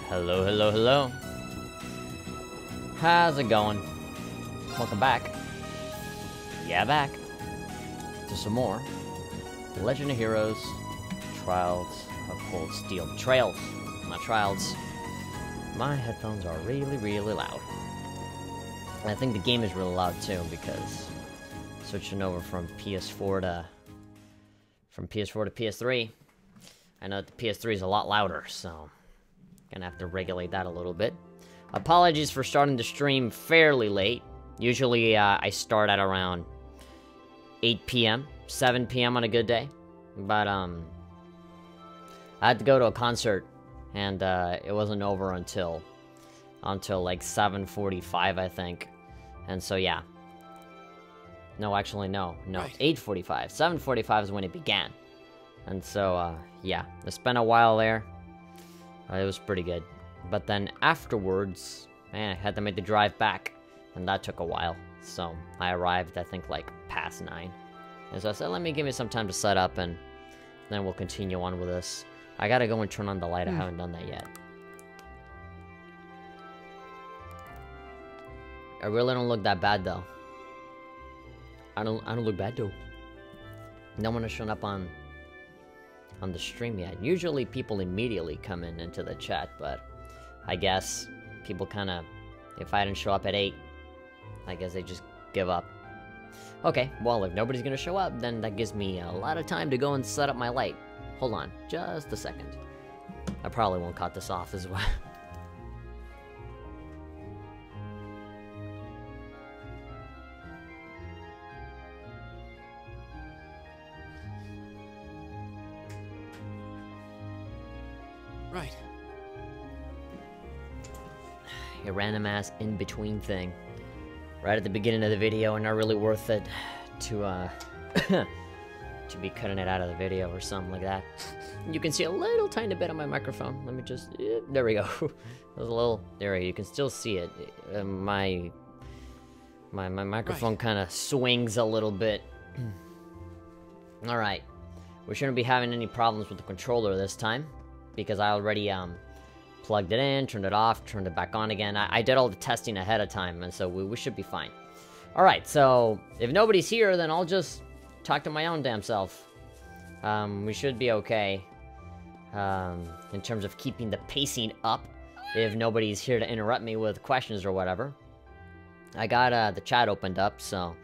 Hello, hello, hello. How's it going? Welcome back. Yeah, back to some more Legend of Heroes Trials of Cold Steel. Trails, not trials. My headphones are really, really loud. And I think the game is really loud too, because switching over from PS4 to PS3, I know that the PS3 is a lot louder, so gonna have to regulate that a little bit. Apologies for starting the stream fairly late. Usually I start at around 8 p.m., 7 p.m. on a good day. But I had to go to a concert, and it wasn't over until like 7:45, I think. And so yeah. No, actually no. Right. 8:45. 7:45 is when it began. And so yeah, I spent a while there. It was pretty good. But then afterwards, man, I had to make the drive back, and that took a while. So I arrived, I think, like past 9. And so I said, give me some time to set up, and then we'll continue on with this. I gotta go and turn on the light. I haven't done that yet. I really don't look that bad though. I don't look bad though. No one has shown up on the stream yet. Usually people immediately come into the chat, but I guess people kind of, if I didn't show up at 8, I guess they just give up. Okay, well, if nobody's gonna show up, then that gives me a lot of time to go and set up my light. Hold on, just a second. I probably won't cut this off as well. Right. A random ass in-between thing. Right at the beginning of the video, and not really worth it to to be cutting it out of the video or something like that. You can see a little tiny bit on my microphone. Let me just, there we go. There's a little, there we go. You can still see it. My microphone kind of swings a little bit. All right, we shouldn't be having any problems with the controller this time, because I already plugged it in, turned it off, turned it back on again. I did all the testing ahead of time, and so we should be fine. Alright, so if nobody's here, then I'll just talk to my own damn self. We should be okay in terms of keeping the pacing up if nobody's here to interrupt me with questions or whatever. I got the chat opened up, so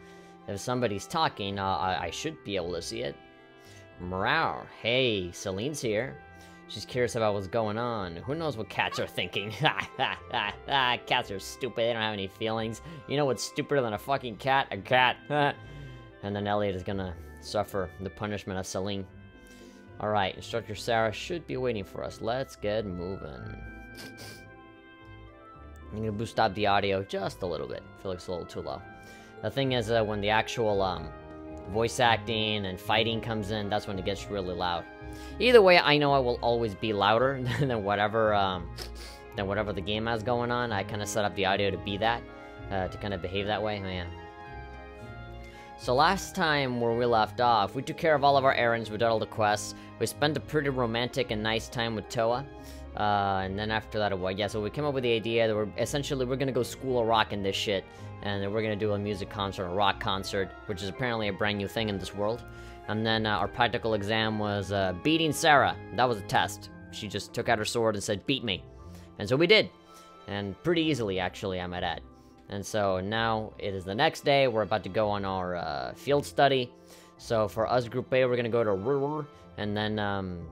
if somebody's talking, I should be able to see it. Meow. Hey, Celine's here. She's curious about what's going on. Who knows what cats are thinking? Cats are stupid. They don't have any feelings. You know what's stupider than a fucking cat? A cat. And then Elliot is gonna suffer the punishment of Celine. Alright, Instructor Sarah should be waiting for us. Let's get moving. I'm gonna boost up the audio just a little bit. I feel like it's a little too low. The thing is, when the actual voice acting and fighting comes in, that's when it gets really loud. Either way, I know I will always be louder than whatever the game has going on. I kind of set up the audio to be that, to kind of behave that way. Oh, yeah. So last time where we left off, we took care of all of our errands, we did all the quests, we spent a pretty romantic and nice time with Toa, and then after that, yeah, so we came up with the idea that we're gonna go school of rock in this shit, and then we're gonna do a music concert, a rock concert, which is apparently a brand new thing in this world. And then our practical exam was beating Sarah. That was a test. She just took out her sword and said, beat me. And so we did. And pretty easily, actually, I might add. And so now it is the next day. We're about to go on our field study. So for us, Group A, we're going to go to Roer. And then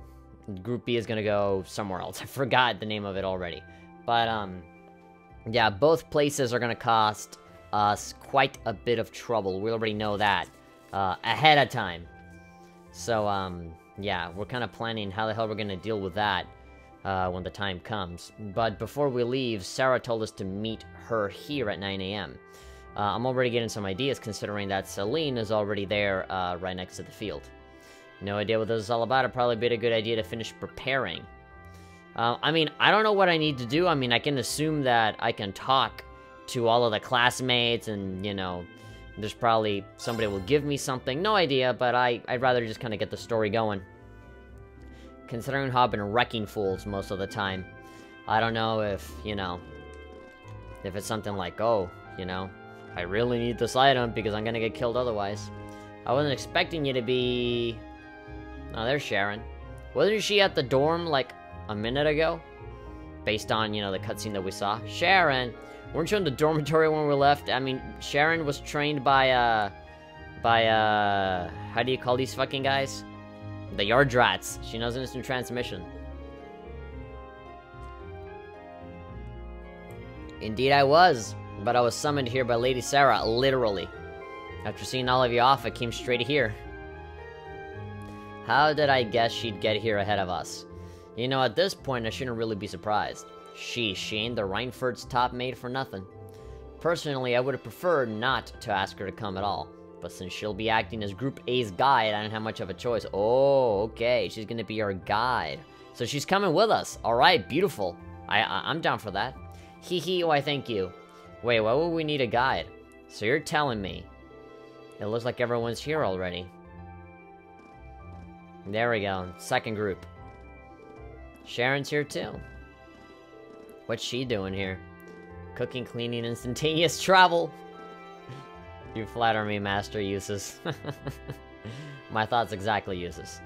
Group B is going to go somewhere else. I forgot the name of it already. But yeah, both places are going to cost us quite a bit of trouble. We already know that ahead of time. So, yeah, we're kind of planning how the hell we're gonna deal with that when the time comes. But before we leave, Sarah told us to meet her here at 9 a.m. I'm already getting some ideas, considering that Celine is already there right next to the field. No idea what this is all about. It'd probably be a good idea to finish preparing. I mean, I don't know what I need to do. I mean, I can assume that I can talk to all of the classmates and, you know, there's probably somebody will give me something. No idea, but I'd rather just kind of get the story going. Considering how I've been wrecking fools most of the time. I don't know if, you know, if it's something like, oh, you know, I really need this item because I'm gonna get killed otherwise. I wasn't expecting you to be... Oh, there's Sharon. Wasn't she at the dorm, like, a minute ago? Based on, you know, the cutscene that we saw. Sharon! Weren't you in the dormitory when we left? I mean, Sharon was trained by, how do you call these fucking guys? The yard rats. She knows instant transmission. Indeed I was. But I was summoned here by Lady Sarah, literally. After seeing all of you off, I came straight here. How did I guess she'd get here ahead of us? You know, at this point, I shouldn't really be surprised. She ain't the Reinford's top maid for nothing. Personally, I would have preferred not to ask her to come at all. But since she'll be acting as Group A's guide, I don't have much of a choice. Oh, okay, she's gonna be our guide. So she's coming with us. Alright, beautiful. I'm down for that. Hee hee, why thank you. Wait, why would we need a guide? So you're telling me it looks like everyone's here already. There we go, second group. Sharon's here too. What's she doing here? Cooking, cleaning, instantaneous travel. You flatter me, Master Uses. My thoughts exactly, Uses.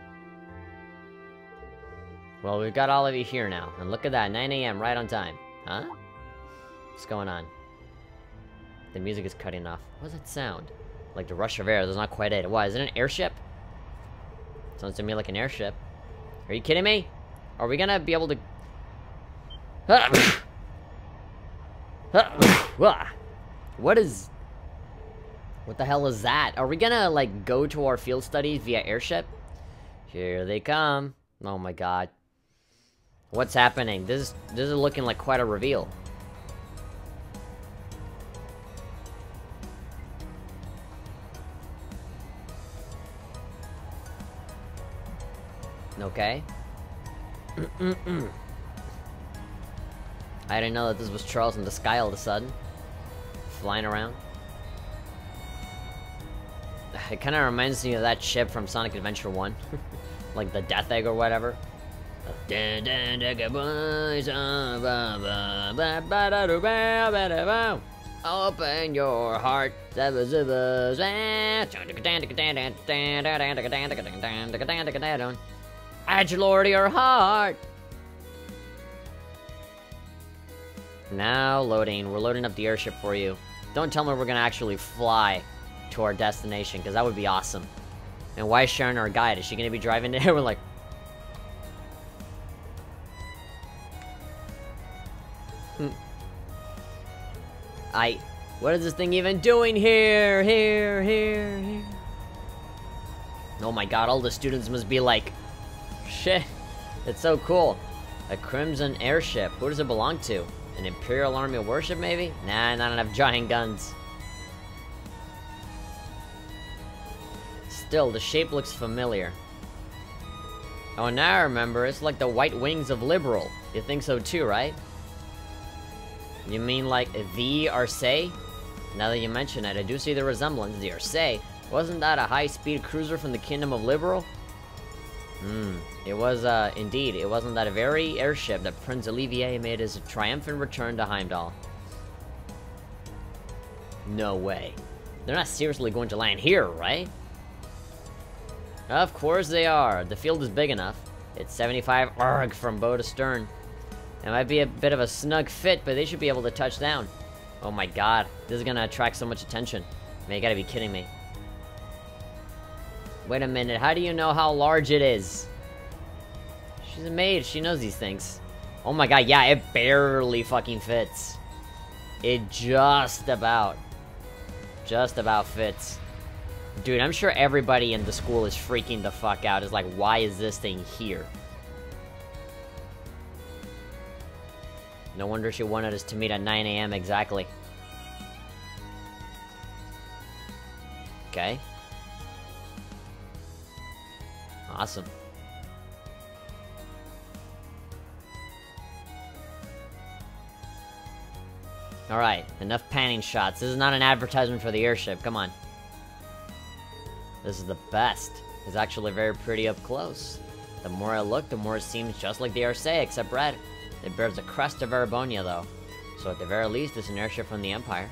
Well, we've got all of you here now. And look at that, 9 AM, right on time. Huh? What's going on? The music is cutting off. What does that sound? Like the rush of air. That's not quite it. Why? Is it an airship? Sounds to me like an airship. Are you kidding me? Are we gonna be able to... What is... What the hell is that? Are we gonna, like, go to our field studies via airship? Here they come. Oh my god. What's happening? This is looking like quite a reveal. Okay. I didn't know that this was Charles in the sky all of a sudden. Flying around. It kind of reminds me of that ship from Sonic Adventure 1. Like the Death Egg or whatever. Open your heart. Add your lore to your heart. Now loading. We're loading up the airship for you. Don't tell me we're gonna actually fly to our destination, because that would be awesome. And why is Sharon our guide? Is she gonna be driving there? We're like... What is this thing even doing here? Here. Oh my god, all the students must be like... Shit, it's so cool. A crimson airship. Who does it belong to? An Imperial Army warship, maybe? Nah, not enough giant guns. Still, the shape looks familiar. Oh, now I remember. It's like the white wings of Liberal. You think so too, right? You mean like the Arcee? Now that you mention it, I do see the resemblance. The Arcee. Wasn't that a high-speed cruiser from the Kingdom of Liberal? It was, indeed. It wasn't that very airship that Prince Olivier made his triumphant return to Heimdall. No way. They're not seriously going to land here, right? Of course they are. The field is big enough. It's 75 arg from bow to stern. It might be a bit of a snug fit, but they should be able to touch down. Oh my god. This is gonna attract so much attention. Man, you gotta be kidding me. Wait a minute, how do you know how large it is? She's a maid, she knows these things. Oh my god, yeah, it barely fucking fits. It just about fits. Dude, I'm sure everybody in the school is freaking the fuck out. It's like, why is this thing here? No wonder she wanted us to meet at 9 AM exactly. Okay. Awesome. Alright, enough panning shots. This is not an advertisement for the airship, come on. This is the best. It's actually very pretty up close. The more I look, the more it seems just like the Arcee, except red. It bears the crest of Erebonia, though. So at the very least, it's an airship from the Empire.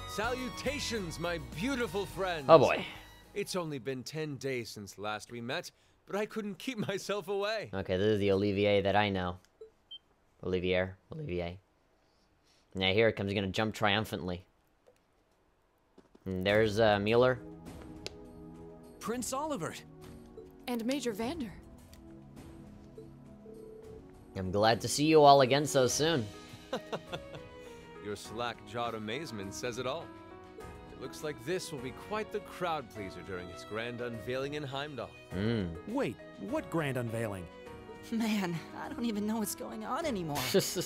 Salutations, my beautiful friends. Oh boy. It's only been 10 days since last we met, but I couldn't keep myself away. Okay, this is the Olivier that I know. Olivier. Now here it comes, he's gonna jump triumphantly. And there's Mueller. Prince Olivert. And Major Vander. I'm glad to see you all again so soon. Your slack-jawed amazement says it all. It looks like this will be quite the crowd pleaser during its grand unveiling in Heimdall. Wait, what grand unveiling? Man, I don't even know what's going on anymore.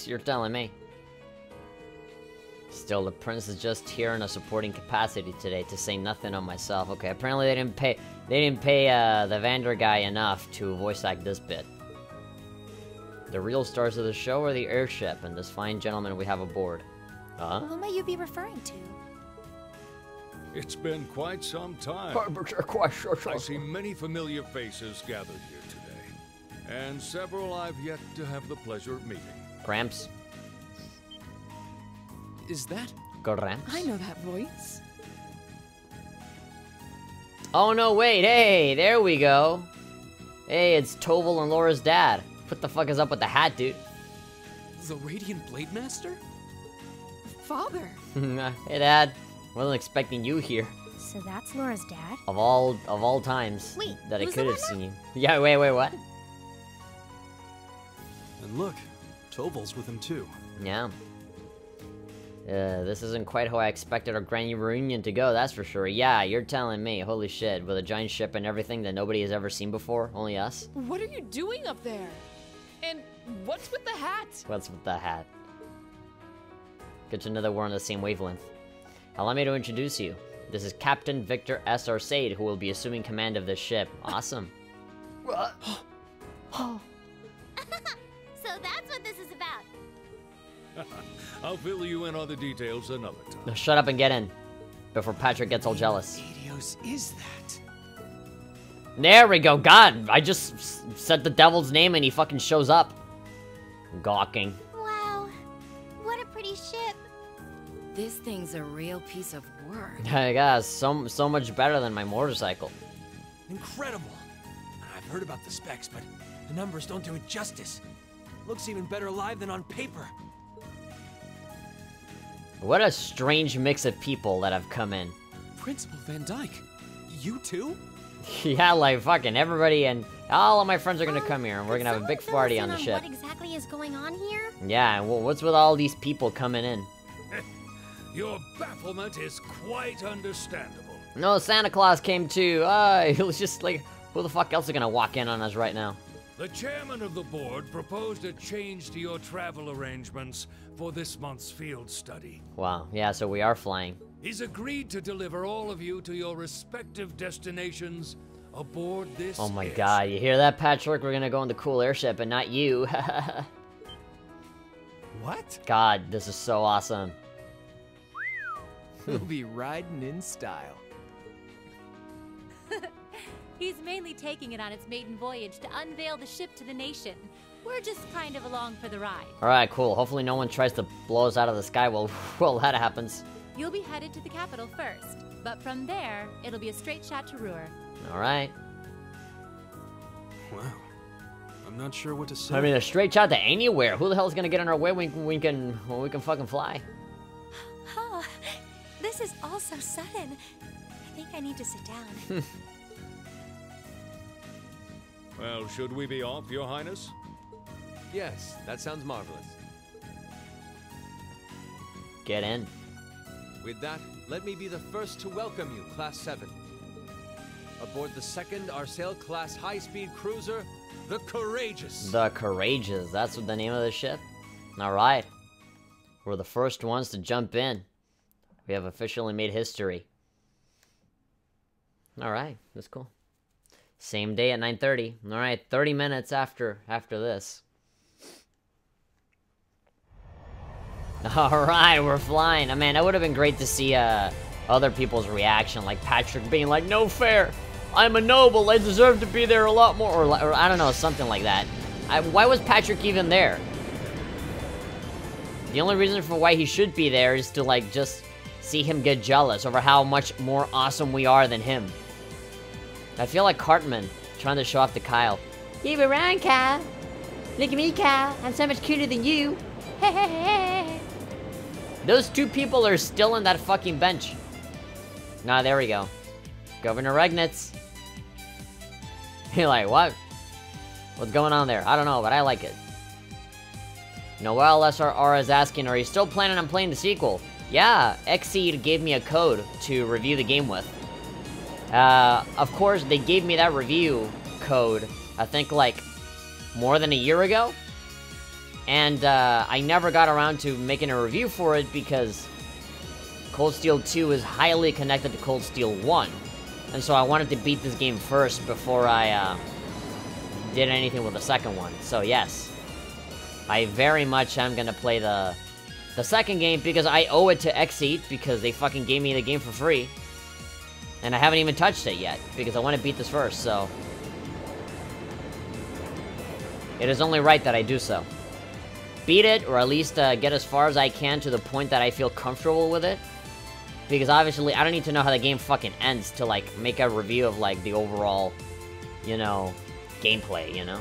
You're telling me. Still, the prince is just here in a supporting capacity today, to say nothing of myself. Okay, apparently they didn't pay the Vander guy enough to voice act this bit. The real stars of the show are the airship and this fine gentleman we have aboard. Who might you be referring to? It's been quite some time. I see many familiar faces gathered here today, and several I've yet to have the pleasure of meeting. Gramps. Is that? Gramps. I know that voice. Oh no, wait, hey, there we go. Hey, it's Toval and Laura's dad. What the fuck is up with the hat, dude? The Radiant Blade Master? Father. Hey, Dad. Wasn't expecting you here. So that's Laura's dad? Of all times. Wait, that I who's could the have one seen you. Yeah, wait, what? And look, Toval's with him too. Yeah. This isn't quite how I expected our grand reunion to go, that's for sure. Yeah, you're telling me. Holy shit, with a giant ship and everything that nobody has ever seen before, only us? What are you doing up there? And what's with the hat? What's with the hat? Good to know that we're on the same wavelength. Allow me to introduce you. This is Captain Victor S. Arcade, who will be assuming command of this ship. Awesome. So that's what this is about. I'll fill you in on the details another time. Now shut up and get in, before Patrick gets all jealous. Adios is that? There we go. God, I just said the devil's name and he fucking shows up. Gawking. Wow, what a pretty ship. This thing's a real piece of work. I guess so much better than my motorcycle. Incredible. I've heard about the specs, but the numbers don't do it justice. Looks even better live than on paper. What a strange mix of people that have come in. Principal Van Dyke. You too? Yeah, like fucking everybody and all of my friends are gonna come here and we're gonna have a big Someone party fill on us the in ship. What exactly is going on here? Yeah, well, what's with all these people coming in? Your bafflement is quite understandable. No, Santa Claus came too. It was just like, who the fuck else is gonna walk in on us right now? The chairman of the board proposed a change to your travel arrangements for this month's field study. Wow, yeah, so we are flying. He's agreed to deliver all of you to your respective destinations aboard this Oh my airship. god, you hear that, Patrick? We're gonna go in the cool airship and not you. What? God, this is so awesome. We'll be riding in style. He's mainly taking it on its maiden voyage to unveil the ship to the nation. We're just kind of along for the ride. Alright, cool. Hopefully no one tries to blow us out of the sky while that happens. You'll be headed to the capital first, but from there, it'll be a straight shot to Roer. Alright. Wow. I'm not sure what to say. I mean, a straight shot to anywhere. Who the hell is gonna get in our way when we can fucking fly? Oh, this is all so sudden. I think I need to sit down. Well, should we be off, Your Highness? Yes, that sounds marvelous. Get in. With that, let me be the first to welcome you, Class 7. Aboard the second Arcel class high-speed cruiser, the Courageous. The Courageous. That's what the name of the ship? Alright. We're the first ones to jump in. We have officially made history. Alright, that's cool. Same day at 9:30. Alright, 30 minutes after this. Alright, we're flying. I mean, that would have been great to see other people's reaction, like Patrick being like, no fair. I'm a noble. I deserve to be there a lot more. Or I don't know, something like that. Why was Patrick even there? The only reason for why he should be there is to, like, just see him get jealous over how much more awesome we are than him. I feel like Cartman trying to show off to Kyle. You were wrong, Kyle. Look at me, Kyle. I'm so much cuter than you. Those two people are still in that fucking bench. Nah, there we go. Governor Regnitz. You're like, what? What's going on there? I don't know, but I like it. Noel SRR is asking, are you still planning on playing the sequel? Yeah, Xseed gave me a code to review the game with. Of course, they gave me that review code, I think, like, more than a year ago. And, I never got around to making a review for it because Cold Steel 2 is highly connected to Cold Steel 1. And so I wanted to beat this game first before I, did anything with the second one. So, yes. I very much am gonna play the second game because I owe it to Xseed because they fucking gave me the game for free. And I haven't even touched it yet because I want to beat this first, so... It is only right that I do so. Beat it, or at least get as far as I can to the point that I feel comfortable with it. Because obviously, I don't need to know how the game fucking ends to, like, make a review of, like, the overall, you know, gameplay, you know?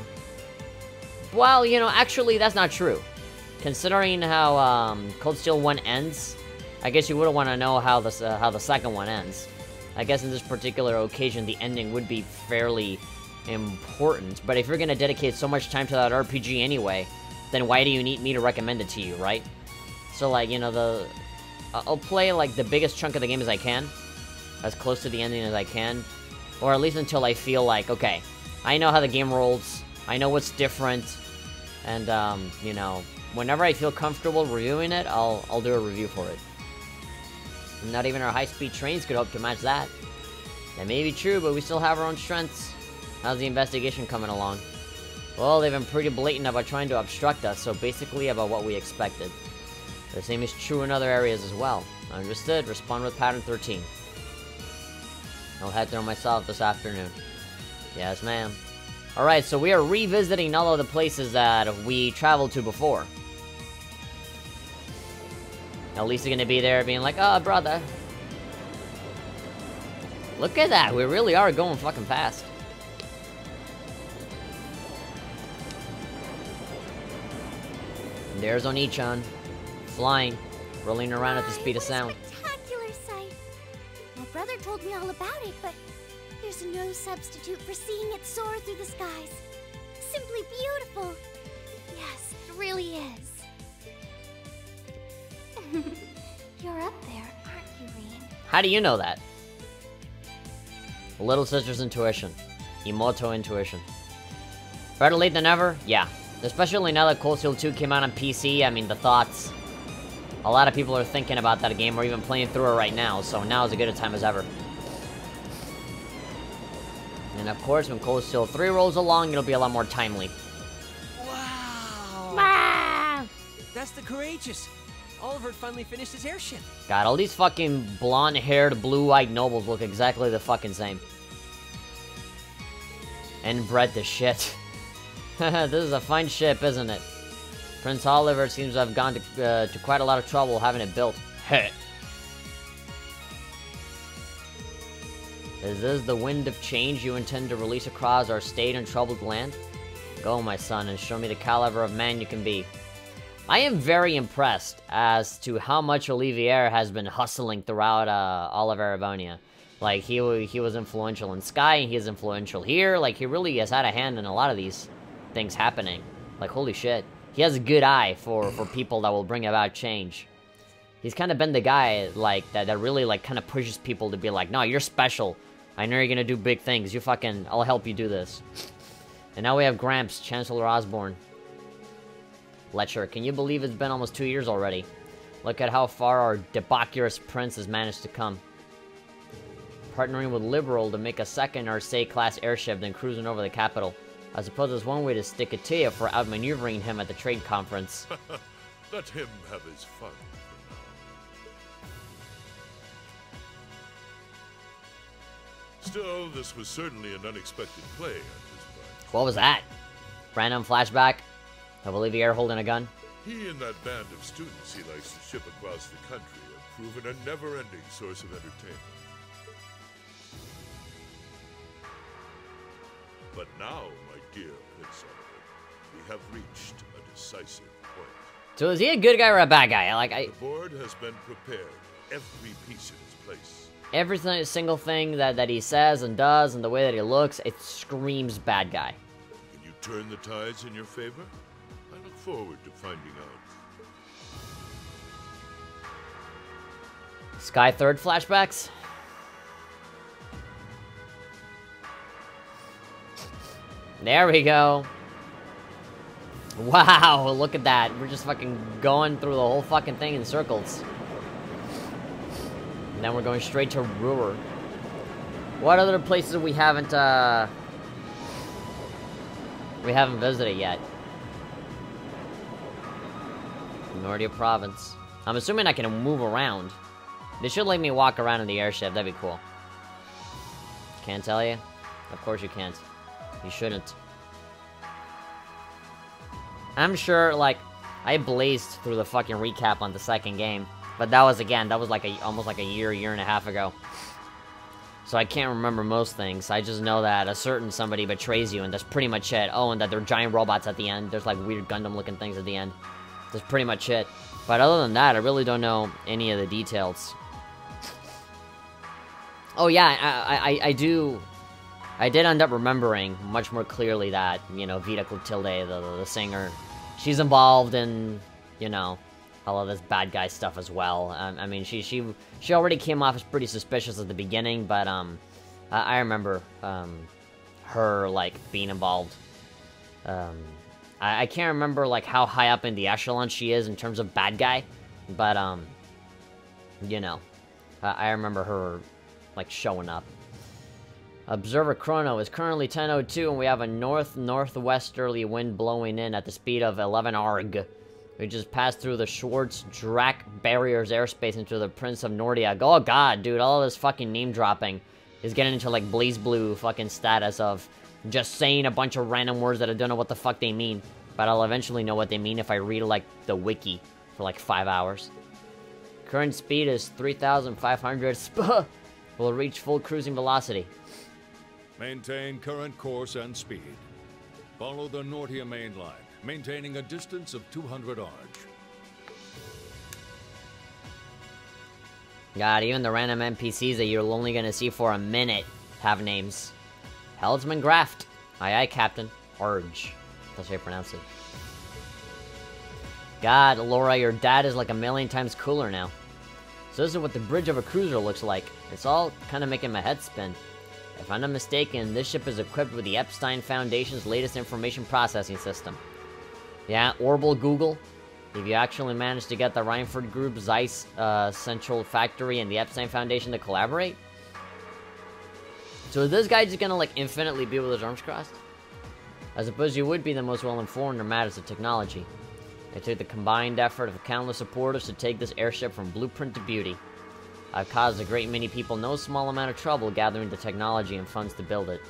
Well, you know, actually, that's not true. Considering how, Cold Steel 1 ends, I guess you wouldn't want to know how the second one ends. I guess in this particular occasion, the ending would be fairly important. But if you're gonna dedicate so much time to that RPG anyway, then why do you need me to recommend it to you, right? So, like, you know, I'll play, like, the biggest chunk of the game as I can. As close to the ending as I can. Or at least until I feel like, okay, I know how the game rolls. I know what's different. And, you know, whenever I feel comfortable reviewing it, I'll do a review for it. And not even our high-speed trains could hope to match that. That may be true, but we still have our own strengths. How's the investigation coming along? Well, they've been pretty blatant about trying to obstruct us, so basically about what we expected. The same is true in other areas as well. Understood. Respond with pattern 13. I'll head there myself this afternoon. Yes, ma'am. Alright, so we are revisiting all of the places that we traveled to before. At least they're gonna be there being like, oh, brother. Look at that, we really are going fucking fast. And there's Oni-chan, flying, rolling around at the speed of sound. Spectacular sight. My brother told me all about it, but there's no substitute for seeing it soar through the skies. Simply beautiful. Yes, it really is. You're up there, aren't you, Rean? How do you know that? Little sister's intuition. Emoto intuition. Better late than never? Yeah. Especially now that Cold Steel 2 came out on PC, I mean, the thoughts. A lot of people are thinking about that game or even playing through it right now, so now is as good a time as ever. And of course, when Cold Steel 3 rolls along, it'll be a lot more timely. Wow! Ah! That's the Courageous. Oliver finally finished his airship. God, all these fucking blonde-haired, blue-eyed nobles look exactly the fucking same. And bred to shit. This is a fine ship, isn't it? Prince Oliver seems to have gone to quite a lot of trouble having it built. Heh. Is this the wind of change you intend to release across our state and troubled land? Go, my son, and show me the caliber of man you can be. I am very impressed as to how much Olivier has been hustling throughout all of Erebonia. Like, he was influential in Sky, and he is influential here. Like, he really has had a hand in a lot of these things happening. Like, holy shit. He has a good eye for people that will bring about change. He's kind of been the guy, like, that really, like, kind of pushes people to be like, no, you're special. I know you're gonna do big things. I'll help you do this. And now we have Gramps, Chancellor Osborne. Letcher, can you believe it's been almost 2 years already? Look at how far our debaucherous prince has managed to come. Partnering with Liberal to make a second Arcee-class airship, then cruising over the capital. I suppose there's one way to stick it to you for outmaneuvering him at the trade conference. Let him have his fun for now. Still, this was certainly an unexpected play on his part. What was that? Random flashback of Olivier holding a gun? He and that band of students he likes to ship across the country have proven a never-ending source of entertainment. But now, my dear Prince Oliver, we have reached a decisive point. So is he a good guy or a bad guy? The board has been prepared, every piece in its place. Every single thing that he says and does and the way that he looks, it screams bad guy. Can you turn the tides in your favor? I look forward to finding out. Sky Third flashbacks? There we go. Wow, look at that. We're just fucking going through the whole fucking thing in circles. And then we're going straight to Roer. What other places we haven't visited yet? Nordia Province. I'm assuming I can move around. They should let me walk around in the airship. That'd be cool. Can't tell you? Of course you can't. You shouldn't. I'm sure, like, I blazed through the fucking recap on the second game. But that was, again, that was like almost like a year and a half ago. So I can't remember most things. I just know that a certain somebody betrays you, and that's pretty much it. Oh, and that there are giant robots at the end. There's, like, weird Gundam-looking things at the end. That's pretty much it. But other than that, I really don't know any of the details. Oh, yeah, I did end up remembering much more clearly that, you know, Vita Clotilde, the singer, she's involved in, you know, all of this bad guy stuff as well. I mean, she already came off as pretty suspicious at the beginning, but, I remember, her, like, being involved. I can't remember, like, how high up in the echelon she is in terms of bad guy, but, you know, I remember her, like, showing up. Observer chrono is currently 10:02, and we have a north-northwesterly wind blowing in at the speed of 11 arg. We just passed through the Schwarz-Drack barrier's airspace into the Prince of Nordia. Oh god, dude, all of this fucking name-dropping is getting into, like, Blaze Blue fucking status of just saying a bunch of random words that I don't know what the fuck they mean. But I'll eventually know what they mean if I read, like, the wiki for, like, 5 hours. Current speed is 3,500 sp. We'll reach full cruising velocity. Maintain current course and speed. Follow the Nordia main line, maintaining a distance of 200 arg. God, even the random NPCs that you're only gonna see for a minute have names. Heldsman Graft. Aye aye, Captain. Arge. That's how you pronounce it. God, Laura, your dad is like a million times cooler now. So this is what the bridge of a cruiser looks like. It's all kind of making my head spin. If I'm not mistaken, this ship is equipped with the Epstein Foundation's latest information processing system. Yeah, Orbital Google. If you actually managed to get the Reinford Group, Zeiss Central Factory, and the Epstein Foundation to collaborate? So is this guy just gonna, like, infinitely be with his arms crossed? I suppose you would be the most well-informed in matters of technology. It took the combined effort of countless supporters to take this airship from blueprint to beauty. I've caused a great many people no small amount of trouble gathering the technology and funds to build it.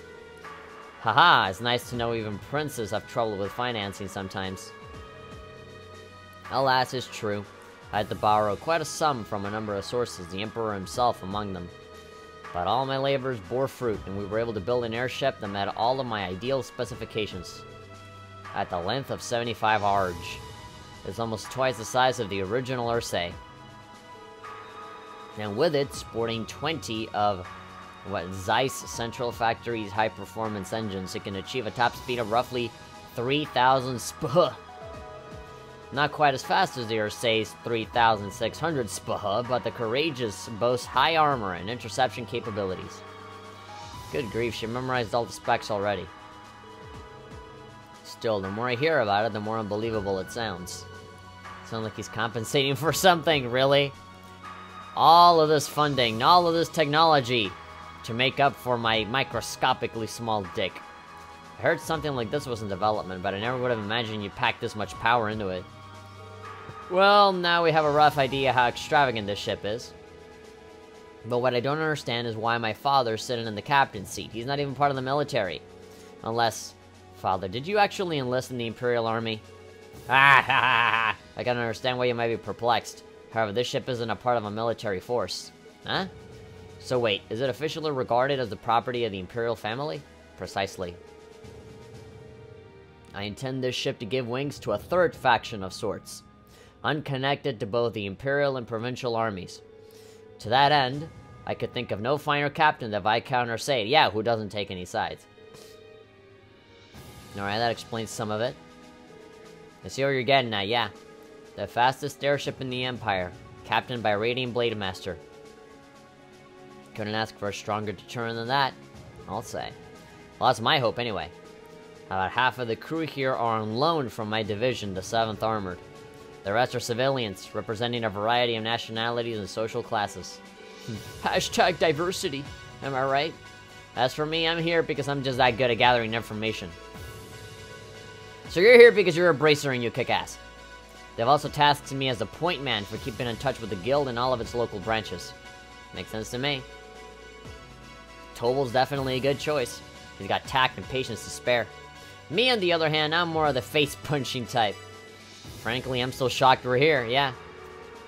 Haha, it's nice to know even princes have trouble with financing sometimes. Alas, it's true. I had to borrow quite a sum from a number of sources, the Emperor himself among them. But all my labors bore fruit, and we were able to build an airship that met all of my ideal specifications. At the length of 75 arg. It's almost twice the size of the original Ursay. And with it, sporting 20 of Zeiss Central Factory's high-performance engines, it can achieve a top speed of roughly 3,000 sp. Not quite as fast as the Ursay's 3,600 sp, but the Courageous boasts high armor and interception capabilities. Good grief, she memorized all the specs already. Still, the more I hear about it, the more unbelievable it sounds. Sounds like he's compensating for something, really? All of this funding, all of this technology, to make up for my microscopically small dick. I heard something like this was in development, but I never would have imagined you packed this much power into it. Well, now we have a rough idea how extravagant this ship is. But what I don't understand is why my father's sitting in the captain's seat. He's not even part of the military. Unless... Father, did you actually enlist in the Imperial Army? Ah, ha, ha, ha. I can understand why you might be perplexed. However, this ship isn't a part of a military force. Huh? So wait, is it officially regarded as the property of the Imperial family? Precisely. I intend this ship to give wings to a third faction of sorts, unconnected to both the Imperial and Provincial armies. To that end, I could think of no finer captain than Viscount Ursade. Yeah, who doesn't take any sides. Alright, that explains some of it. I see what you're getting at, yeah. The fastest airship in the Empire, captained by Radiant Blade Master. Couldn't ask for a stronger deterrent than that, I'll say. Well, that's my hope anyway. About half of the crew here are on loan from my division, the 7th Armored. The rest are civilians, representing a variety of nationalities and social classes. Hashtag diversity, am I right? As for me, I'm here because I'm just that good at gathering information. So you're here because you're a bracer and you kick ass. They've also tasked me as a point man for keeping in touch with the guild and all of its local branches. Makes sense to me. Tobal's definitely a good choice. He's got tact and patience to spare. Me, on the other hand, I'm more of the face-punching type. Frankly, I'm still shocked we're here, yeah.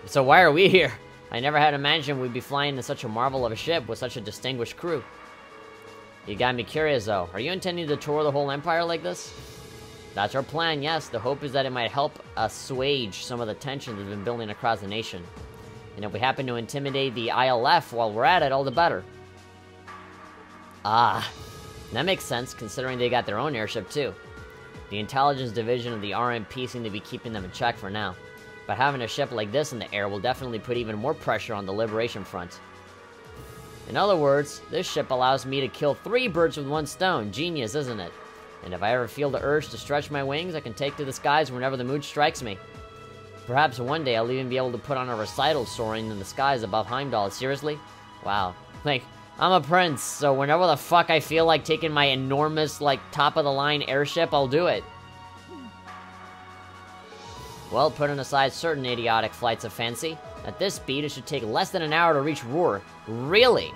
So why are we here? I never had imagined we'd be flying in such a marvel of a ship with such a distinguished crew. You got me curious, though. Are you intending to tour the whole Empire like this? That's our plan, yes. The hope is that it might help assuage some of the tension that's been building across the nation. And if we happen to intimidate the ILF while we're at it, all the better. Ah, that makes sense, considering they got their own airship, too. The intelligence division of the RMP seem to be keeping them in check for now. But having a ship like this in the air will definitely put even more pressure on the Liberation front. In other words, this ship allows me to kill 3 birds with 1 stone. Genius, isn't it? And if I ever feel the urge to stretch my wings, I can take to the skies whenever the mood strikes me. Perhaps one day I'll even be able to put on a recital soaring in the skies above Heimdall. Seriously? Wow. Like, I'm a prince, so whenever the fuck I feel like taking my enormous, like, top-of-the-line airship, I'll do it. Well, putting aside certain idiotic flights of fancy, at this speed it should take less than an hour to reach Roer. Really?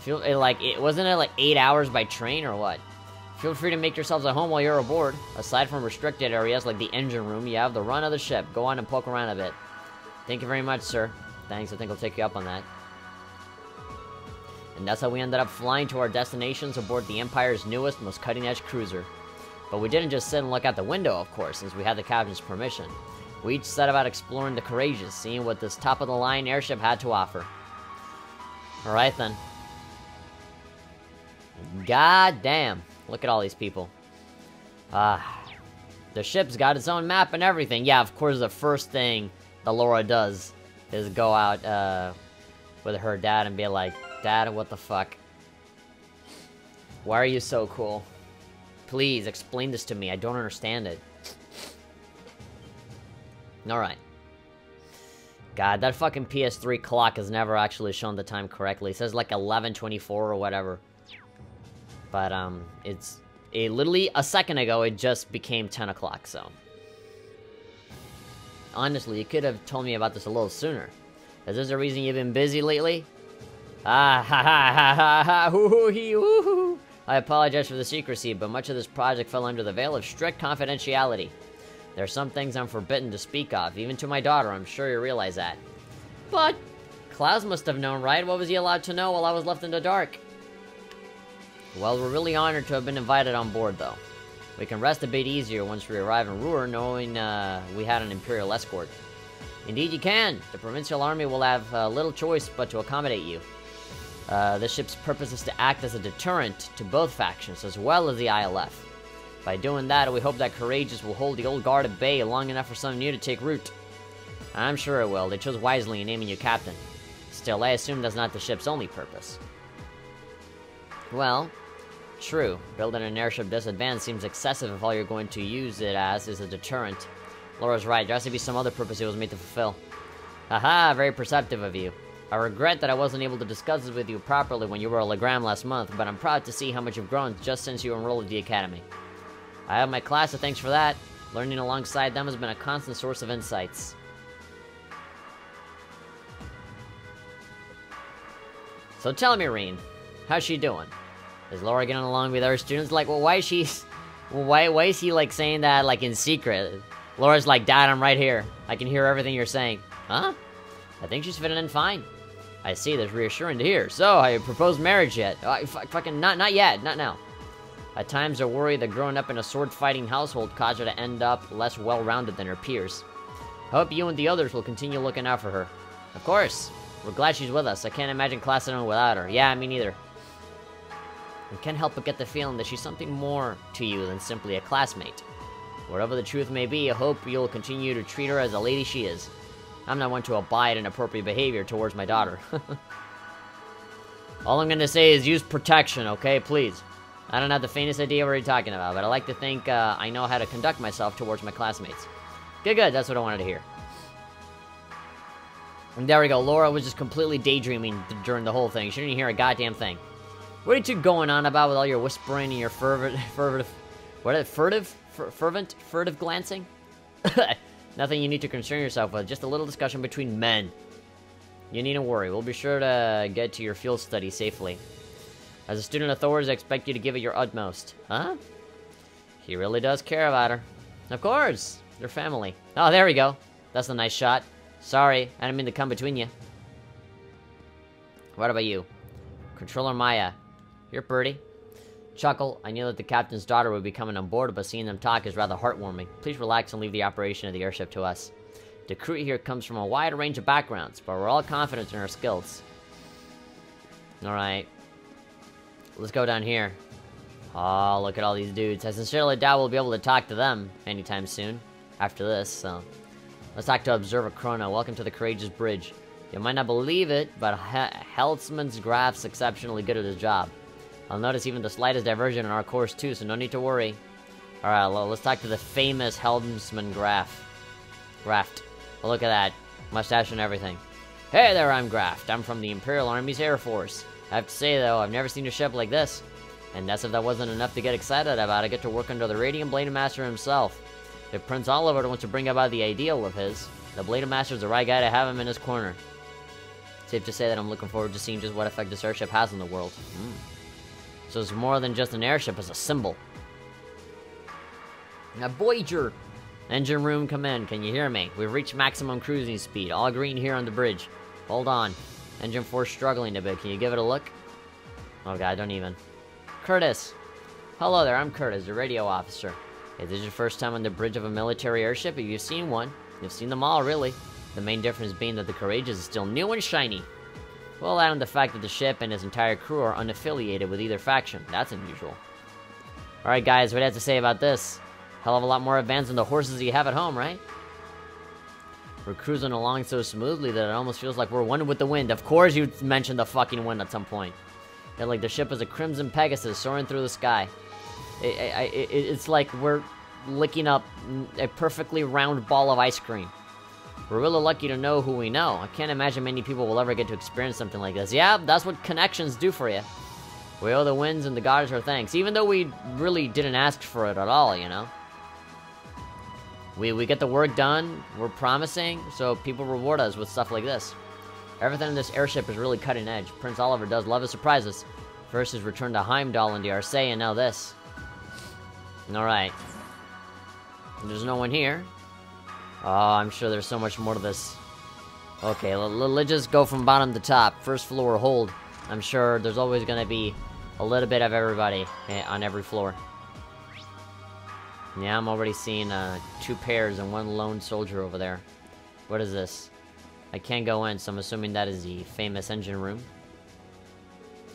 Wasn't it like 8 hours by train or what? Feel free to make yourselves at home while you're aboard. Aside from restricted areas like the engine room, you have the run of the ship. Go on and poke around a bit. Thank you very much, sir. Thanks, I think I'll take you up on that. And that's how we ended up flying to our destinations aboard the Empire's newest, most cutting-edge cruiser. But we didn't just sit and look out the window, of course, since we had the captain's permission. We each set about exploring the Courageous, seeing what this top-of-the-line airship had to offer. Alright then. God damn. Look at all these people. The ship's got its own map and everything. Yeah, of course the first thing that Laura does is go out with her dad and be like, Dad, what the fuck? Why are you so cool? Please, explain this to me. I don't understand it. Alright. God, that fucking PS3 clock has never actually shown the time correctly. It says like 11:24 or whatever. But, literally a second ago, it just became 10 o'clock, so. Honestly, you could have told me about this a little sooner. Is this the reason you've been busy lately? Ah, ha ha ha ha ha, hoo hoo hee hoo hoo. I apologize for the secrecy, but much of this project fell under the veil of strict confidentiality. There are some things I'm forbidden to speak of, even to my daughter, I'm sure you realize that. But, Klaus must have known, right? What was he allowed to know while I was left in the dark? Well, we're really honored to have been invited on board, though. We can rest a bit easier once we arrive in Roer, knowing we had an Imperial escort. Indeed you can! The Provincial Army will have little choice but to accommodate you. This ship's purpose is to act as a deterrent to both factions, as well as the ILF. By doing that, we hope that Courageous will hold the old guard at bay long enough for some new to take root. I'm sure it will. They chose wisely in naming you captain. Still, I assume that's not the ship's only purpose. Well, true. Building an airship this advanced seems excessive if all you're going to use it as is a deterrent. Laura's right, there has to be some other purpose it was made to fulfill. Haha, very perceptive of you. I regret that I wasn't able to discuss this with you properly when you were a Legram last month, but I'm proud to see how much you've grown just since you enrolled at the academy. I have my class, so thanks for that. Learning alongside them has been a constant source of insights. So tell me, Reen, how's she doing? Is Laura getting along with other students? Like, well, why is she like saying that like in secret? Laura's like, Dad, I'm right here. I can hear everything you're saying. Huh? I think she's fitting in fine. I see, that's reassuring to hear. So, have you proposed marriage yet? Fucking, not yet, not now. At times I worry that growing up in a sword-fighting household caused her to end up less well-rounded than her peers. I hope you and the others will continue looking out for her. Of course. We're glad she's with us. I can't imagine Class 7 without her. Yeah, me neither. I can't help but get the feeling that she's something more to you than simply a classmate. Wherever the truth may be, I hope you'll continue to treat her as a lady she is. I'm not one to abide inappropriate behavior towards my daughter. All I'm gonna say is use protection, okay? Please. I don't have the faintest idea what you're talking about, but I like to think I know how to conduct myself towards my classmates. Good, that's what I wanted to hear. And there we go, Laura was just completely daydreaming during the whole thing. She didn't hear a goddamn thing. What are you two going on about with all your whispering and your furtive glancing? Nothing you need to concern yourself with, just a little discussion between men. You needn't worry, we'll be sure to get to your field study safely. As a student authorities, I expect you to give it your utmost. Huh? He really does care about her. Of course, they're family. Oh, there we go. That's a nice shot. Sorry, I didn't mean to come between you. What about you? Controller Maya. You're pretty. Chuckle, I knew that the captain's daughter would be coming on board, but seeing them talk is rather heartwarming. Please relax and leave the operation of the airship to us. The crew here comes from a wide range of backgrounds, but we're all confident in our skills. Alright. Let's go down here. Oh, look at all these dudes. I sincerely doubt we'll be able to talk to them anytime soon. After this, so... Let's talk to Observer Chrono. Welcome to the Courageous Bridge. You might not believe it, but Heltzman's Graf's exceptionally good at his job. I'll notice even the slightest diversion in our course too, so no need to worry. Alright, well, let's talk to the famous Helmsman Graft. Well, look at that. Mustache and everything. Hey there, I'm Graft. I'm from the Imperial Army's Air Force. I have to say, though, I've never seen a ship like this. And as if that wasn't enough to get excited about, I get to work under the Radiant Blade Master himself. If Prince Oliver wants to bring about the ideal of his, the Blade Master's the right guy to have him in his corner. Safe to say that I'm looking forward to seeing just what effect this airship has on the world. So it's more than just an airship, it's a symbol. Now, Voyager! Engine room, come in. Can you hear me? We've reached maximum cruising speed. All green here on the bridge. Hold on. Engine 4's struggling a bit. Can you give it a look? Oh god, don't even. Curtis! Hello there, I'm Curtis, the radio officer. Is this your first time on the bridge of a military airship? If you've seen one, you've seen them all, really. The main difference being that the Courageous is still new and shiny. Well, add on the fact that the ship and its entire crew are unaffiliated with either faction. That's unusual. Alright guys, what do you have to say about this? Hell of a lot more advanced than the horses you have at home, right? We're cruising along so smoothly that it almost feels like we're one with the wind. Of course you mentioned the fucking wind at some point. And like the ship is a crimson Pegasus soaring through the sky. It's like we're licking up a perfectly round ball of ice cream. We're really lucky to know who we know. I can't imagine many people will ever get to experience something like this. Yeah, that's what connections do for you. We owe the winds and the gods our thanks, even though we really didn't ask for it at all, you know? We get the work done, we're promising, so people reward us with stuff like this. Everything in this airship is really cutting edge. Prince Oliver does love his surprises. First his return to Heimdall and the Arcee, and now this. Alright. There's no one here. Oh, I'm sure there's so much more to this. Okay, let's just go from bottom to top. First floor, hold. I'm sure there's always gonna be a little bit of everybody on every floor. Yeah, I'm already seeing 2 pairs and 1 lone soldier over there. What is this? I can't go in, so I'm assuming that is the famous engine room.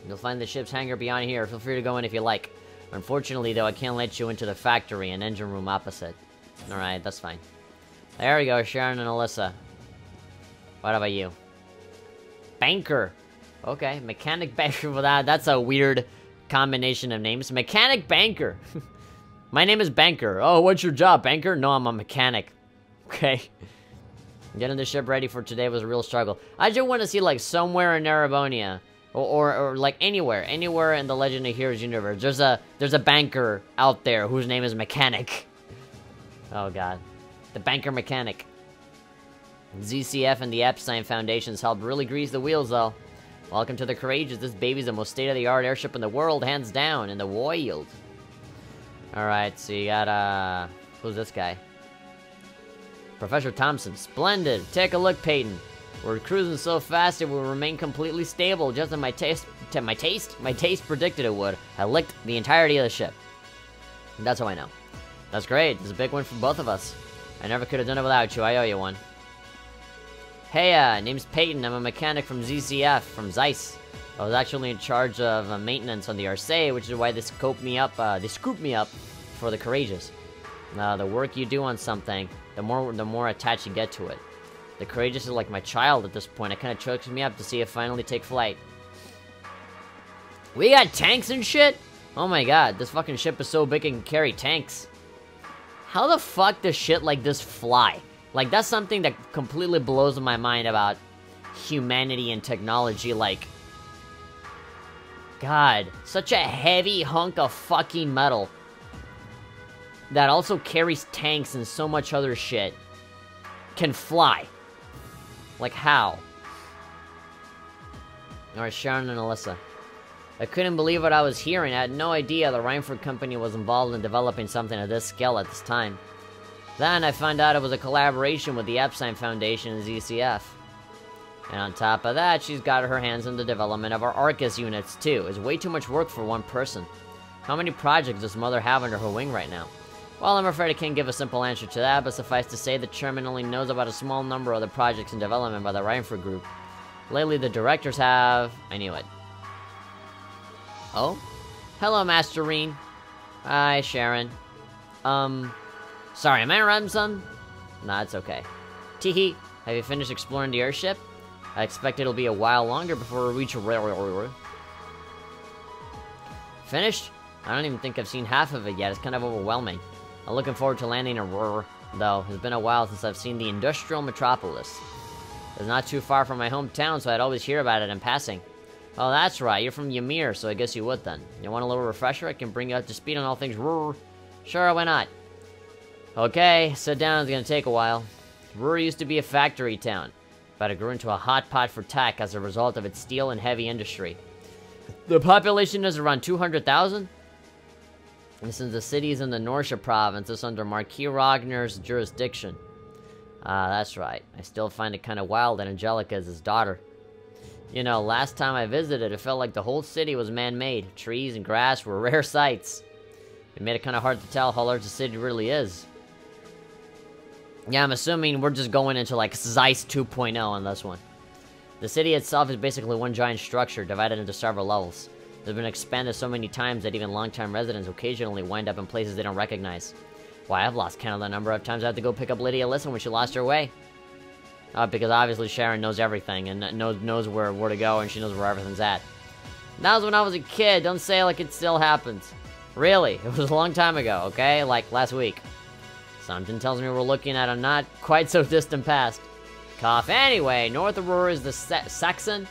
You'll find the ship's hangar beyond here. Feel free to go in if you like. Unfortunately, though, I can't let you into the factory and engine room opposite. Alright, that's fine. There we go, Sharon and Alyssa. What about you? Banker! Okay, Mechanic Banker. Well, that's a weird combination of names. Mechanic Banker! My name is Banker. Oh, what's your job, Banker? No, I'm a mechanic. Okay. Getting the ship ready for today was a real struggle. I just want to see, like, somewhere in Erebonia, or like, anywhere in the Legend of Heroes universe, there's a banker out there whose name is Mechanic. Oh, God. The Banker Mechanic. ZCF and the Epstein Foundations helped really grease the wheels, though. Welcome to the Courageous. This baby's the most state-of-the-art airship in the world, hands down, in the world. Alright, so you got, who's this guy? Professor Thompson, splendid. Take a look, Peyton. We're cruising so fast it will remain completely stable, just as my taste predicted it would. I licked the entirety of the ship. That's how I know. That's great. It's a big win for both of us. I never could have done it without you. I owe you one. Hey, name's Peyton. I'm a mechanic from ZCF, from Zeiss. I was actually in charge of maintenance on the Arcee, which is why they scooped me up for the Courageous. The work you do on something, the more attached you get to it. The Courageous is like my child at this point. It kind of chokes me up to see it finally take flight. We got tanks and shit? Oh my god, this fucking ship is so big it can carry tanks. How the fuck does shit like this fly? Like, that's something that completely blows my mind about humanity and technology, like... God, such a heavy hunk of fucking metal that also carries tanks and so much other shit can fly. Like, how? Alright, Sharon and Alyssa. I couldn't believe what I was hearing. I had no idea the Reinford Company was involved in developing something of this scale at this time. Then I found out it was a collaboration with the Epstein Foundation and ZCF. And on top of that, she's got her hands in the development of our Arcus units too. It's way too much work for one person. How many projects does Mother have under her wing right now? Well, I'm afraid I can't give a simple answer to that, but suffice to say the chairman only knows about a small number of the projects in development by the Reinford Group. Lately, the directors have... I knew it. Oh? Hello, Master Reen. Hi, Sharon. Sorry, am I around, son? Nah, it's okay. Teehee, have you finished exploring the airship? I expect it'll be a while longer before we reach Roer. Finished? I don't even think I've seen half of it yet. It's kind of overwhelming. I'm looking forward to landing in Roer, though. It's been a while since I've seen the industrial metropolis. It's not too far from my hometown, so I'd always hear about it in passing. Oh, that's right. You're from Ymir, so I guess you would then. You want a little refresher? I can bring you up to speed on all things Roer. Sure, why not? Okay, sit down. It's gonna take a while. Roer used to be a factory town, but it grew into a hot pot for tech as a result of its steel and heavy industry. The population is around 200,000? And since the city is in the Norsha province, it's under Marquis Ragnar's jurisdiction. That's right. I still find it kind of wild that Angelica is his daughter. You know, last time I visited, it felt like the whole city was man-made. Trees and grass were rare sights. It made it kind of hard to tell how large the city really is. Yeah, I'm assuming we're just going into, like, Zeiss 2.0 on this one. The city itself is basically one giant structure, divided into several levels. It's been expanded so many times that even long-time residents occasionally wind up in places they don't recognize. Why, I've lost count of the number of times I had to go pick up Lydia Alyssa when she lost her way. Because obviously Sharon knows everything, and knows where to go, and she knows where everything's at. That was when I was a kid, don't say like it still happens. Really, it was a long time ago, okay? Like, last week. Something tells me we're looking at a not quite so distant past. Cough. Anyway, north of Roer is the Saxon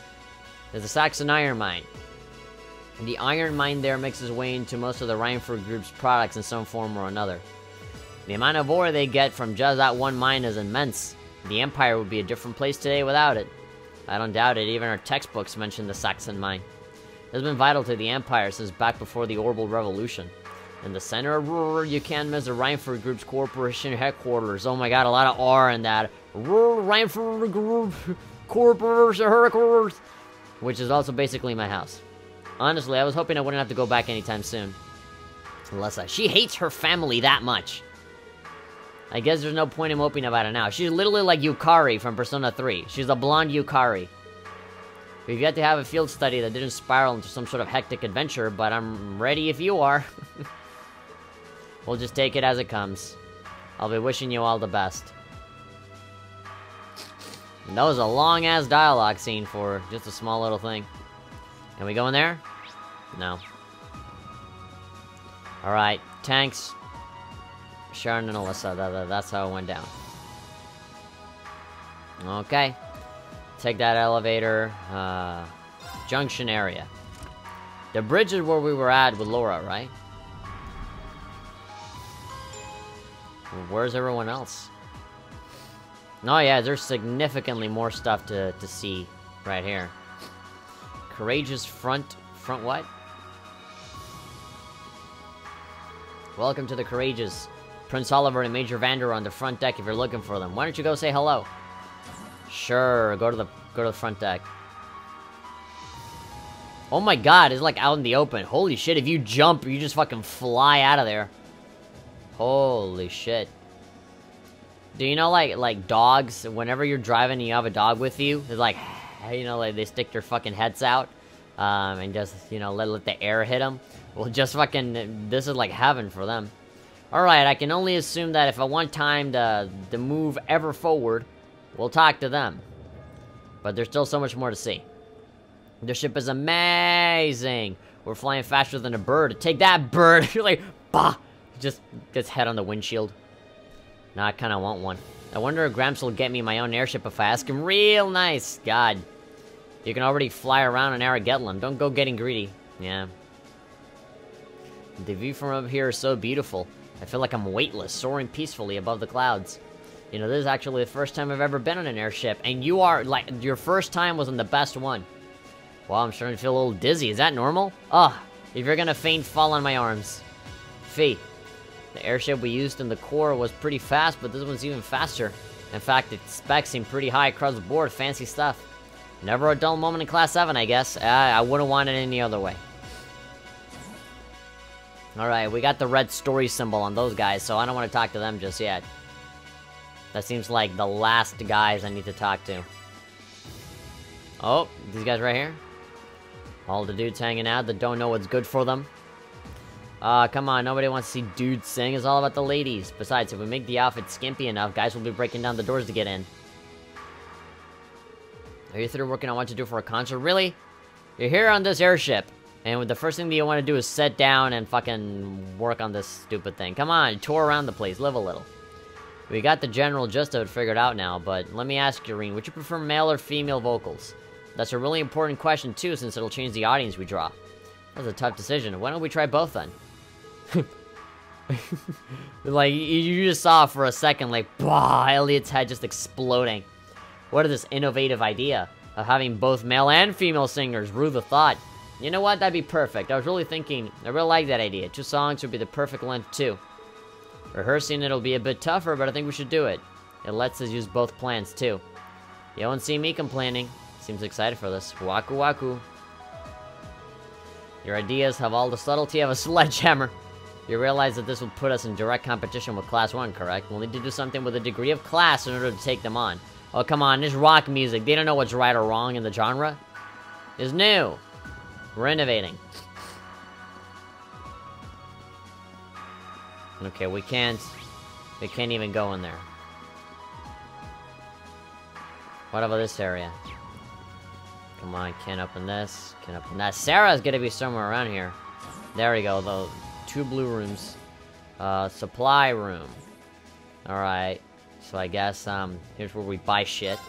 iron mine. And the iron mine there makes its way into most of the Reinford Group's products in some form or another. The amount of ore they get from just that one mine is immense. The Empire would be a different place today without it. I don't doubt it, even our textbooks mention the Saxon mine. It's been vital to the Empire since back before the Orbital Revolution. In the center of Roer, you can't miss the Reinford Group's corporation headquarters. Oh my god, a lot of R in that. Roer Reinford Group Corporation headquarters. Which is also basically my house. Honestly, I was hoping I wouldn't have to go back anytime soon. Alyssa, she hates her family that much. I guess there's no point in moping about it now. She's literally like Yukari from Persona 3. She's a blonde Yukari. We've yet to have a field study that didn't spiral into some sort of hectic adventure, but I'm ready if you are. We'll just take it as it comes. I'll be wishing you all the best. And that was a long-ass dialogue scene for just a small little thing. Can we go in there? No. Alright, tanks. Sharon and Alyssa, that's how it went down. Okay. Take that elevator. Junction area. The bridge is where we were at with Laura, right? Where's everyone else? Oh yeah, there's significantly more stuff to see right here. Courageous front what? Welcome to the Courageous. Prince Oliver and Major Vander are on the front deck if you're looking for them. Why don't you go say hello? Sure, go to the front deck. Oh my god, it's like out in the open. Holy shit, if you jump, you just fucking fly out of there. Holy shit. Do you know, like dogs, whenever you're driving and you have a dog with you, it's like, you know, like they stick their fucking heads out, and just, you know, let the air hit them? Well, just fucking, this is like heaven for them. Alright, I can only assume that if I want time to move ever forward, we'll talk to them. But there's still so much more to see. The ship is amazing! We're flying faster than a bird. Take that, bird! You're like, bah! Just gets head on the windshield. Now I kinda want one. I wonder if Gramps will get me my own airship if I ask him real nice. God. You can already fly around in Aragetlam. Don't go getting greedy. Yeah. The view from up here is so beautiful. I feel like I'm weightless, soaring peacefully above the clouds. You know, this is actually the first time I've ever been on an airship, and you are, like, your first time was on the best one. Wow, I'm starting to feel a little dizzy. Is that normal? Ugh, if you're gonna faint, fall on my arms. Fee. The airship we used in the core was pretty fast, but this one's even faster. In fact, its specs seem pretty high across the board. Fancy stuff. Never a dull moment in Class 7, I guess. I wouldn't want it any other way. Alright, we got the red story symbol on those guys, so I don't want to talk to them just yet. That seems like the last guys I need to talk to. Oh, these guys right here? All the dudes hanging out that don't know what's good for them. Come on, nobody wants to see dudes sing. It's all about the ladies. Besides, if we make the outfit skimpy enough, guys will be breaking down the doors to get in. Are you through working on what to do for a concert? Really? You're here on this airship, and the first thing that you want to do is sit down and fucking work on this stupid thing. Come on, tour around the place, live a little. We got the general gist of it figured out now, but let me ask you, Irene, would you prefer male or female vocals? That's a really important question too, since it'll change the audience we draw. That's a tough decision. Why don't we try both then? Like, you just saw for a second, like, bah, Elliot's head just exploding. What is this innovative idea of having both male and female singers? Rue the thought. You know what? That'd be perfect. I was really thinking, I really like that idea. 2 songs would be the perfect length too. Rehearsing it'll be a bit tougher, but I think we should do it. It lets us use both plans too. You won't see me complaining. Seems excited for this. Waku waku. Your ideas have all the subtlety of a sledgehammer. You realize that this would put us in direct competition with Class 1, correct? We'll need to do something with a degree of class in order to take them on. Oh, come on, this rock music. They don't know what's right or wrong in the genre. It's new. We're innovating. Okay, we can't even go in there. What about this area? Come on, can't open this. Can't open that. Sarah's gonna be somewhere around here. There we go, though. 2 blue rooms. Supply room. Alright. So I guess, here's where we buy shit.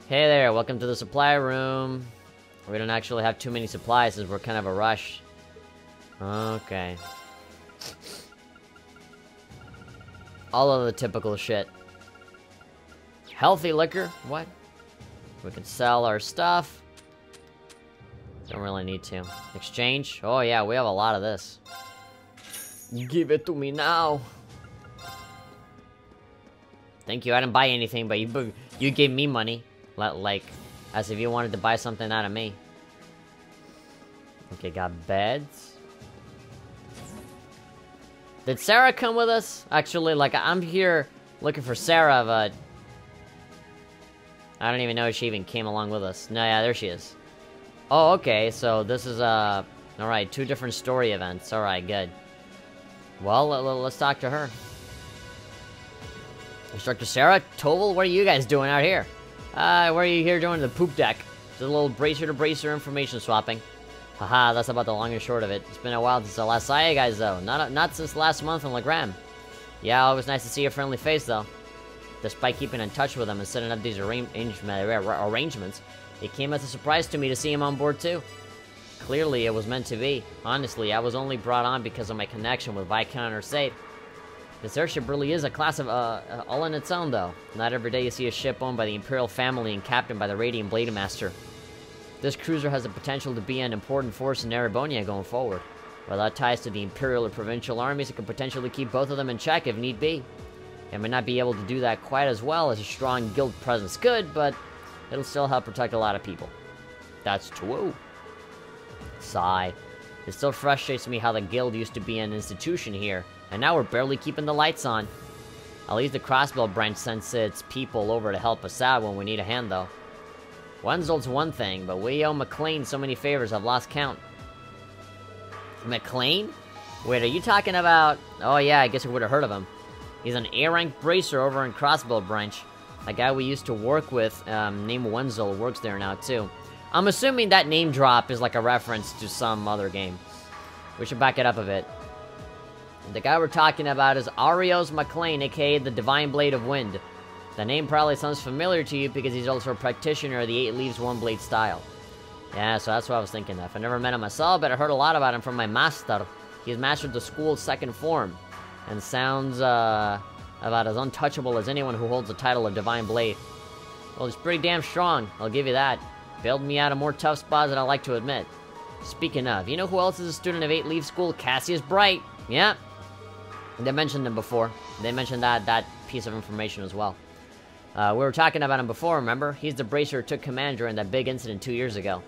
Hey there, welcome to the supply room. We don't actually have too many supplies, as we're kind of a rush. Okay. All of the typical shit. Healthy liquor? What? We can sell our stuff. Don't really need to. Exchange? Oh yeah, we have a lot of this. Give it to me now. Thank you, I didn't buy anything, but you gave me money. Like, as if you wanted to buy something out of me. Okay, got beds. Did Sarah come with us? Actually, like, I'm here looking for Sarah, but I don't even know if she even came along with us. No, yeah, there she is. Oh, okay, so this is, alright, 2 different story events. Alright, good. Well, let's talk to her. Instructor Sarah, Toval, what are you guys doing out here? What are you here doing the poop deck? Just a little bracer-to-bracer information swapping. Haha, that's about the long and short of it. It's been a while since I last saw you guys, though. Not since last month in Legram. Yeah, always nice to see your friendly face, though. Despite keeping in touch with them and setting up these arrangements, it came as a surprise to me to see him on board, too. Clearly, it was meant to be. Honestly, I was only brought on because of my connection with Viscount Ursate. This airship really is a class of, all in its own, though. Not every day you see a ship owned by the Imperial family and captained by the Radiant Blade Master. This cruiser has the potential to be an important force in Erebonia going forward. Without ties to the Imperial or Provincial armies, it could potentially keep both of them in check if need be. It may not be able to do that quite as well as a strong guild presence could, but it'll still help protect a lot of people. That's true. Sigh. It still frustrates me how the guild used to be an institution here, and now we're barely keeping the lights on. At least the Crossbow branch sends its people over to help us out when we need a hand, though. Wenzel's one thing, but we owe McLean so many favors I've lost count. McLean? Wait, are you talking about... Oh yeah, I guess I would have heard of him. He's an A-rank bracer over in Crossbow branch. A guy we used to work with, named Wenzel, works there now, too. I'm assuming that name drop is like a reference to some other game. We should back it up a bit. The guy we're talking about is Arios McLean, aka the Divine Blade of Wind. The name probably sounds familiar to you because he's also a practitioner of the 8 Leaves One Blade style. Yeah, so that's what I was thinking of. I never met him myself, but I heard a lot about him from my master. He's mastered the school's 2nd form, and sounds about as untouchable as anyone who holds the title of Divine Blade. Well, he's pretty damn strong, I'll give you that. Bailed me out of more tough spots than I like to admit. Speaking of, you know who else is a student of 8 Leaf School? Cassius Bright. Yeah. They mentioned him before. They mentioned that piece of information as well. We were talking about him before, remember? He's the bracer who took command during that big incident 2 years ago.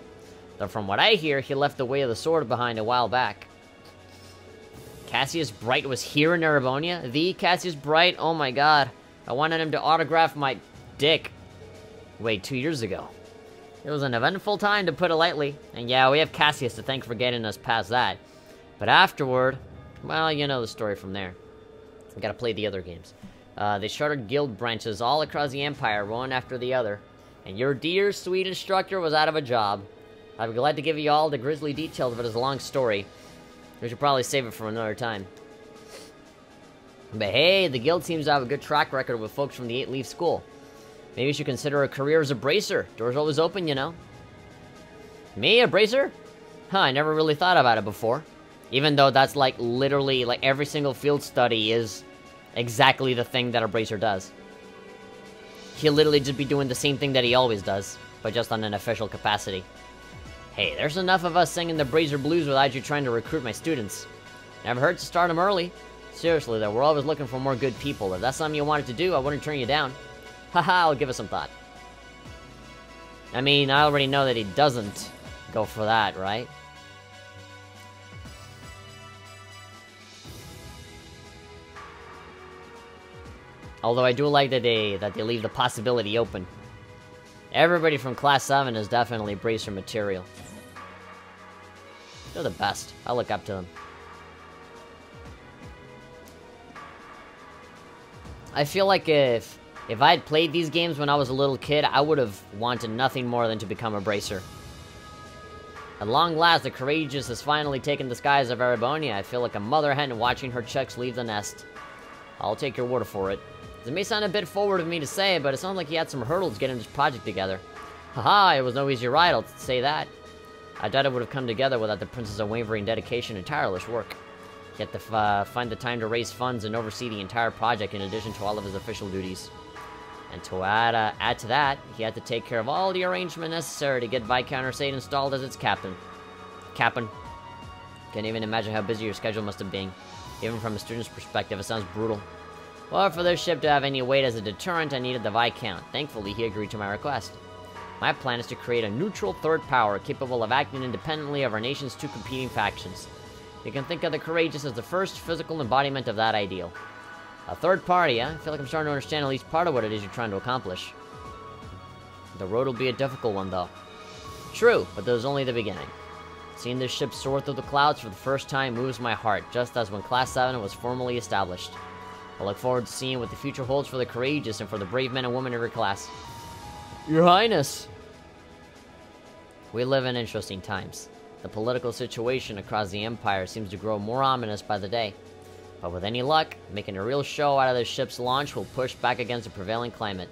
Though from what I hear, he left the way of the sword behind a while back. Cassius Bright was here in Erebonia? The Cassius Bright? Oh my god. I wanted him to autograph my dick. Wait, 2 years ago. It was an eventful time, to put it lightly. And yeah, we have Cassius to thank for getting us past that. But afterward, well, you know the story from there. We gotta play the other games. They started guild branches all across the Empire, one after the other. And your dear, sweet instructor was out of a job. I'd be glad to give you all the grisly details, but it's a long story. We should probably save it for another time. But hey, the guild seems to have a good track record with folks from the 8 Leaf School. Maybe you should consider a career as a bracer. Doors always open, you know. Me, a bracer? Huh, I never really thought about it before. Even though that's like literally, like every single field study is exactly the thing that a bracer does. He'll literally just be doing the same thing that he always does, but just on an official capacity. Hey, there's enough of us singing the Bracer Blues without you trying to recruit my students. Never hurt to start them early. Seriously though, we're always looking for more good people. If that's something you wanted to do, I wouldn't turn you down. Haha, I'll give it some thought. I mean, I already know that he doesn't go for that, right? Although I do like that they leave the possibility open. Everybody from Class 7 is definitely bracer material. They're the best. I look up to them. I feel like if I had played these games when I was a little kid, I would have wanted nothing more than to become a bracer. At long last, the Courageous has finally taken the skies of Erebonia. I feel like a mother hen watching her chicks leave the nest. I'll take your word for it. It may sound a bit forward of me to say, but it sounds like he had some hurdles getting this project together. Haha, it was no easy ride, I'll say that. I doubt it would have come together without the Prince's unwavering dedication and tireless work. He had to find the time to raise funds and oversee the entire project in addition to all of his official duties. And to add to that, he had to take care of all the arrangements necessary to get Viscount Sade installed as its captain. Captain. Can't even imagine how busy your schedule must have been. Even from a student's perspective, it sounds brutal. Well, for this ship to have any weight as a deterrent, I needed the Viscount. Thankfully, he agreed to my request. My plan is to create a neutral third power capable of acting independently of our nation's 2 competing factions. You can think of the Courageous as the first physical embodiment of that ideal. A third party, huh? I feel like I'm starting to understand at least part of what it is you're trying to accomplish. The road will be a difficult one, though. True, but this is only the beginning. Seeing this ship soar through the clouds for the first time moves my heart, just as when Class 7 was formally established. I look forward to seeing what the future holds for the Courageous and for the brave men and women of your class. Your Highness! We live in interesting times. The political situation across the Empire seems to grow more ominous by the day. But with any luck, making a real show out of this ship's launch will push back against the prevailing climate.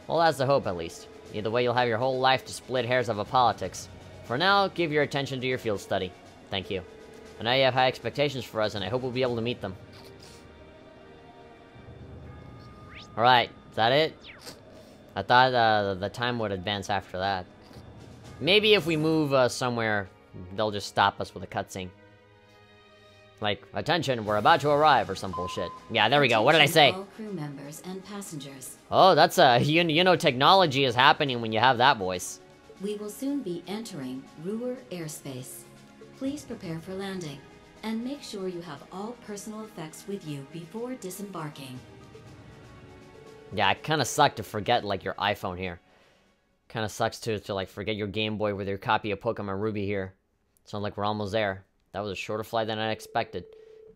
Well, that's the hope, at least. Either way, you'll have your whole life to split hairs over politics. For now, give your attention to your field study. Thank you. I know you have high expectations for us, and I hope we'll be able to meet them. Alright, is that it? I thought the time would advance after that. Maybe if we move somewhere, they'll just stop us with a cutscene. Like, attention, we're about to arrive, or some bullshit. Yeah, there we go. What did I say? All crew members and passengers. Oh, that's you know, technology is happening when you have that voice. We will soon be entering Roer airspace. Please prepare for landing, and make sure you have all personal effects with you before disembarking. Yeah, it kind of sucked to forget, like, your iPhone here. Kind of sucks to like, forget your Game Boy with your copy of Pokemon Ruby here. Sounds like we're almost there. That was a shorter flight than I expected.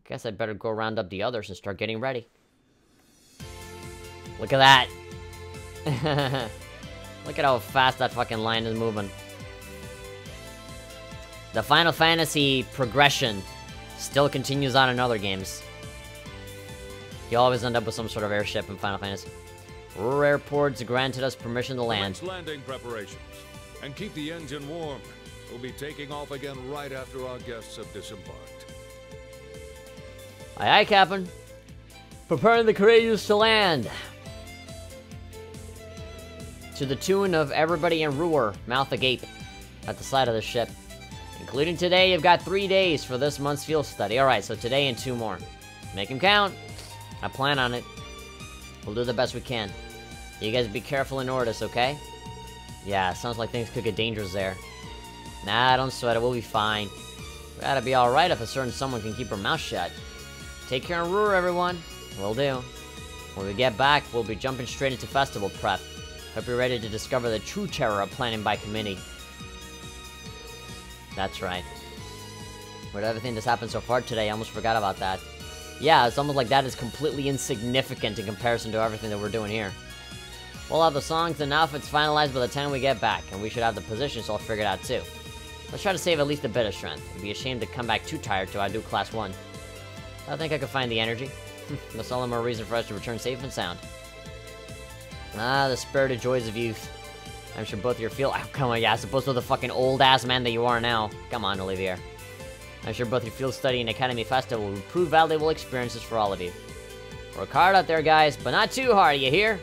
Guess I'd better go round up the others and start getting ready. Look at that! Look at how fast that fucking line is moving. The Final Fantasy progression still continues on in other games. You always end up with some sort of airship in Final Fantasy. Roer Airport's granted us permission to land. Landing preparations. And keep the engine warm. We'll be taking off again right after our guests have disembarked. Aye aye, Captain. Preparing the courageous to land. To the tune of everybody in Roer, mouth agape, at the side of the ship. Including today, you've got 3 days for this month's field study. Alright, so today and 2 more. Make them count. I plan on it. We'll do the best we can. You guys be careful in Ordis, okay? Yeah, sounds like things could get dangerous there. Nah, don't sweat it, we'll be fine. We gotta be alright if a certain someone can keep her mouth shut. Take care of Roer, everyone. Will do. When we get back, we'll be jumping straight into festival prep. Hope you're ready to discover the true terror of planning by committee. That's right. With everything that's happened so far today, I almost forgot about that. Yeah, it's almost like that is completely insignificant in comparison to everything that we're doing here. We'll have the songs and outfits finalized by the time we get back, and we should have the positions all figured out too. Let's try to save at least a bit of strength. It'd be a shame to come back too tired to outdo Class 1. I think I could find the energy. That's all the more reason for us to return safe and sound. Ah, the spirited joys of youth. I'm sure both of you feel- oh, come on, yeah, as opposed to the fucking old-ass man that you are now. Come on, Olivier. I'm sure both your field study and Academy Festival will prove valuable experiences for all of you. Work hard out there, guys, but not too hard, you hear?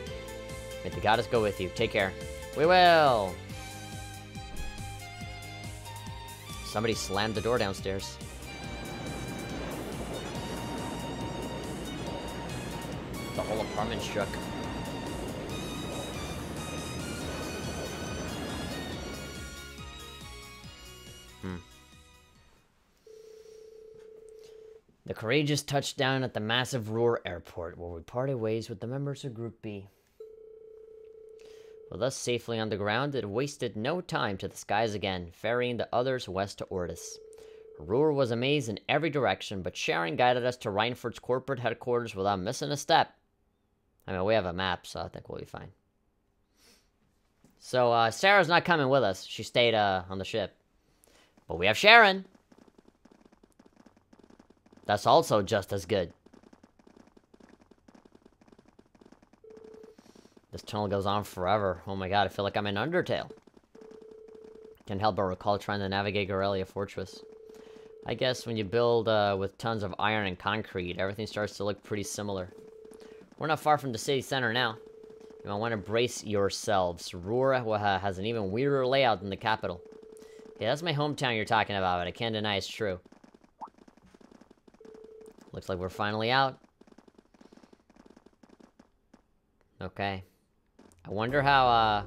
May the goddess go with you. Take care. We will! Somebody slammed the door downstairs. The whole apartment shook. The courageous touched down at the massive Roer airport, where we parted ways with the members of Group B. With us safely on the ground, it wasted no time to the skies again, ferrying the others west to Ordis. Roer was a maze in every direction, but Sharon guided us to Reinford's corporate headquarters without missing a step. I mean, we have a map, so I think we'll be fine. So, Sarah's not coming with us. She stayed, on the ship. But we have Sharon! That's also just as good. This tunnel goes on forever. Oh my god, I feel like I'm in Undertale. Can't help but recall trying to navigate Gorelia Fortress. I guess when you build with tons of iron and concrete, everything starts to look pretty similar. We're not far from the city center now. You might want to brace yourselves. Roer has an even weirder layout than the capital. Yeah, that's my hometown you're talking about, but I can't deny it's true. Looks like we're finally out. Okay. I wonder how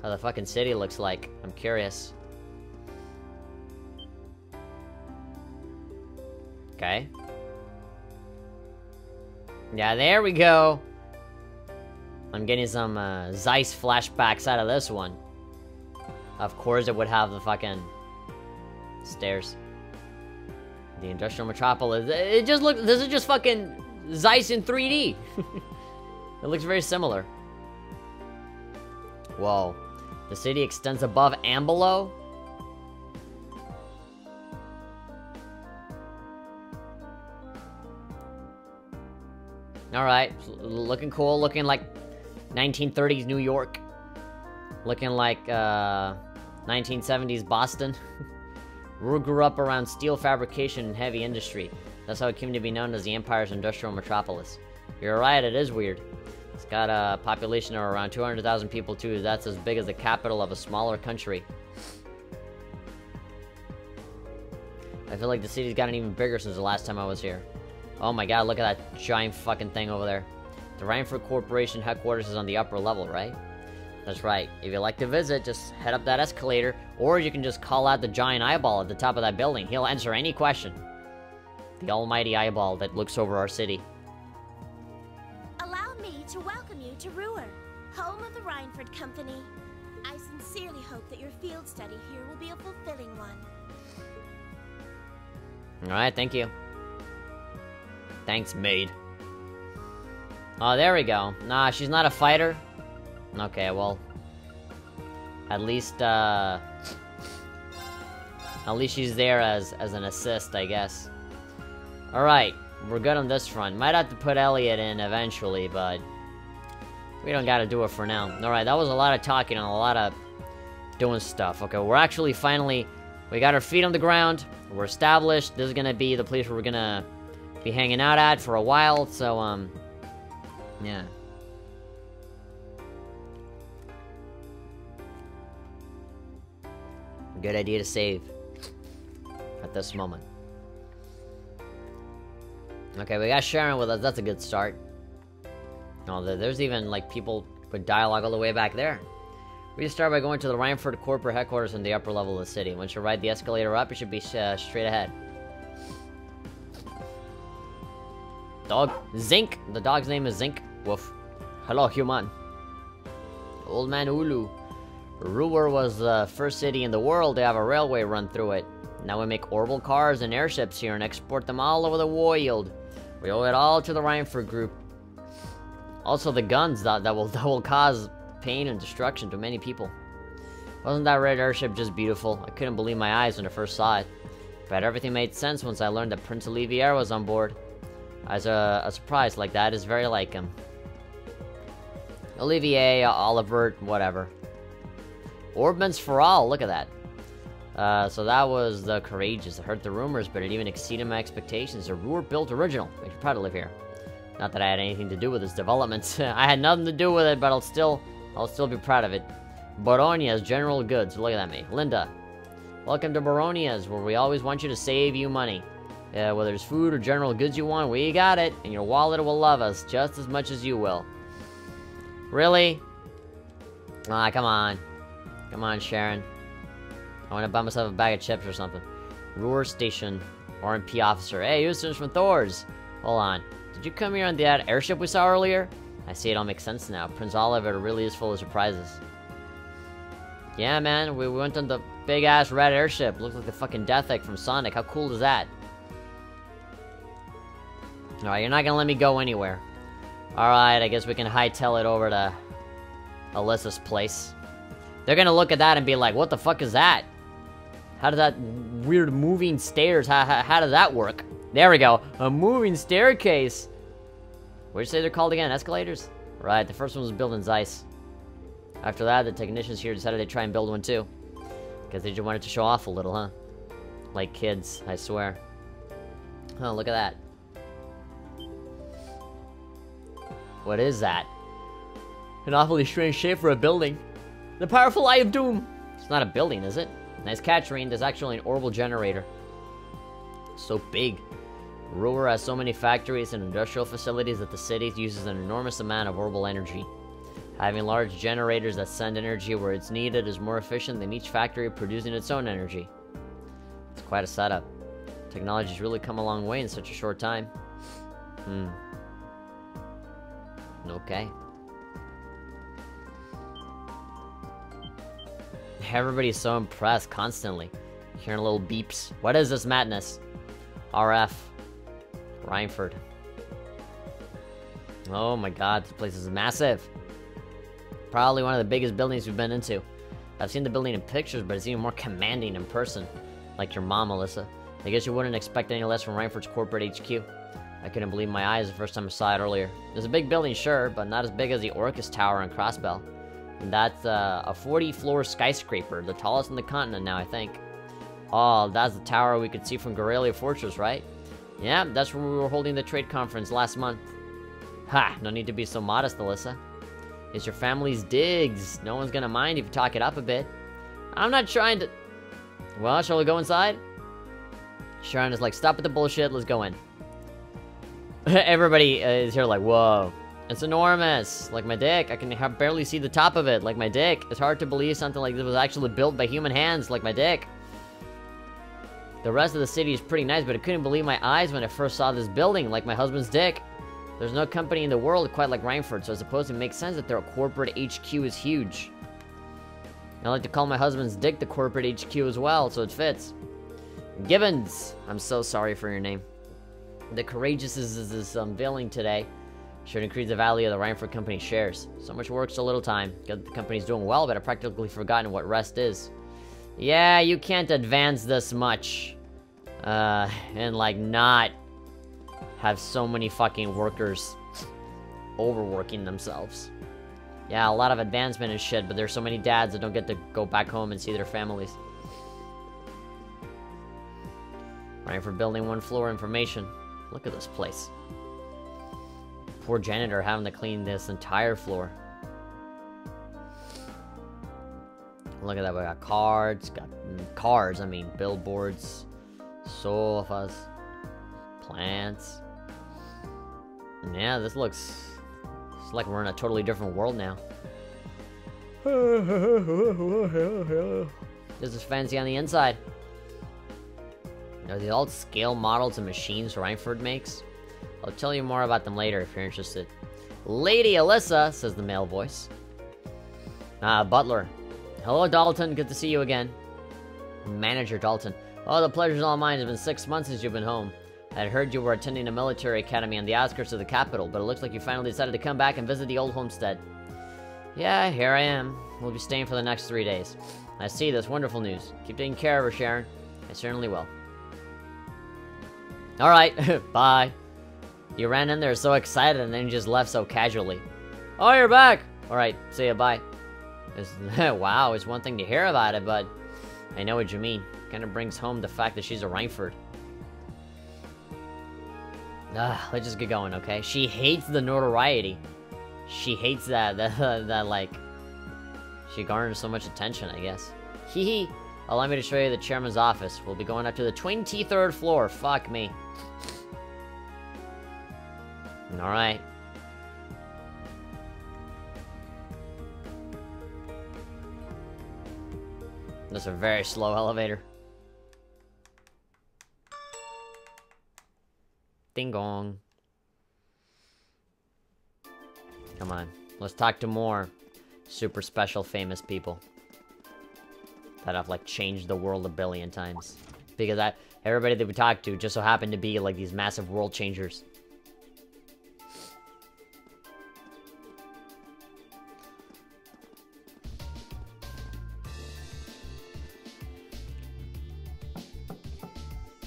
the fucking city looks like. I'm curious. Okay. Yeah, there we go. I'm getting some Zeiss flashbacks out of this one. Of course it would have the fucking stairs. The industrial metropolis. It just looks. This is just fucking Zeiss in 3D. It looks very similar. Whoa. The city extends above and below. Alright. Looking cool. Looking like 1930s New York. Looking like 1970s Boston. Roer grew up around steel fabrication and heavy industry. That's how it came to be known as the Empire's industrial metropolis. You're right, it is weird. It's got a population of around 200,000 people too. That's as big as the capital of a smaller country. I feel like the city's gotten even bigger since the last time I was here. Oh my god, look at that giant fucking thing over there. The Rhineford Corporation headquarters is on the upper level, right? That's right. If you'd like to visit, just head up that escalator, or you can just call out the giant eyeball at the top of that building. He'll answer any question. The almighty eyeball that looks over our city. Allow me to welcome you to Roer, home of the Rhineford Company. I sincerely hope that your field study here will be a fulfilling one. Alright, thank you. Thanks, maid. Oh, there we go. Nah, she's not a fighter. Okay, well. At least she's there as an assist, I guess. Alright, we're good on this front. Might have to put Elliot in eventually, but we don't gotta do it for now. Alright, that was a lot of talking and a lot of doing stuff. Okay, we're actually finally... We got our feet on the ground. We're established. This is gonna be the place where we're gonna be hanging out at for a while, so, yeah. Good idea to save at this moment. Okay, we got Sharon with us. That's a good start. Oh, there's even, like, people with dialogue all the way back there. We just start by going to the Rhineford corporate headquarters in the upper level of the city. Once you ride the escalator up, you should be straight ahead. Dog. Zinc. The dog's name is Zinc. Woof. Hello, human. Old man Ulu. Roer was the first city in the world to have a railway run through it. Now we make orbital cars and airships here and export them all over the world. We owe it all to the Rhineford group. Also the guns that will cause pain and destruction to many people. Wasn't that red airship just beautiful? I couldn't believe my eyes when I first saw it. But everything made sense once I learned that Prince Olivier was on board. As a surprise like that is very like him. Olivier, Oliver, whatever. Orbmans for all, look at that. So that was the Courageous. I heard the rumors, but it even exceeded my expectations. A Roer-built original. Makes me proud to live here. Not that I had anything to do with its development. I had nothing to do with it, but I'll still be proud of it. Baronia's General Goods. Look at that, Linda. Welcome to Baronia's, where we always want you to save you money. Whether it's food or general goods you want, we got it. And your wallet will love us just as much as you will. Really? Ah, come on. Come on, Sharon. I want to buy myself a bag of chips or something. Roer Station. RMP officer. Hey, Houston's from Thor's. Hold on. Did you come here on that airship we saw earlier? I see it all makes sense now. Prince Oliver really is full of surprises. Yeah, man. We went on the big-ass red airship. Looks like the fucking Death Egg from Sonic. How cool is that? Alright, you're not gonna let me go anywhere. Alright, I guess we can hightail it over to Alyssa's place. They're gonna look at that and be like, what the fuck is that? How does that weird moving stairs, how does that work? There we go, a moving staircase. What'd you say they're called again, escalators? Right, the first one was built in Zeiss. After that, the technicians here decided they'd try and build one too. Because they just wanted to show off a little, huh? Like kids, I swear. Oh, look at that. What is that? An awfully strange shape for a building. The powerful Eye of Doom! It's not a building, is it? Nice catch, Reen. There's actually an orbital generator. So big. Roer has so many factories and industrial facilities that the city uses an enormous amount of orbital energy. Having large generators that send energy where it's needed is more efficient than each factory producing its own energy. It's quite a setup. Technology's really come a long way in such a short time. Okay. Everybody's so impressed constantly. Hearing little beeps. What is this madness? RF. Rhineford. Oh my god, this place is massive. Probably one of the biggest buildings we've been into. I've seen the building in pictures, but it's even more commanding in person. Like your mom, Alyssa. I guess you wouldn't expect any less from Rhineford's corporate HQ. I couldn't believe my eyes the first time I saw it earlier. It's a big building, sure, but not as big as the Orcus Tower and Crossbell. And that's a 40-floor skyscraper, the tallest in the continent now, I think. Oh, that's the tower we could see from Gorelia Fortress, right? Yeah, that's where we were holding the trade conference last month. Ha! No need to be so modest, Alyssa. It's your family's digs. No one's gonna mind if you talk it up a bit. I'm not trying to... Well, shall we go inside? Sharon is like, stop with the bullshit, let's go in. Everybody is here like, whoa. It's enormous. Like my dick. I can barely see the top of it. Like my dick. It's hard to believe something like this was actually built by human hands. Like my dick. The rest of the city is pretty nice, but I couldn't believe my eyes when I first saw this building. Like my husband's dick. There's no company in the world quite like Rhineford, so I suppose it makes sense that their corporate HQ is huge. I like to call my husband's dick the corporate HQ as well, so it fits. Gibbons! I'm so sorry for your name. The Courageous is unveiling today. Should increase the value of the Rhineford Company shares. So much work, so little time. Good, the company's doing well, but I've practically forgotten what rest is. Yeah, you can't advance this much. And like not have so many fucking workers overworking themselves. Yeah, a lot of advancement and shit, but there's so many dads that don't get to go back home and see their families. Rhineford building 1 floor information. Look at this place. Poor janitor having to clean this entire floor. Look at that, we got cards, I mean, billboards, sofas, plants. Yeah, this looks, it's like we're in a totally different world now. This is fancy on the inside. Are these all scale models and machines Rhineford makes? I'll tell you more about them later if you're interested. Lady Alyssa, says the male voice. Butler. Hello, Dalton. Good to see you again. Manager Dalton. Oh, the pleasure's all mine. It's been 6 months since you've been home. I'd heard you were attending a military academy on the outskirts of the capital, but it looks like you finally decided to come back and visit the old homestead. Yeah, here I am. We'll be staying for the next 3 days. I see, that's wonderful news. Keep taking care of her, Sharon. I certainly will. Alright, bye. You ran in there so excited and then you just left so casually. Oh, you're back! Alright, see ya, bye. Wow, it's one thing to hear about it, but I know what you mean. Kinda brings home the fact that she's a Rhineford. Let's just get going, okay? She hates the notoriety. She hates that like, she garners so much attention, I guess. Hee. Allow me to show you the chairman's office. We'll be going up to the 23rd floor. Fuck me. Alright. That's a very slow elevator. Ding gong. Come on. Let's talk to more super special famous people that have like changed the world a billion times. Because everybody that we talk to just so happened to be like these massive world changers.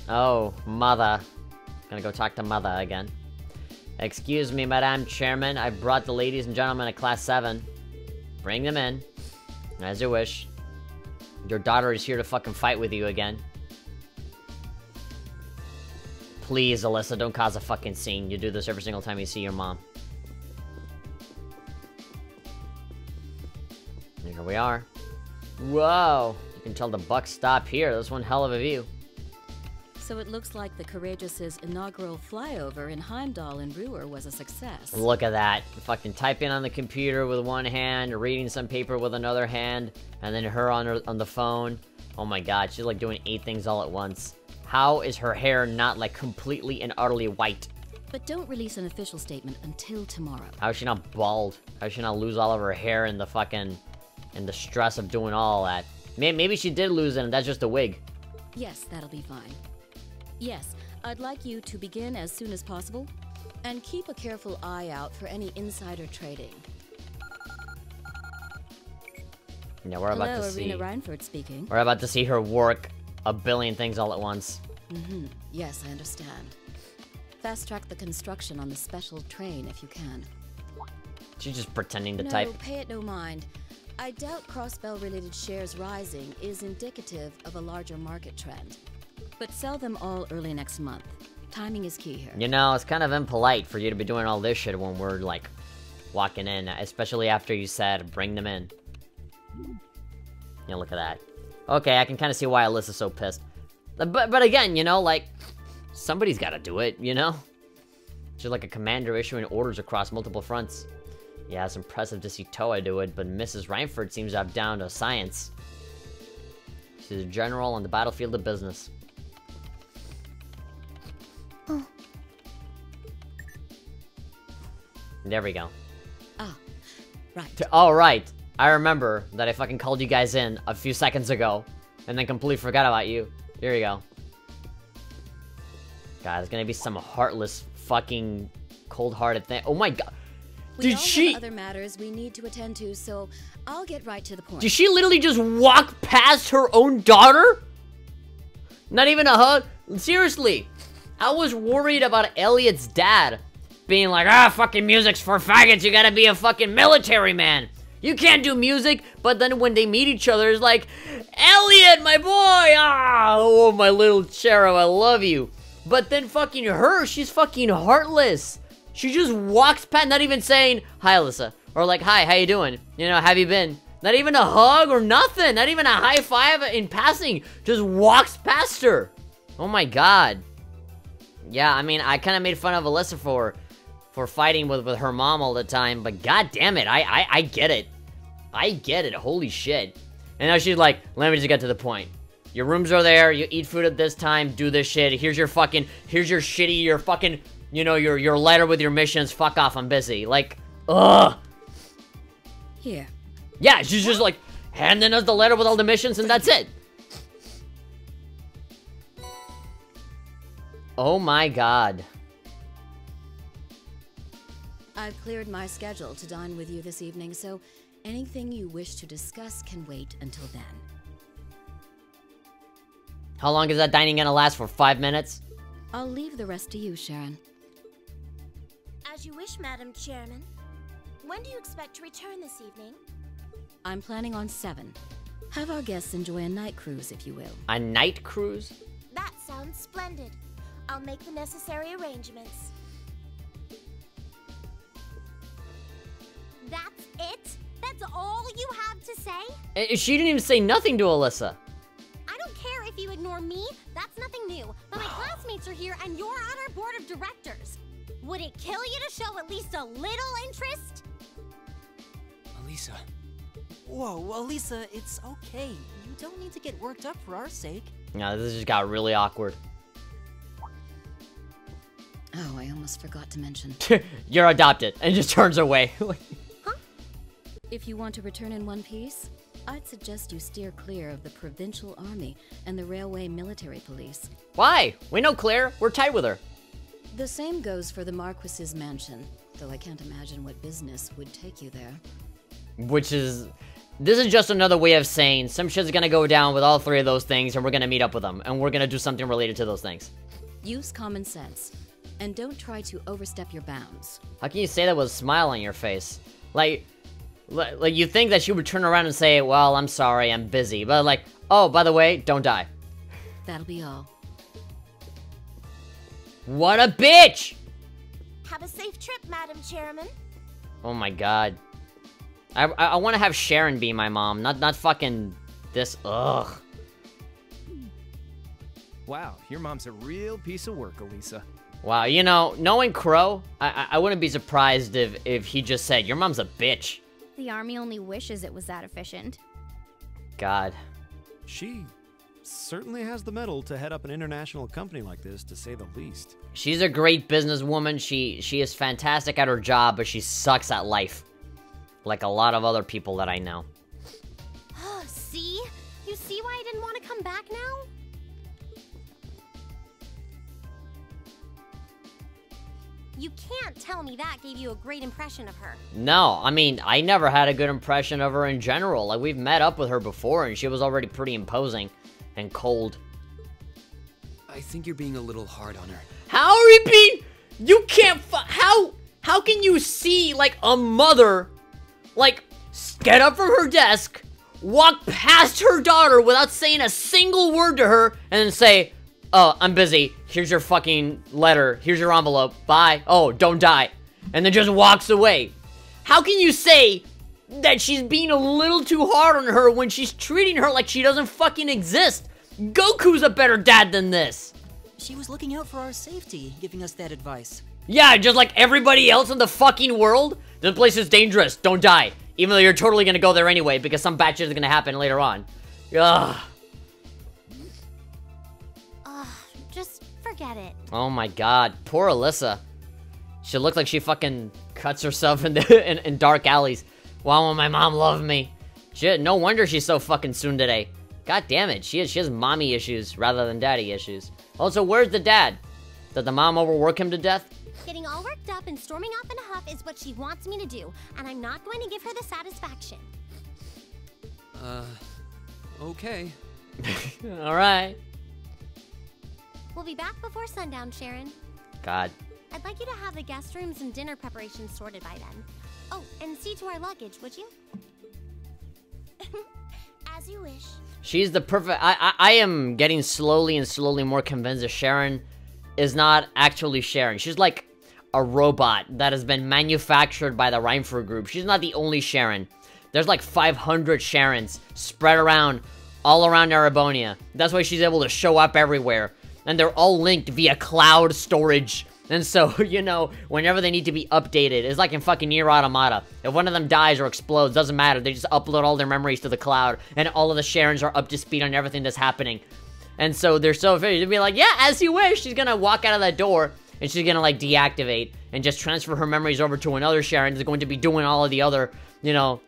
Oh, mother. Gonna go talk to mother again. Excuse me, Madame Chairman. I brought the ladies and gentlemen of Class 7. Bring them in. As you wish. Your daughter is here to fucking fight with you again. Please, Alyssa, don't cause a fucking scene. You do this every single time you see your mom. Here we are. Whoa! You can tell the buck stopped here. That's one hell of a view. So it looks like the Courageous' inaugural flyover in Heimdall and Roer was a success. Look at that. Fucking typing on the computer with one hand, reading some paper with another hand, and then her on the phone. Oh my god, she's like doing 8 things all at once. How is her hair not like completely and utterly white? But don't release an official statement until tomorrow. How is she not bald? How is she not lose all of her hair in the fucking... in the stress of doing all that? Maybe she did lose it and that's just a wig. Yes, that'll be fine. Yes, I'd like you to begin as soon as possible, and keep a careful eye out for any insider trading. Yeah, we're about to see... Hello, Arena Rhineford speaking. We're about to see her work a billion things all at once. Mm-hmm. Yes, I understand. Fast-track the construction on the special train if you can. She's just pretending to type. No, pay it no mind. I doubt Crossbell-related shares rising is indicative of a larger market trend. But sell them all early next month. Timing is key here. You know, it's kind of impolite for you to be doing all this shit when we're, like, walking in. Especially after you said, bring them in. Yeah, look at that. Okay, I can kind of see why Alyssa's so pissed. But again, you know, like, somebody's gotta do it, you know? Just like a commander issuing orders across multiple fronts. Yeah, it's impressive to see Toa do it, but Mrs. Reinford seems to have down to science. She's a general on the battlefield of business. Oh. There we go. Ah, right. Oh, right. I remember that I fucking called you guys in a few seconds ago, and then completely forgot about you. Here we go. God, there's gonna be some heartless, fucking, cold-hearted thing. Oh my god. We all have other matters we need to attend to, so I'll get right to the point. Did she literally just walk past her own daughter? Not even a hug? Seriously. I was worried about Elliot's dad being like, fucking music's for faggots, you gotta be a fucking military man. You can't do music, but then when they meet each other, it's like, Elliot, my boy, oh, my little cherub, I love you. But then fucking her, she's fucking heartless. She just walks past, not even saying, hi, Alyssa. Or like, hi, how you doing? You know, have you been? Not even a hug or nothing. Not even a high five in passing. Just walks past her. Oh my god. Yeah, I mean, I kind of made fun of Alyssa for fighting with her mom all the time. But god damn it, I get it. I get it, holy shit. And now she's like, let me just get to the point. Your rooms are there, you eat food at this time, do this shit. Here's your fucking, your fucking, you know, your letter with your missions. Fuck off, I'm busy. Like, ugh. Here. Yeah, she's just like, handing us the letter with all the missions and that's it. Oh my god. I've cleared my schedule to dine with you this evening, so anything you wish to discuss can wait until then. How long is that dining gonna last? For 5 minutes? I'll leave the rest to you, Sharon. As you wish, Madam Chairman. When do you expect to return this evening? I'm planning on 7. Have our guests enjoy a night cruise, if you will. A night cruise? That sounds splendid. I'll make the necessary arrangements. That's it? That's all you have to say? She didn't even say nothing to Alyssa. I don't care if you ignore me. That's nothing new. But my classmates are here and you're on our board of directors. Would it kill you to show at least a little interest? Elisa. Whoa, Elisa, it's okay. You don't need to get worked up for our sake. No, this just got really awkward. Oh, I almost forgot to mention. You're adopted, and just turns away. Huh? If you want to return in one piece, I'd suggest you steer clear of the Provincial Army and the Railway Military Police. Why? We know Claire. We're tight with her. The same goes for the Marquis's mansion, though I can't imagine what business would take you there. Which is... This is just another way of saying some shit's gonna go down with all 3 of those things, and we're gonna meet up with them, and we're gonna do something related to those things. Use common sense, and don't try to overstep your bounds. How can you say that with a smile on your face? Like you think that she would turn around and say, well, I'm sorry, I'm busy. But like, oh, by the way, don't die. That'll be all. What a bitch! Have a safe trip, Madam Chairman. Oh my god. I want to have Sharon be my mom, not fucking this, ugh. Wow, your mom's a real piece of work, Elisa. Wow, you know, knowing Crow, I wouldn't be surprised if he just said, your mom's a bitch. The army only wishes it was that efficient. God. She certainly has the mettle to head up an international company like this, to say the least. She's a great businesswoman. She is fantastic at her job, but she sucks at life. Like a lot of other people that I know. See? You see why I didn't want to come back now? You can't tell me that gave you a great impression of her. No, I mean, I never had a good impression of her in general. Like, we've met up with her before, and she was already pretty imposing and cold. I think you're being a little hard on her. How are we being... You can't... How can you see, like, a mother... Like, get up from her desk, walk past her daughter without saying a single word to her, and then say, oh, I'm busy. Here's your fucking letter. Here's your envelope. Bye. Oh, don't die. And then just walks away. How can you say that she's being a little too hard on her when she's treating her like she doesn't fucking exist? Goku's a better dad than this! She was looking out for our safety, giving us that advice. Yeah, just like everybody else in the fucking world. This place is dangerous. Don't die. Even though you're totally gonna go there anyway, because some bad shit is gonna happen later on. Ugh. Just forget it. Oh my god. Poor Alyssa. She looked like she fucking cuts herself in the in dark alleys. Why won't my mom love me? Shit, no wonder she's so fucking tsundere. God damn it. She has mommy issues rather than daddy issues. Also, where's the dad? Did the mom overwork him to death? Getting all worked up and storming off in a huff is what she wants me to do, and I'm not going to give her the satisfaction. Okay. Alright. We'll be back before sundown, Sharon. God. I'd like you to have the guest rooms and dinner preparations sorted by then. Oh, and see to our luggage, would you? As you wish. She's the perfect... I am getting slowly more convinced that Sharon is not actually Sharon. She's like a robot that has been manufactured by the Reinford group. She's not the only Sharon. There's like 500 Sharons spread around, all around Erebonia. That's why she's able to show up everywhere. And they're all linked via cloud storage. And so, you know, whenever they need to be updated, it's like in fucking Nier Automata. If one of them dies or explodes, doesn't matter. They just upload all their memories to the cloud, and all of the Sharons are up to speed on everything that's happening. And so they're so efficient. They'll be like, yeah, as you wish. She's gonna walk out of that door, and she's gonna, like, deactivate, and just transfer her memories over to another Sharon that's going to be doing all of the other, you know...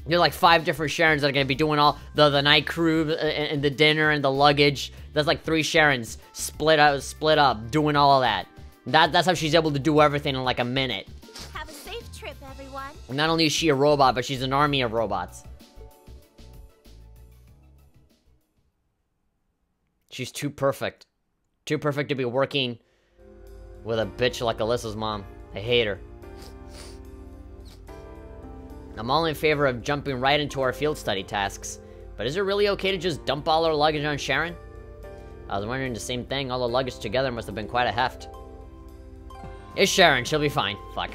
There's like 5 different Sharons that are gonna be doing all the night crew and the dinner and the luggage. That's like 3 Sharons split up, doing all of that. That's how she's able to do everything in like a minute. Have a safe trip, everyone. Not only is she a robot, but she's an army of robots. She's too perfect. Too perfect to be working with a bitch like Alyssa's mom. I hate her. I'm all in favor of jumping right into our field study tasks, but is it really okay to just dump all our luggage on Sharon? I was wondering the same thing. All the luggage together must have been quite a heft. It's Sharon, she'll be fine. Fuck.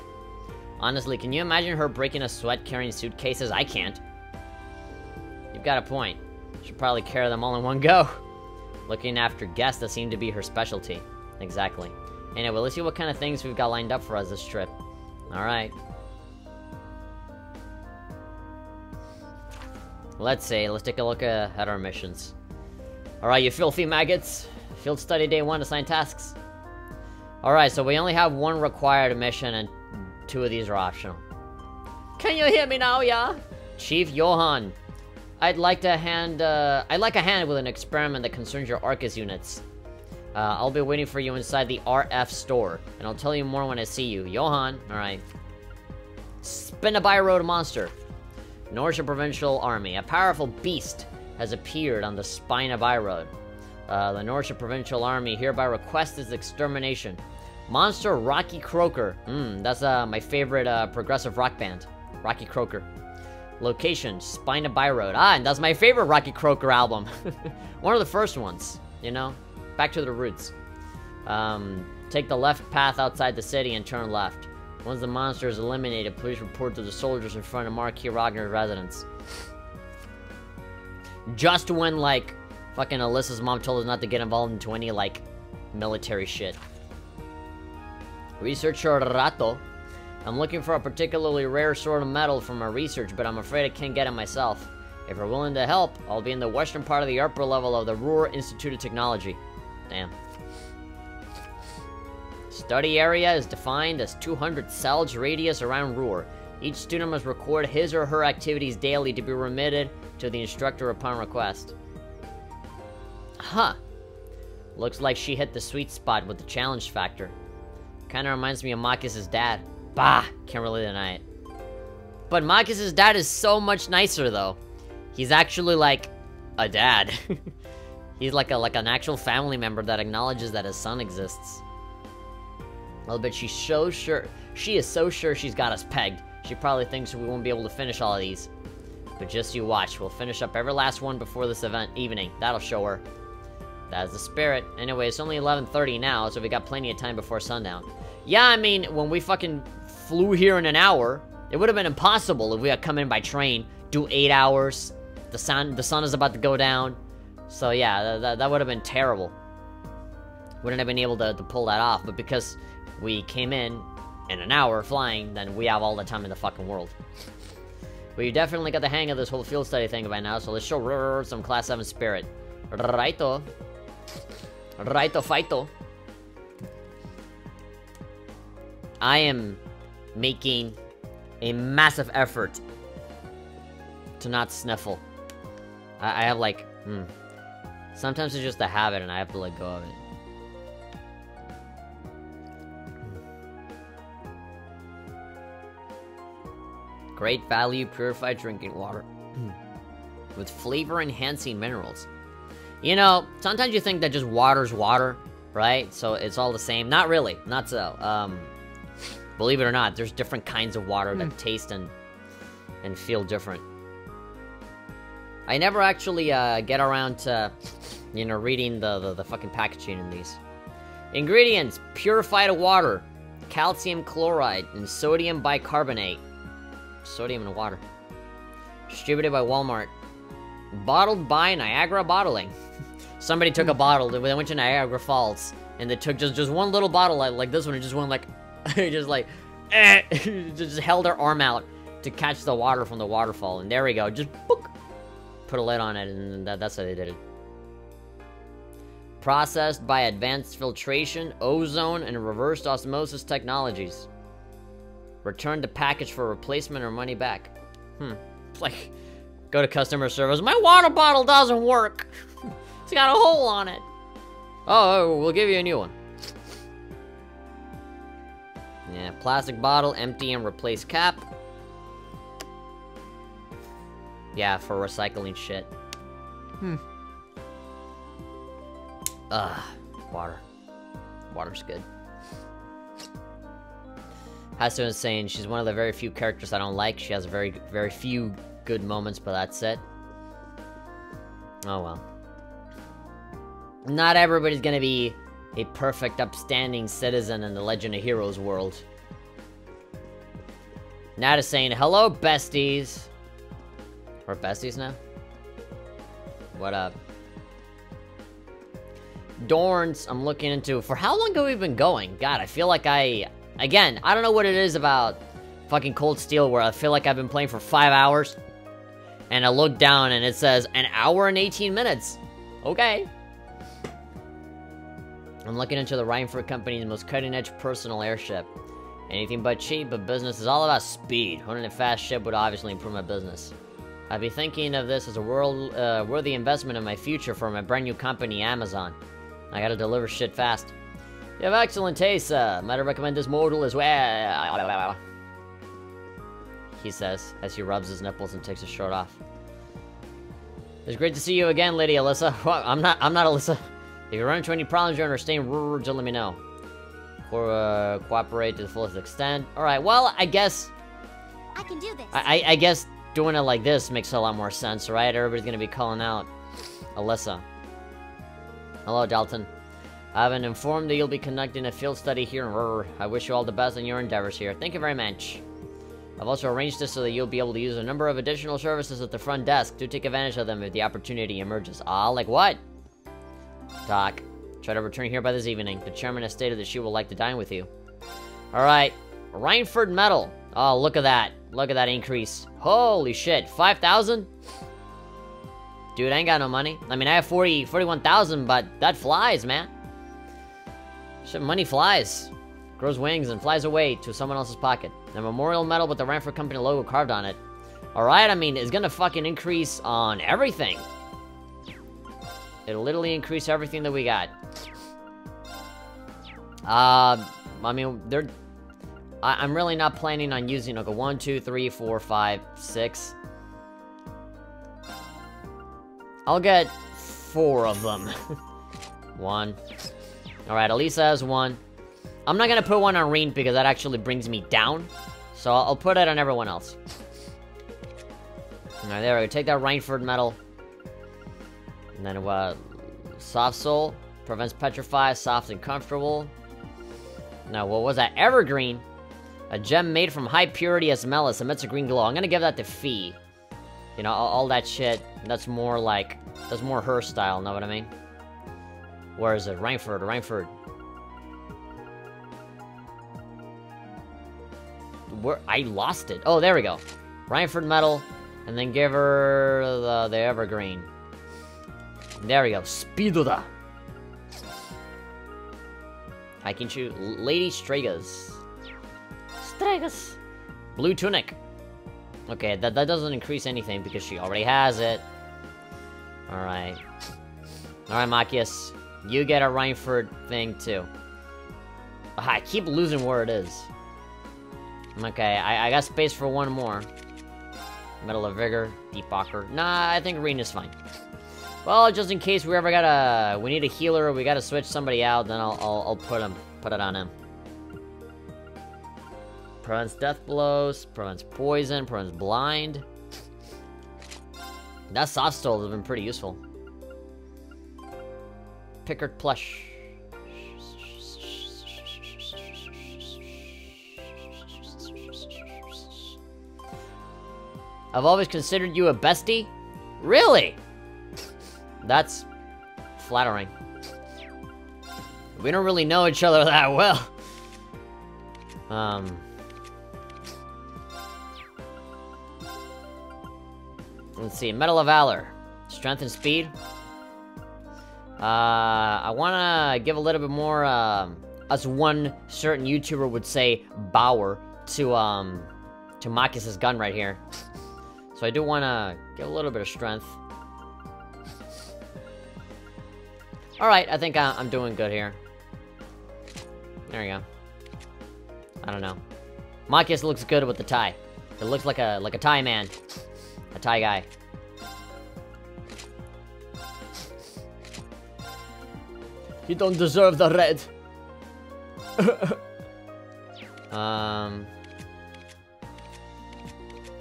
Honestly, can you imagine her breaking a sweat carrying suitcases? I can't. You've got a point. She'll probably carry them all in one go. Looking after guests, that seemed to be her specialty. Exactly. Anyway, let's see what kind of things we've got lined up for us this trip. Alright. Let's see, let's take a look at our missions. Alright, you filthy maggots. Field study day 1, assign tasks. Alright, so we only have 1 required mission and 2 of these are optional. Can you hear me now, yeah? Chief Johan. I'd like a hand with an experiment that concerns your Arcus units. I'll be waiting for you inside the RF store, and I'll tell you more when I see you. Johan, alright. Spinabai Road monster. Norsha Provincial Army. A powerful beast has appeared on the Spinabai Road. The Norsha Provincial Army hereby requests its extermination. Monster Rocky Croaker. That's my favorite progressive rock band. Rocky Croaker. Location, Spinabai Road. And that's my favorite Rocky Croaker album. One of the first ones, you know? Back to the roots. Take the left path outside the city and turn left. Once the monster is eliminated, please report to the soldiers in front of Marquis Ragner's residence. Just when, like, fucking Alyssa's mom told us not to get involved into any, like, military shit. Researcher Rato. I'm looking for a particularly rare sort of metal for my research, but I'm afraid I can't get it myself. If you're willing to help, I'll be in the western part of the upper level of the Roer Institute of Technology. Damn. Study area is defined as 200 Selge radius around Roer. Each student must record his or her activities daily to be remitted to the instructor upon request. Huh. Looks like she hit the sweet spot with the challenge factor. Kinda reminds me of Marcus's dad. Bah! Can't really deny it. But Marcus's dad is so much nicer, though. He's actually, like, a dad. He's like an actual family member that acknowledges that his son exists. Well, but she's so sure. She is so sure she's got us pegged. She probably thinks we won't be able to finish all of these. But just you watch. We'll finish up every last one before this evening. That'll show her. That's the spirit. Anyway, it's only 11:30 now, so we got plenty of time before sundown. Yeah, I mean, when we fucking flew here in an hour, it would have been impossible if we had come in by train. Do 8 hours. The sun is about to go down. So yeah, that would have been terrible. Wouldn't have been able to pull that off, but because we came in an hour flying, then we have all the time in the fucking world. But you definitely got the hang of this whole field study thing by now, so let's show Roer some Class 7 spirit. Raito. Raito Faito. I am making a massive effort to not sniffle. I have like, sometimes it's just a habit and I have to let go of it. Great value purified drinking water. With flavor enhancing minerals. You know, sometimes you think that just water's water, right? So it's all the same. Not really, not so. Believe it or not, there's different kinds of water that taste and feel different. I never actually get around to, you know, reading the fucking packaging in these. Ingredients: purified water, calcium chloride, and sodium bicarbonate. Sodium and water. Distributed by Walmart. Bottled by Niagara Bottling. Somebody took a bottle, they went to Niagara Falls, and they took just one little bottle like this one, and just went like, just like, just held their arm out to catch the water from the waterfall, and there we go, just book, put a lid on it, and that's how they did it. Processed by advanced filtration, ozone, and reversed osmosis technologies. Return to package for replacement or money back. It's like, go to customer service, my water bottle doesn't work. It's got a hole on it. Oh, we'll give you a new one. Yeah, plastic bottle, empty and replace cap. Yeah, for recycling shit. Water. Water's good. Hasu is saying she's one of the very few characters I don't like. She has very few good moments, but that's it. Oh well. Not everybody's gonna be a perfect, upstanding citizen in the Legend of Heroes world. Nat is saying, hello, besties. We're besties now? What up? Dorns, I'm looking into... For how long have we been going? God, I feel like Again, I don't know what it is about fucking Cold Steel where I feel like I've been playing for 5 hours. And I look down and it says, 1 hour and 18 minutes. Okay. I'm looking into the Reinford Company's most cutting-edge personal airship. Anything but cheap, but business is all about speed. Owning a fast ship would obviously improve my business. I'd be thinking of this as a worthy investment in my future for my brand new company, Amazon. I gotta deliver shit fast. You have excellent taste, might I recommend this model as well? He says, as he rubs his nipples and takes his shirt off. It's great to see you again, Lady Alyssa. Well, I'm not Alyssa. If you run into any problems or understand, just let me know. Or cooperate to the fullest extent. Alright, well, I guess... I can do this. I guess doing it like this makes a lot more sense, right? Everybody's gonna be calling out Alyssa. Hello, Dalton. I've been informed that you'll be conducting a field study here in Roer. I wish you all the best in your endeavors here. Thank you very much. I've also arranged this so that you'll be able to use a number of additional services at the front desk. Do take advantage of them if the opportunity emerges. Like what? Doc, try to return here by this evening. The chairman has stated that she will like to dine with you. Alright. Reinford Metal. Oh, look at that. Look at that increase. Holy shit. 5,000? Dude, I ain't got no money. I mean, I have 41,000, but that flies, man. Shit, money flies. Grows wings and flies away to someone else's pocket. A memorial medal with the Reinford Company logo carved on it. Alright, I mean, it's gonna fucking increase on everything. It'll literally increase everything that we got. I mean, I'm really not planning on using, like, a 1, 2, 3, 4, 5, 6. I'll get 4 of them. 1. Alright, Elisa has 1. I'm not gonna put 1 on Reen because that actually brings me down. So I'll put it on everyone else. Alright, there we go. Take that Reinford medal. And then Soft Soul. Prevents petrify, soft and comfortable. Now, what was that? Evergreen. A gem made from high purity asmelis emits a green glow. I'm gonna give that to Fee. You know, all that shit. That's more like... That's more her style, know what I mean? Where is it? Reinford. Where... I lost it. Oh, there we go. Reinford metal, and then give her the evergreen. There we go. Speedoda. I can choose Lady Stregas. Blue tunic. Okay, that doesn't increase anything because she already has it. Alright. Alright, Machias. You get a Reinford thing too. I keep losing where it is. Okay, I got space for one more. Metal of Vigor, Deep Walker. Nah, I think Reen is fine. Well, just in case we ever gotta... We need a healer, we gotta switch somebody out, then I'll put it on him. Prevents death blows, prevents poison, prevents blind. That soft stole has been pretty useful. Pickard plush. I've always considered you a bestie? Really? That's flattering. We don't really know each other that well. Let's see, Medal of Valor. Strength and speed. I wanna give a little bit more, as one certain YouTuber would say, Bauer, to Machias' gun right here. So I do wanna give a little bit of strength. Alright, I think I'm doing good here. There we go. I don't know. Machias looks good with the tie. It looks like a tie man. A tie guy. You don't deserve the red. Oh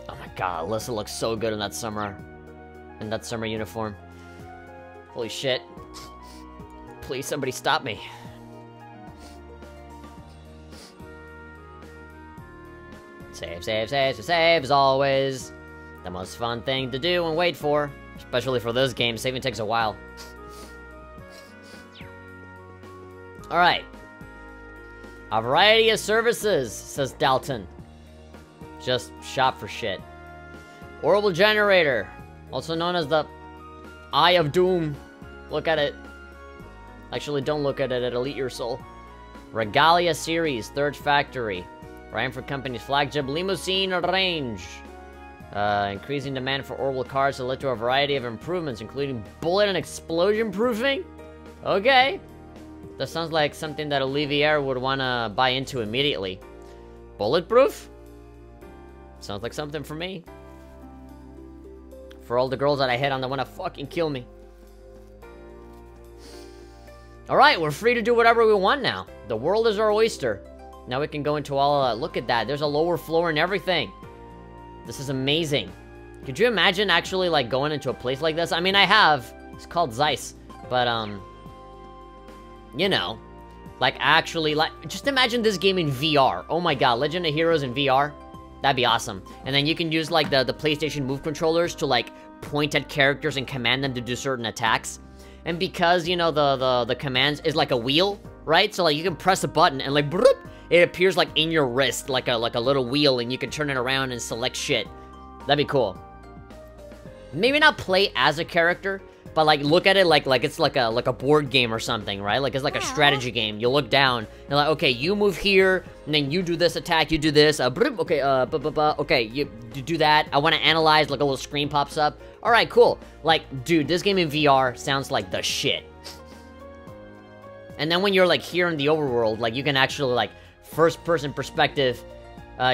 my god, Alyssa looks so good in that summer uniform. Holy shit. Please, somebody stop me. Save as always. The most fun thing to do and wait for. Especially for those games, saving takes a while. Alright. A variety of services, says Dalton. Just shop for shit. Orbital generator, also known as the Eye of Doom. Look at it. Actually, don't look at it, it'll eat your soul. Regalia series, third factory. Reinford Company's flagship limousine range. Increasing demand for orbital cars has led to a variety of improvements, including bullet and explosion proofing? Okay. That sounds like something that Olivier would want to buy into immediately. Bulletproof? Sounds like something for me. For all the girls that I hit on that want to fucking kill me. Alright, we're free to do whatever we want now. The world is our oyster. Now we can go into all, look at that. There's a lower floor and everything. This is amazing. Could you imagine actually, like, going into a place like this? I mean, I have. It's called Zeiss. But, you know. Like, actually, like, just imagine this game in VR. Oh my god, Legend of Heroes in VR? That'd be awesome. And then you can use, like, the PlayStation Move controllers to, like, point at characters and command them to do certain attacks. And because, you know, the commands is like a wheel, right? So, like, you can press a button and, like, broop, it appears, like, in your wrist, like a little wheel, and you can turn it around and select shit. That'd be cool. Maybe not play as a character, but, like, look at it like it's like a board game or something, right? Like, it's like a strategy game. You look down, and like, okay, you move here, and then you do this attack, you do this, okay, okay, you do that. I want to analyze, like, a little screen pops up. Alright, cool. Like, dude, this game in VR sounds like the shit. And then when you're, like, here in the overworld, like, you can actually, like, first-person perspective,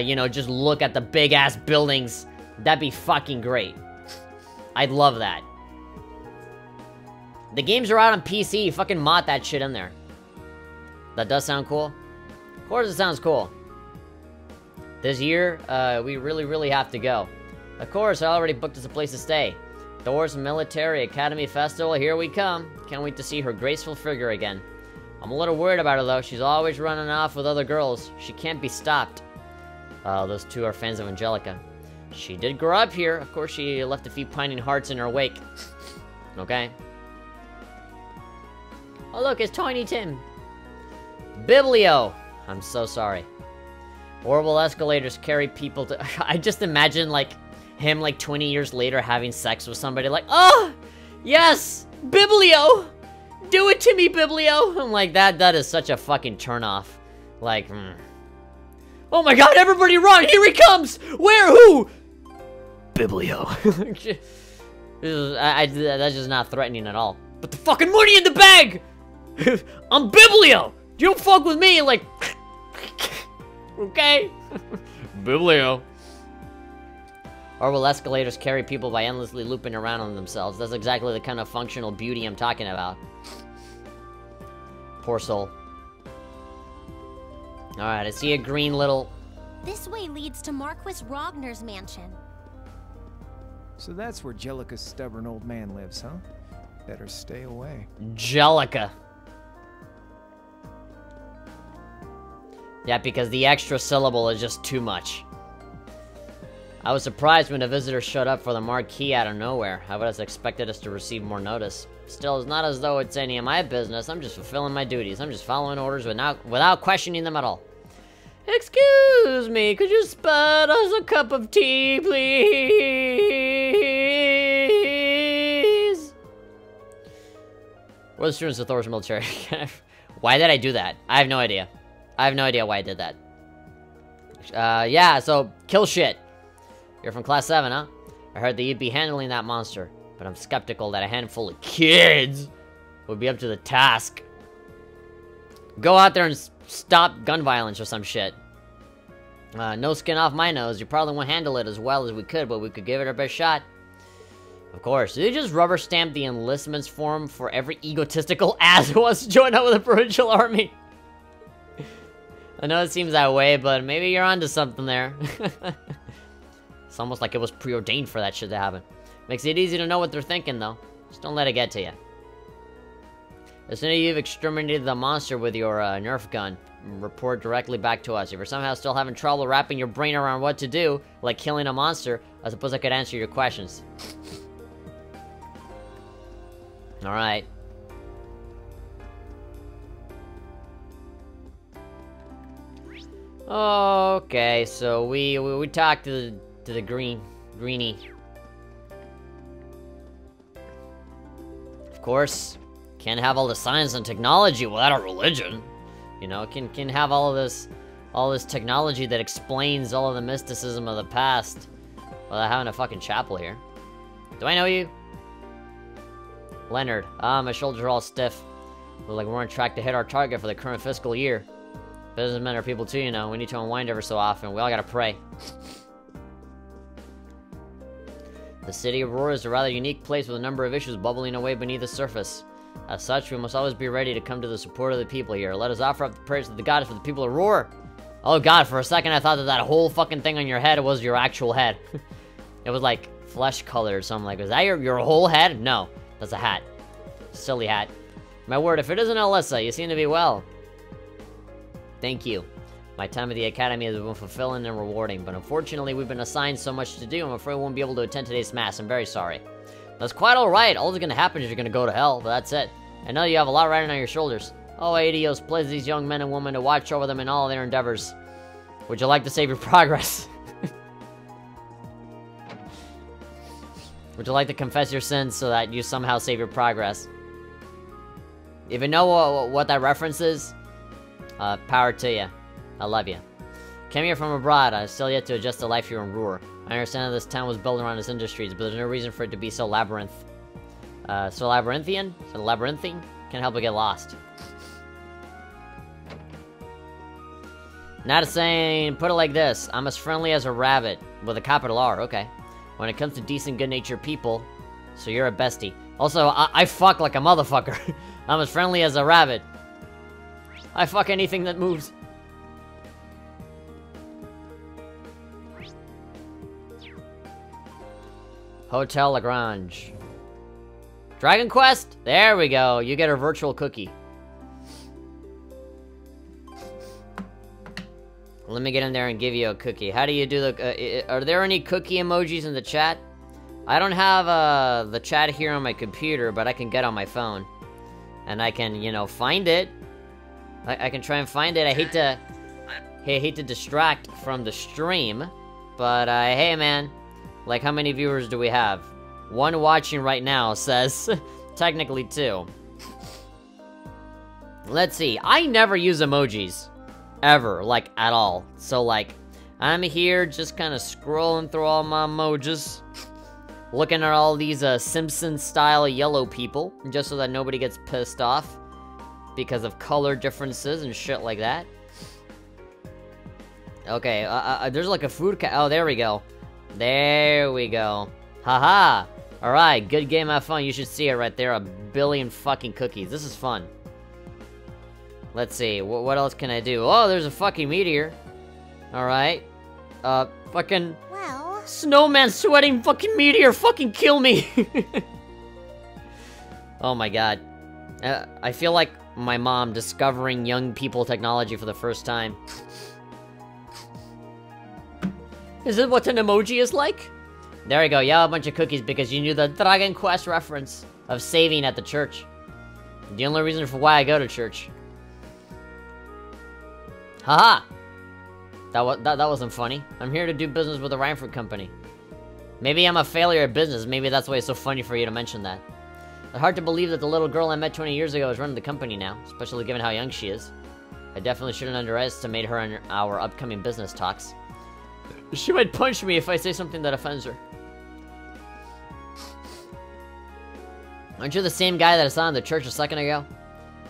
you know, just look at the big-ass buildings. That'd be fucking great. I'd love that. The games are out on PC. Fucking mod that shit in there. That does sound cool. Of course it sounds cool. This year, we really have to go. Of course, I already booked us a place to stay. Thor's Military Academy Festival, here we come. Can't wait to see her graceful figure again. I'm a little worried about her, though. She's always running off with other girls. She can't be stopped. Those two are fans of Angelica. She did grow up here. Of course, she left a few pining hearts in her wake. Okay. Oh, look, it's Tiny Tim. Biblio. I'm so sorry. Horrible escalators carry people to... I just imagine, like, him, like, 20 years later having sex with somebody like, oh, yes, Biblio. Do it to me, Biblio. I'm like, that is such a fucking turnoff. Like, oh my god, everybody run! Here he comes! Where? Who? Biblio. That's just not threatening at all. Put the fucking money in the bag! I'm Biblio! You don't fuck with me, like... Okay? Biblio. Horrible escalators carry people by endlessly looping around on themselves. That's exactly the kind of functional beauty I'm talking about. Poor soul. Alright, I see a green little... This way leads to Marquis Rogner's mansion. So that's where Jellica's stubborn old man lives, huh? Better stay away. Jellica. Yeah, because the extra syllable is just too much. I was surprised when a visitor showed up for the marquee out of nowhere. I would have expected us to receive more notice. Still, it's not as though it's any of my business. I'm just fulfilling my duties. I'm just following orders without questioning them at all. Excuse me, could you spud us a cup of tea, please? We're the students of Thor's military. Why did I do that? I have no idea. I have no idea why I did that. Yeah, so, kill shit. You're from Class 7, huh? I heard that you'd be handling that monster, but I'm skeptical that a handful of kids would be up to the task. Go out there and stop gun violence or some shit. No skin off my nose. You probably won't handle it as well as we could, but we could give it our best shot. Of course. Did they just rubber stamp the enlistments form for every egotistical ass who wants to join up with the provincial army? I know it seems that way, but maybe you're onto something there. It's almost like it was preordained for that shit to happen. Makes it easy to know what they're thinking, though. Just don't let it get to you. As soon as you've exterminated the monster with your Nerf gun, report directly back to us. If you're somehow still having trouble wrapping your brain around what to do, like killing a monster, I suppose I could answer your questions. Alright. Okay, so we talked to the greenie. Of course, can't have all the science and technology without a religion. You know, can have all this technology that explains all of the mysticism of the past without having a fucking chapel here. Do I know you? Leonard. My shoulders are all stiff. Look like we're on track to hit our target for the current fiscal year. Businessmen are people too, you know. We need to unwind every so often. We all gotta pray. The city of Roer is a rather unique place with a number of issues bubbling away beneath the surface. As such, we must always be ready to come to the support of the people here. Let us offer up the prayers of the goddess for the people of Roer. Oh god, for a second I thought that whole fucking thing on your head was your actual head. It was like flesh color or something like that. Is that your whole head? No, that's a hat. Silly hat. My word, if it isn't Alyssa, you seem to be well. Thank you. My time at the academy has been fulfilling and rewarding, but unfortunately we've been assigned so much to do, I'm afraid we won't be able to attend today's mass. I'm very sorry. That's quite alright. All that's gonna happen is you're gonna go to hell, but that's it. I know you have a lot riding on your shoulders. Oh, Adios, please these young men and women to watch over them in all their endeavors. Would you like to save your progress? Would you like to confess your sins so that you somehow save your progress? If you know what that reference is, power to you. I love you. Came here from abroad. I still yet to adjust to life here in Roer. I understand that this town was built around its industries, but there's no reason for it to be so so labyrinthian? So labyrinthine? Can't help but get lost. Not saying, put it like this. I'm as friendly as a rabbit, with a capital R, okay. When it comes to decent, good-natured people, so you're a bestie. Also, I fuck like a motherfucker. I'm as friendly as a rabbit. I fuck anything that moves. Hotel Lagrange. Dragon Quest? There we go. You get a virtual cookie. Let me get in there and give you a cookie. How do you do the... are there any cookie emojis in the chat? I don't have the chat here on my computer, but I can get on my phone. And I can, you know, find it. I can try and find it. I hate to distract from the stream. But, hey, man. Like, how many viewers do we have? One watching right now says... technically 2. Let's see. I never use emojis. Ever. Like, at all. So, like, I'm here just kind of scrolling through all my emojis. Looking at all these Simpsons-style yellow people. Just so that nobody gets pissed off. Because of color differences and shit like that. Okay, there's like a food oh, there we go. There we go. Haha! Alright, good game, have fun. You should see it right there. 1 billion fucking cookies. This is fun. Let's see. What else can I do? Oh, there's a fucking meteor. Alright. Fucking... Well... Snowman sweating fucking meteor. Fucking kill me. Oh my god. I feel like my mom discovering young people technology for the first time. Is this what an emoji is like? There we go, yeah, a bunch of cookies because you knew the Dragon Quest reference of saving at the church. The only reason for why I go to church. Haha! That wasn't funny. I'm here to do business with the Reinford Company. Maybe I'm a failure at business, maybe that's why it's so funny for you to mention that. It's hard to believe that the little girl I met 20 years ago is running the company now, especially given how young she is. I definitely shouldn't underestimate her in our upcoming business talks. She might punch me if I say something that offends her. Aren't you the same guy that I saw in the church a second ago?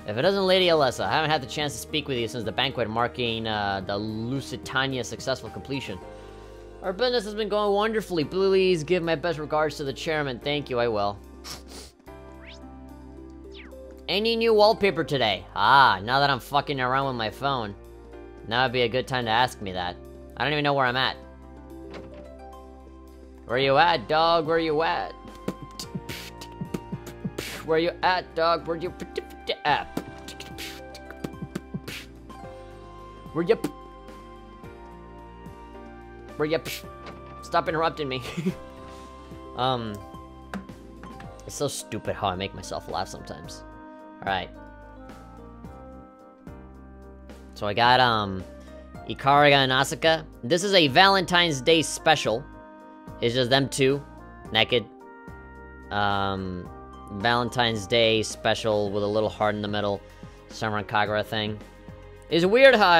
If it isn't Lady Alessa, I haven't had the chance to speak with you since the banquet marking the Lusitania successful completion. Our business has been going wonderfully. Please give my best regards to the chairman. Thank you, I will. Any new wallpaper today? Ah, now that I'm fucking around with my phone. Now would be a good time to ask me that. I don't even know where I'm at. Where you at, dog? Where you at? Where you at, dog? Where you at? Where you? Where you? Stop interrupting me. It's so stupid how I make myself laugh sometimes. Alright. So I got, Ikariga and Asuka. This is a Valentine's Day special. It's just them two. Naked. Valentine's Day special with a little heart in the middle. Samurai Kagura thing. It's weird how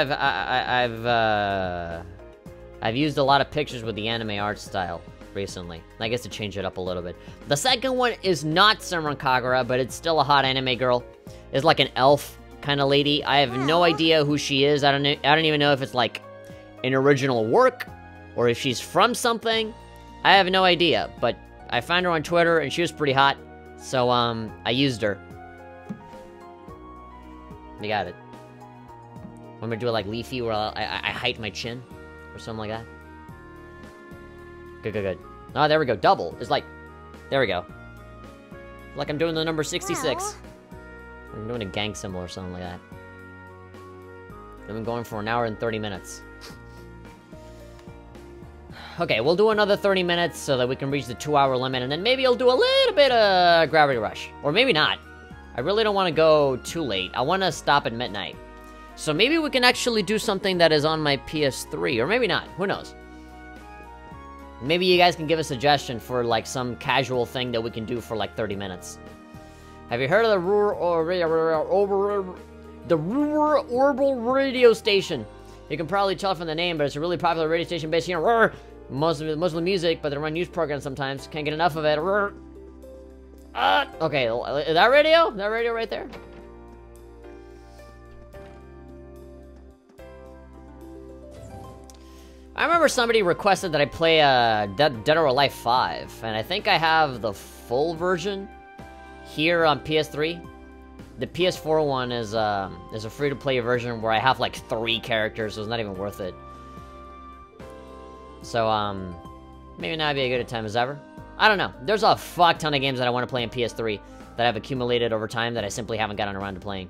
I've used a lot of pictures with the anime art style recently. I guess to change it up a little bit. The second one is not Samurai Kagura, but it's still a hot anime girl. It's like an elf kind of lady. I have no idea who she is. I don't even know if it's like an original work or if she's from something. I have no idea, but I found her on Twitter and she was pretty hot. So, I used her. You got it. Want me to do it like Leafy where I height my chin? Or something like that? Good, good, good. Oh, there we go. Double. It's like... There we go. Like I'm doing the number 66. Well. I'm doing a gang symbol or something like that. I've been going for 1 hour and 30 minutes. Okay, we'll do another 30 minutes so that we can reach the 2-hour limit, and then maybe I'll do a little bit of Gravity Rush. Or maybe not. I really don't want to go too late. I want to stop at midnight. So maybe we can actually do something that is on my PS3, or maybe not. Who knows? Maybe you guys can give a suggestion for, like, some casual thing that we can do for, like, 30 minutes. Have you heard of the Roer Orbital Radio Station? You can probably tell from the name, but it's a really popular radio station based here in Roer. Mostly music, but they run news programs sometimes. Can't get enough of it. Okay, is that radio? That radio right there? I remember somebody requested that I play Dead or Alive 5, and I think I have the full version here on PS3. The PS4 one is a free-to-play version where I have like 3 characters, so it's not even worth it. So, maybe now would be a good time as ever. I don't know. There's a fuck ton of games that I want to play on PS3 that I've accumulated over time that I simply haven't gotten around to playing.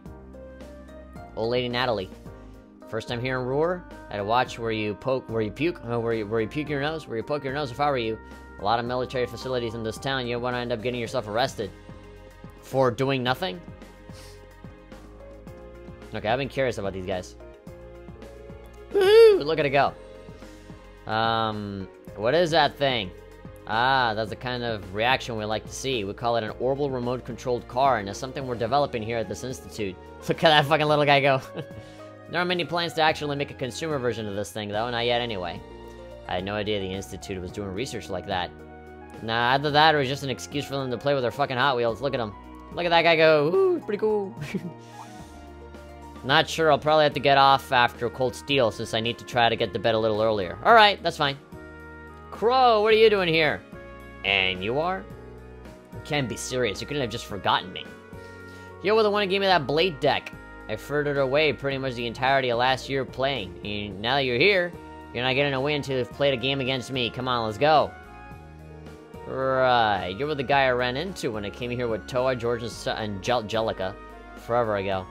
Old Lady Natalie. First time here in Roer, I had to watch where you puke your nose, where you poke your nose if I were you. A lot of military facilities in this town, you want to end up getting yourself arrested. For doing nothing? Okay, I've been curious about these guys. Woo! Look at it go. What is that thing? Ah, that's the kind of reaction we like to see. We call it an orbital remote-controlled car, and it's something we're developing here at this institute. Look at that fucking little guy go. There aren't many plans to actually make a consumer version of this thing, though, not yet anyway. I had no idea the institute was doing research like that. Nah, either that or it's just an excuse for them to play with their fucking Hot Wheels. Look at him. Look at that guy go. Ooh, pretty cool. Not sure, I'll probably have to get off after Cold Steel since I need to try to get to bed a little earlier. Alright, that's fine. Crow, what are you doing here? And you are? You can't be serious, you couldn't have just forgotten me. You were the one who gave me that blade deck. I frittered away pretty much the entirety of last year playing. And now that you're here, you're not getting a win until you've played a game against me. Come on, let's go. Right, you were the guy I ran into when I came here with Toa, George, and Jellica forever ago.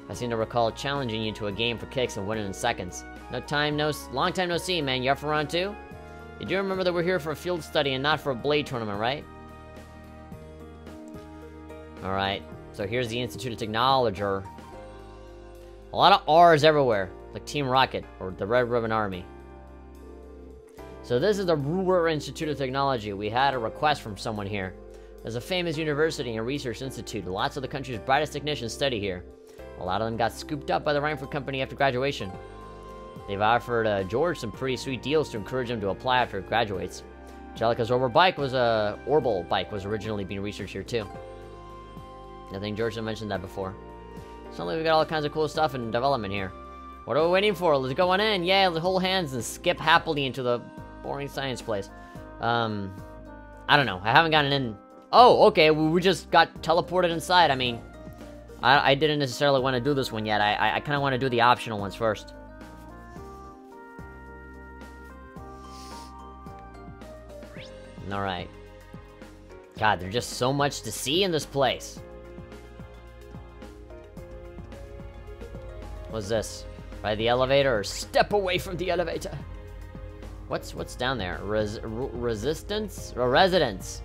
I seem to recall challenging you to a game for kicks and winning in seconds. Long time no see, man. You up for round 2? You do remember that we're here for a field study and not for a blade tournament, right? Alright, so here's the Institute of Technology. A lot of R's everywhere, like Team Rocket or the Red Ribbon Army. So this is the Roer Institute of Technology. We had a request from someone here. There's a famous university and research institute. Lots of the country's brightest technicians study here. A lot of them got scooped up by the Reinford Company after graduation. They've offered George some pretty sweet deals to encourage him to apply after he graduates. Jellica's Orbital bike was originally being researched here too. I think George had mentioned that before. Sounds like we got all kinds of cool stuff in development here. What are we waiting for? Let's go on in. Yeah, let's hold hands and skip happily into the boring science place. I don't know. I haven't gotten in. Oh, okay. We just got teleported inside. I mean, I didn't necessarily want to do this one yet. I kind of want to do the optional ones first. Alright. God, there's just so much to see in this place. What's this? Ride the elevator or step away from the elevator? What's down there? Residence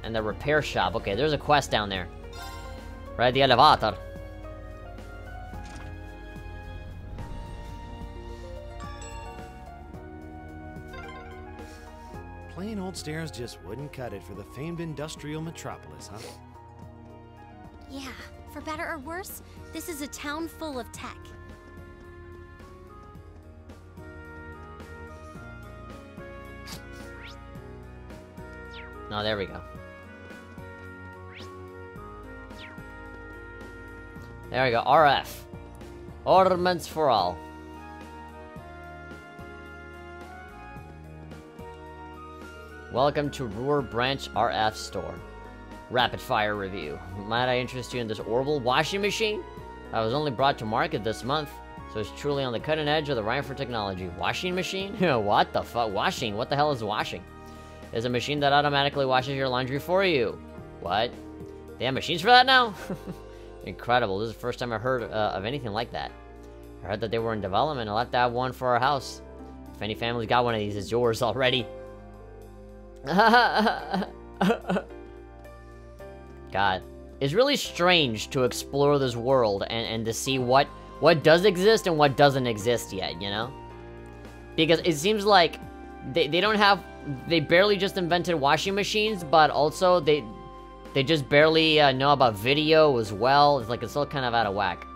and the repair shop. Okay, there's a quest down there. Ride the elevator. Plain old stairs just wouldn't cut it for the famed industrial metropolis, huh? Yeah, for better or worse, this is a town full of tech. Oh, there we go. There we go, RF. Ornaments for all. Welcome to Roer Branch RF store. Rapid fire review. Might I interest you in this Orbital washing machine? I was only brought to market this month, so it's truly on the cutting edge of the Reinford technology. Washing machine? What the fuck? Washing? What the hell is washing? It's a machine that automatically washes your laundry for you. What? They have machines for that now? Incredible. This is the first time I heard of anything like that. I heard that they were in development. I'll have to have one for our house. If any family's got one of these, it's yours already. God. It's really strange to explore this world and to see what does exist and what doesn't exist yet, you know? Because it seems like they don't have... They barely just invented washing machines, but also they just barely know about video as well. It's like it's all kind of out of whack.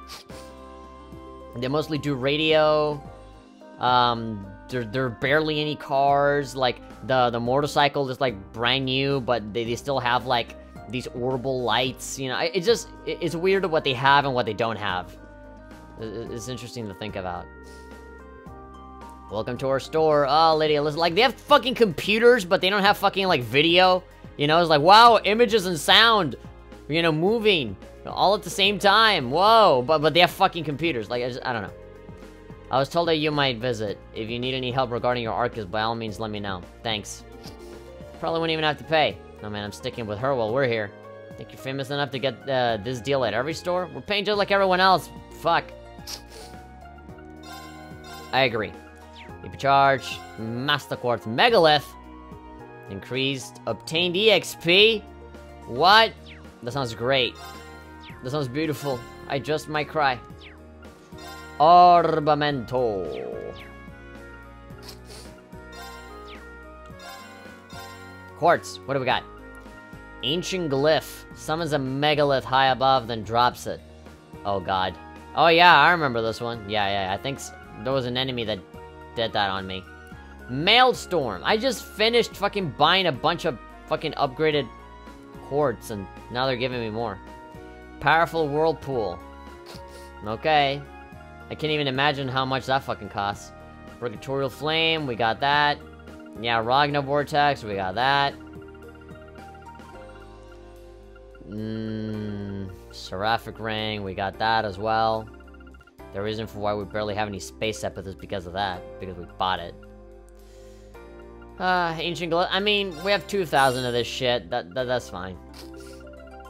They mostly do radio. There are barely any cars. Like the motorcycle is like brand new, but they still have like these orbital lights. You know, it's weird what they have and what they don't have. It's interesting to think about. Welcome to our store. Oh, Lydia, listen, like, they have fucking computers, but they don't have fucking, like, video. You know, it's like, wow, images and sound, you know, moving all at the same time. Whoa, but they have fucking computers. Like, I don't know. I was told that you might visit. If you need any help regarding your Arcus, by all means, let me know. Thanks. Probably wouldn't even have to pay. No, man, I'm sticking with her while we're here. Think you're famous enough to get this deal at every store? We're paying just like everyone else. Fuck. I agree. EP charge, Master Quartz Megalith. Increased, obtained EXP. What? That sounds great. That sounds beautiful. I just might cry. Orbamento. Quartz, what do we got? Ancient Glyph. Summons a megalith high above, then drops it. Oh god. Oh yeah, I remember this one. Yeah, I think there was an enemy that did that on me. Maelstrom. I just finished fucking buying a bunch of fucking upgraded quartz, and now they're giving me more. Powerful Whirlpool. Okay. I can't even imagine how much that fucking costs. Purgatorial Flame, we got that. Yeah, Ragna Vortex, we got that. Seraphic Ring, we got that as well. The reason for why we barely have any space up is because of that. Because we bought it. Ancient Glyph. I mean, we have 2,000 of this shit. That's fine.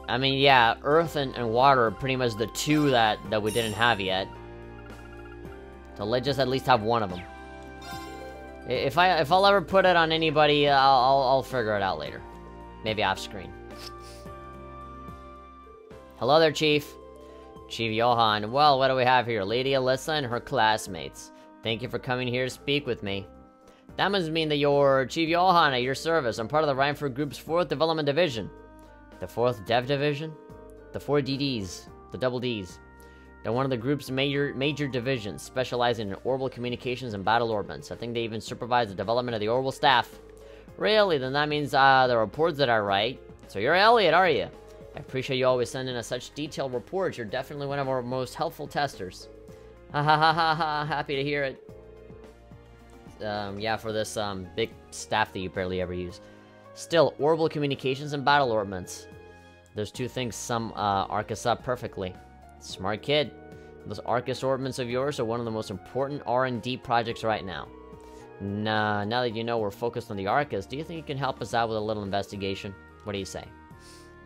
I mean, yeah, Earth and Water are pretty much the two that we didn't have yet. So let's just at least have one of them. If I'll ever put it on anybody, I'll figure it out later. Maybe off screen. Hello there, Chief. Chief Johan. Well, what do we have here? Lady Alyssa and her classmates. Thank you for coming here to speak with me. That must mean that you're Chief Johan at your service. I'm part of the Rhineford Group's 4th Development Division. The 4th Dev Division? The 4 DDs. The double Ds. They're one of the group's major divisions, specializing in orbital communications and battle orbments. I think they even supervise the development of the orbital staff. Really? Then that means the reports that are right. So you're Elliot, are you? I appreciate you always sending us such detailed reports. You're definitely one of our most helpful testers. Ha ha ha ha ha. Happy to hear it. Yeah, for this big staff that you barely ever use. Still, orbital communications and battle orbments. Those two things sum Arcus up perfectly. Smart kid. Those Arcus orbments of yours are one of the most important R&D projects right now. Now that you know we're focused on the Arcus, do you think you can help us out with a little investigation? What do you say?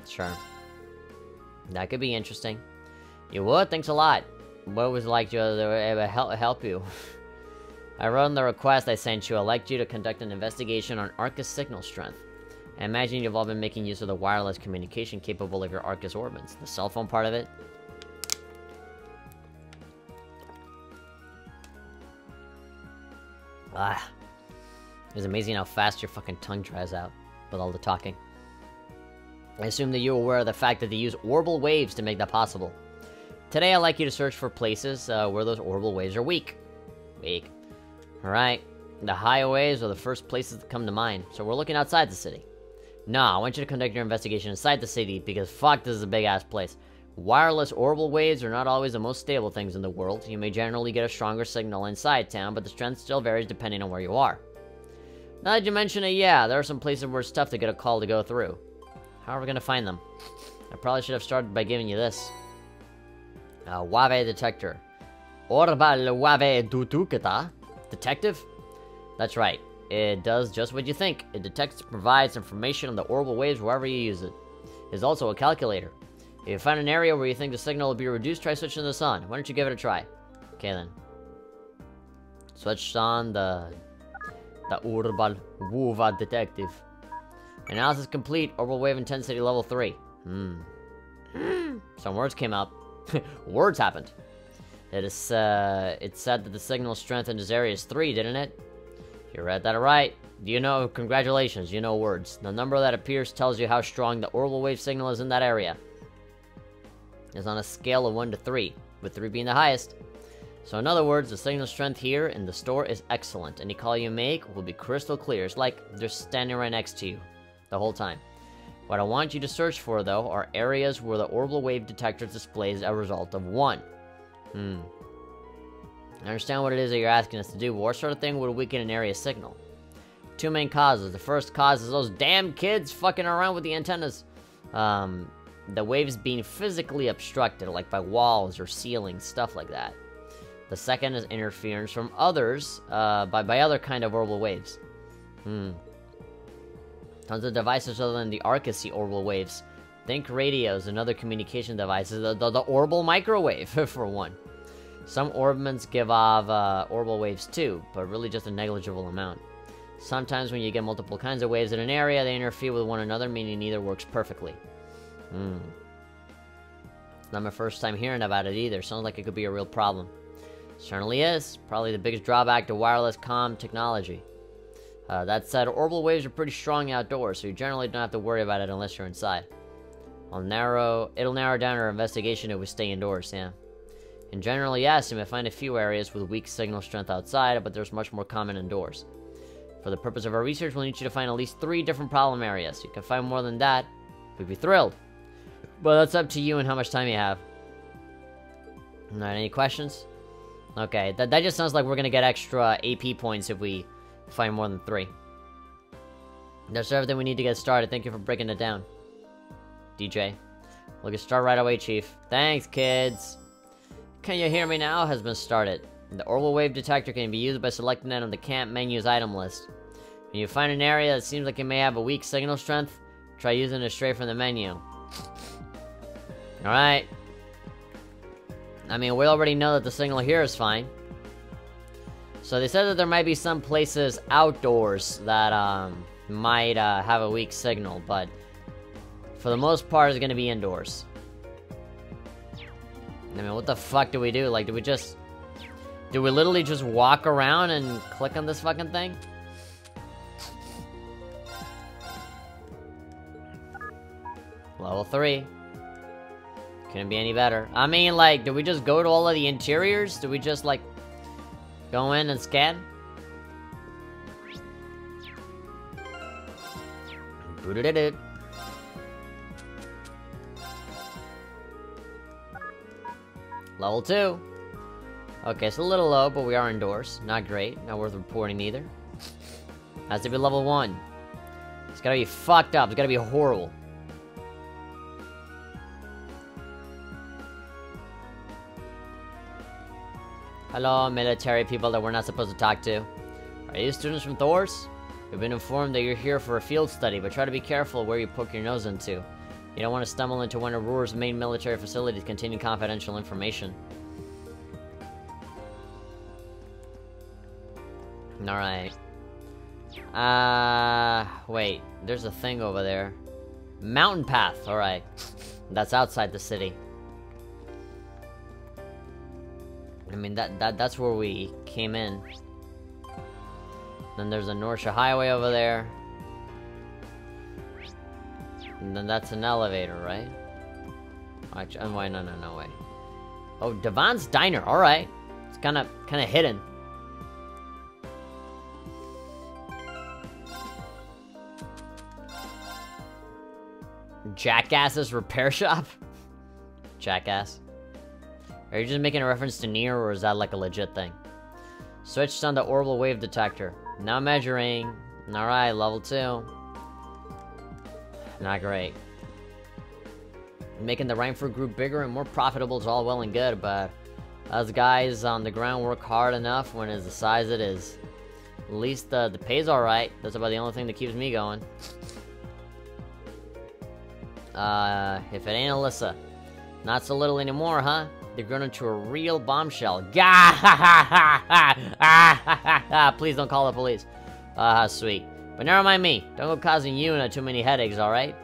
Sure. That could be interesting. You would? Thanks a lot. What would like to help you? I wrote in the request I sent you. I'd like you to conduct an investigation on Arcus signal strength. I imagine you've all been making use of the wireless communication capable of your Arcus orbits. The cell phone part of it. It's amazing how fast your fucking tongue dries out with all the talking. I assume that you're aware of the fact that they use orbital waves to make that possible. Today I'd like you to search for places where those orbital waves are weak. Alright. The highways are the first places that come to mind, so we're looking outside the city. No, I want you to conduct your investigation inside the city, because fuck, this is a big-ass place. Wireless orbital waves are not always the most stable things in the world. You may generally get a stronger signal inside town, but the strength still varies depending on where you are. Now that you mention it, yeah, there are some places where it's tough to get a call to go through. How are we gonna find them? I probably should have started by giving you this. Wave detector. Orbal wave dutukata. Detective? That's right. It does just what you think. It detects and provides information on the orbital waves wherever you use it. It's also a calculator. If you find an area where you think the signal will be reduced, try switching this on. Why don't you give it a try? Okay then. Switch on the Orbal Wuva detective. Analysis complete. Orbital wave intensity level 3. Some words came up. Words happened. It said that the signal strength in this area is 3, didn't it? You read that right. You know, congratulations, you know words. The number that appears tells you how strong the orbital wave signal is in that area. It's on a scale of 1 to 3, with 3 being the highest. So in other words, the signal strength here in the store is excellent. Any call you make will be crystal clear. It's like they're standing right next to you the whole time. What I want you to search for, though, are areas where the orbital wave detector displays a result of 1. I understand what it is that you're asking us to do, but what sort of thing would weaken an area's signal? 2 main causes. The first cause is those damn kids fucking around with the antennas. The waves being physically obstructed, like by walls or ceilings, stuff like that. The second is interference from others, by other kind of orbital waves. Tons of devices other than the Arcus see orbital waves. Think radios and other communication devices, the orbital microwave, for one. Some orbments give off orbital waves too, but really just a negligible amount. Sometimes when you get multiple kinds of waves in an area, they interfere with one another, meaning neither works perfectly. It's not my first time hearing about it either. Sounds like it could be a real problem. Certainly is. Probably the biggest drawback to wireless comm technology. That said, orbital waves are pretty strong outdoors, so you generally don't have to worry about it unless you're inside. It'll narrow down our investigation if we stay indoors, yeah. In general, yes, you may find a few areas with weak signal strength outside, but there's much more common indoors. For the purpose of our research, we'll need you to find at least 3 different problem areas. You can find more than that, we'd be thrilled. But that's up to you and how much time you have. Alright, any questions? Okay, that just sounds like we're gonna get extra AP points if we find more than 3. That's everything we need to get started. Thank you for breaking it down, DJ. We'll get started right away, Chief. Thanks, kids. Can you hear me now? Has been started. The orbital wave detector can be used by selecting it on the camp menu's item list. When you find an area that seems like it may have a weak signal strength, try using it straight from the menu. Alright. I mean, we already know that the signal here is fine. So they said that there might be some places outdoors that might have a weak signal, but for the most part it's gonna be indoors. I mean, what the fuck do we do? Like, do we literally just walk around and click on this fucking thing? Level 3. Couldn't be any better. I mean, like, do we just go to all of the interiors? Do we just, like, go in and scan? Boo-doo-doo-doo. Level 2. Okay, it's a little low, but we are indoors. Not great. Not worth reporting either. Has to be level 1. It's gotta be fucked up. It's gotta be horrible. Hello, military people that we're not supposed to talk to. Are you students from Thor's? We've been informed that you're here for a field study, but try to be careful where you poke your nose into. You don't want to stumble into one of Roer's main military facilities containing confidential information. Alright. Wait. There's a thing over there. Mountain path. Alright. That's outside the city. I mean, that's where we came in. Then there's a North Shore Highway over there. And then that's an elevator, right? Actually, oh, wait, no, wait. Oh, Devon's Diner, alright. It's kinda hidden. Jackass's repair shop? Jackass. Are you just making a reference to Nier, or is that like a legit thing? Switched on the orbital wave detector. Now measuring. Alright, level 2. Not great. Making the Rhineford group bigger and more profitable is all well and good, but us guys on the ground work hard enough when it's the size it is. At least the pay's alright. That's about the only thing that keeps me going. If it ain't Alyssa. Not so little anymore, huh? They've grown into a real bombshell. Please don't call the police. Sweet. But never mind me. Don't go causing Yuna too many headaches, alright?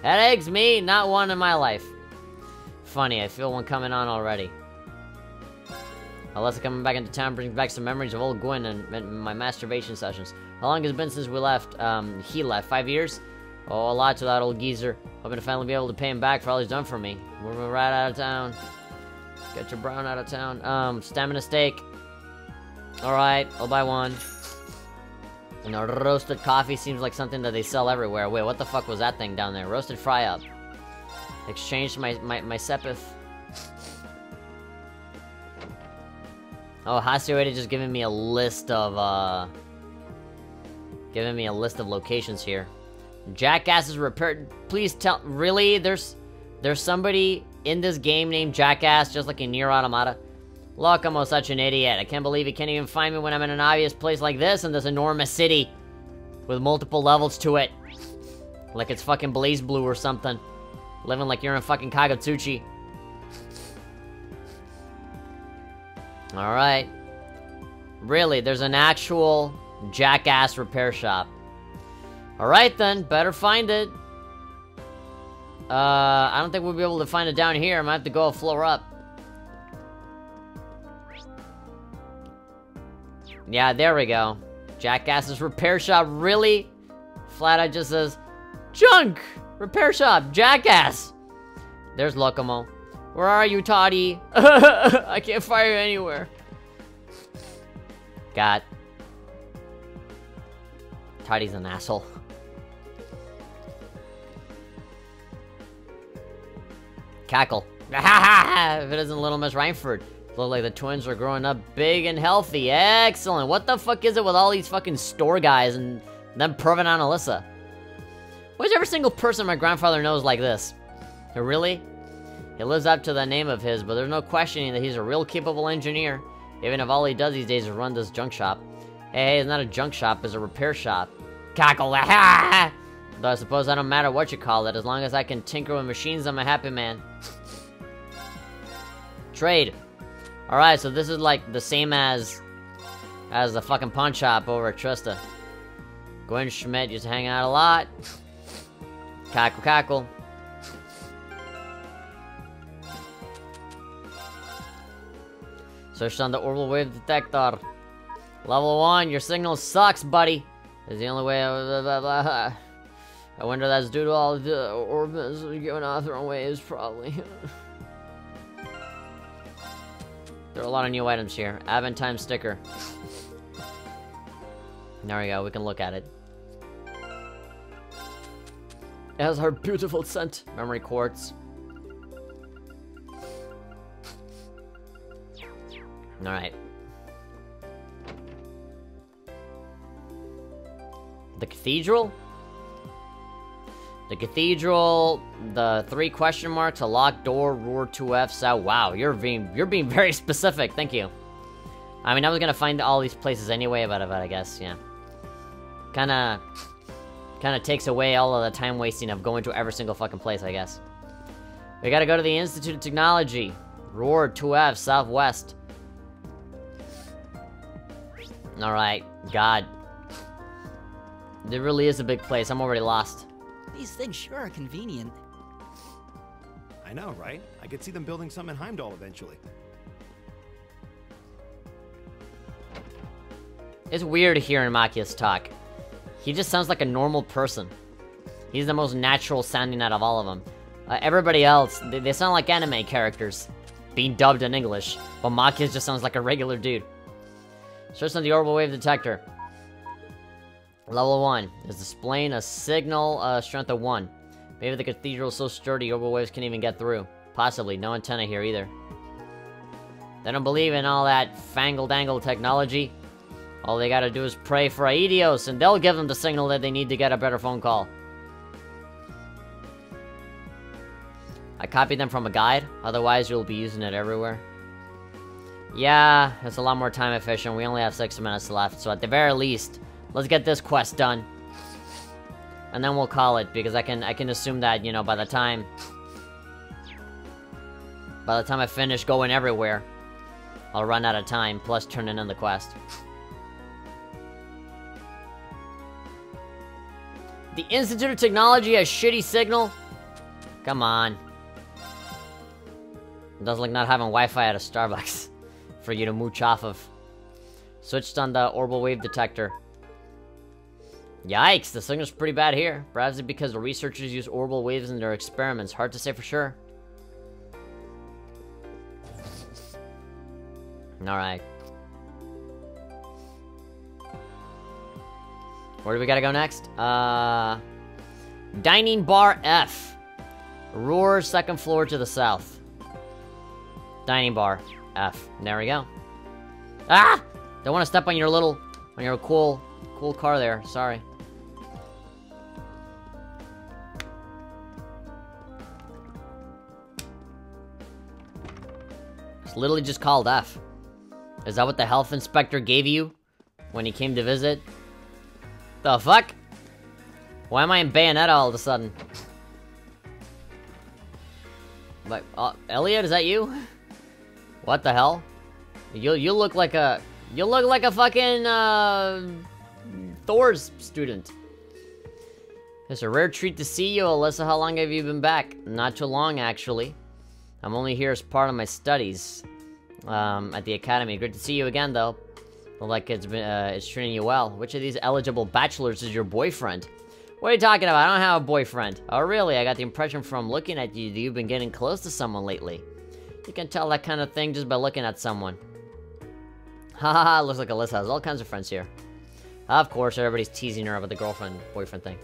Headaches? Me? Not one in my life. Funny, I feel one coming on already. Alyssa coming back into town brings back some memories of old Gwen and my masturbation sessions. How long has it been since we left? He left. 5 years? Oh, a lot to that old geezer. Hoping to finally be able to pay him back for all he's done for me. We're right out of town. Get your brown out of town. Stamina steak. Alright, I'll buy one. You know, roasted coffee seems like something that they sell everywhere. Wait, what the fuck was that thing down there? Roasted fry up. Exchanged my sepith. Oh, Hasueda just giving me a list of, locations here. Jackass is repaired. Please tell, really? There's somebody in this game named Jackass, just like in Nier Automata? Look, I'm such an idiot. I can't believe he can't even find me when I'm in an obvious place like this in this enormous city with multiple levels to it. Like it's fucking Blaze Blue or something. Living like you're in fucking Kagutsuchi. Alright. Really, there's an actual jackass repair shop. Alright then, better find it. I don't think we'll be able to find it down here. I might have to go a floor up. Yeah, there we go. Jackass's repair shop, really? Flat out just says, junk! Repair shop, jackass! There's Locomo. Where are you, Toddy? I can't find you anywhere. God. Toddy's an asshole. Cackle. If it isn't Little Miss Rhineford. Look like the twins are growing up big and healthy. Excellent. What the fuck is it with all these fucking store guys and them perving on Alyssa? Why is every single person my grandfather knows like this? Really? He lives up to the name of his, but there's no questioning that he's a real capable engineer. Even if all he does these days is run this junk shop. Hey, it's not a junk shop, it's a repair shop. Cackle. Though I suppose I don't matter what you call it, as long as I can tinker with machines, I'm a happy man. Trade. Alright, so this is like the same as the fucking pawn shop over at Trista. Gwen Schmidt used to hang out a lot. Cackle, cackle. Searched on the orbital wave detector. Level 1, your signal sucks, buddy. It's the only way. I wonder that's due to all the orbits going off their own waves, probably. There are a lot of new items here. Advent time sticker. There we go, we can look at it. It has her beautiful scent. Memory quartz. Alright. The cathedral? The cathedral, the 3 question marks, a locked door, Roer 2F, so wow, you're being very specific, thank you. I mean, I was gonna find all these places anyway, but I guess, yeah. Kinda takes away all of the time wasting of going to every single fucking place, I guess. We gotta go to the Institute of Technology. Roer 2F, southwest. Alright, God. It really is a big place, I'm already lost. These things sure are convenient. I know, right? I could see them building some in Heimdall eventually. It's weird hearing Machias talk. He just sounds like a normal person. He's the most natural sounding out of all of them. Everybody else, they sound like anime characters being dubbed in English, but Machias just sounds like a regular dude. Search on the orbital wave detector. Level 1 is displaying a signal strength of 1. Maybe the cathedral is so sturdy orbital waves can't even get through. Possibly, no antenna here either. They don't believe in all that fangle-dangle technology. All they gotta do is pray for Aetios, and they'll give them the signal that they need to get a better phone call. I copied them from a guide, otherwise you'll be using it everywhere. Yeah, it's a lot more time efficient. We only have 6 minutes left, so at the very least, let's get this quest done. And then we'll call it, because I can assume that, you know, by the time I finish going everywhere, I'll run out of time, plus turning in the quest. The Institute of Technology has shitty signal? Come on. It doesn't like not having Wi-Fi at a Starbucks for you to mooch off of. Switched on the orbital wave detector. Yikes, the signal's pretty bad here. Perhaps it's because the researchers use orbital waves in their experiments. Hard to say for sure. Alright. Where do we gotta go next? Dining Bar F. Roer, 2nd floor to the south. Dining Bar F. There we go. Ah! Don't want to step on your cool car there. Sorry. It's literally just called F. Is that what the health inspector gave you when he came to visit? The fuck? Why am I in Bayonetta all of a sudden? Like, Elliot, is that you? What the hell? You look like a fucking Thor's student. It's a rare treat to see you, Alyssa. How long have you been back? Not too long, actually. I'm only here as part of my studies at the academy. Great to see you again, though. Look like it's treating you well. Which of these eligible bachelors is your boyfriend? What are you talking about? I don't have a boyfriend. Oh, really? I got the impression from looking at you that you've been getting close to someone lately. You can tell that kind of thing just by looking at someone. Haha, looks like Alyssa has all kinds of friends here. Of course, everybody's teasing her about the girlfriend-boyfriend thing.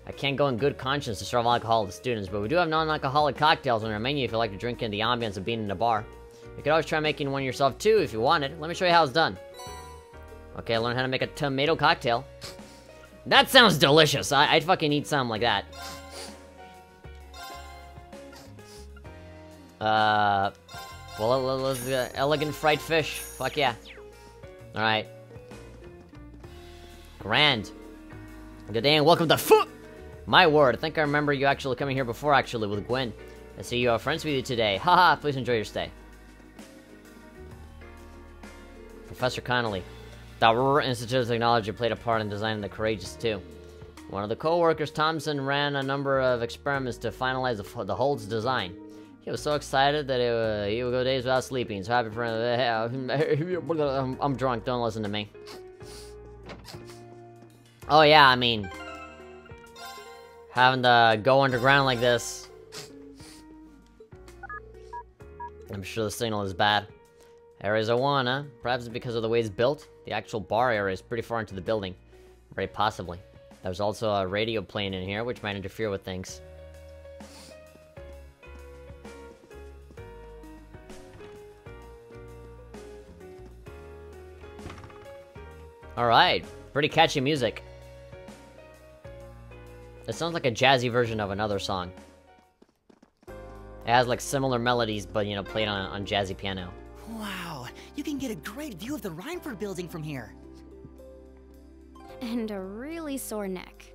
I can't go in good conscience to serve alcohol to students, but we do have non-alcoholic cocktails on our menu if you like to drink in the ambience of being in a bar. You could always try making one yourself too if you wanted. Let me show you how it's done. Okay, I learned how to make a tomato cocktail. That sounds delicious. I'd fucking eat something like that. Well, let's elegant fried fish. Fuck yeah. Alright. Grand. Good day and welcome to My word, I think I remember you actually coming here before, actually, with Gwen. I see you have friends with you today. Haha, please enjoy your stay. Professor Connolly. The Roer Institute of Technology played a part in designing the Courageous, too. One of the co-workers, Thompson, ran a number of experiments to finalize the Hold's design. He was so excited that he would go days without sleeping. So happy for him. I'm drunk, don't listen to me. Oh yeah, I mean, having to go underground like this, I'm sure the signal is bad. Areas I want, huh? Perhaps it's because of the way it's built. The actual bar area is pretty far into the building. Very possibly. There's also a radio playing in here, which might interfere with things. Alright, pretty catchy music. It sounds like a jazzy version of another song. It has like similar melodies, but you know, played on jazzy piano. Wow, you can get a great view of the Reinford building from here. And a really sore neck.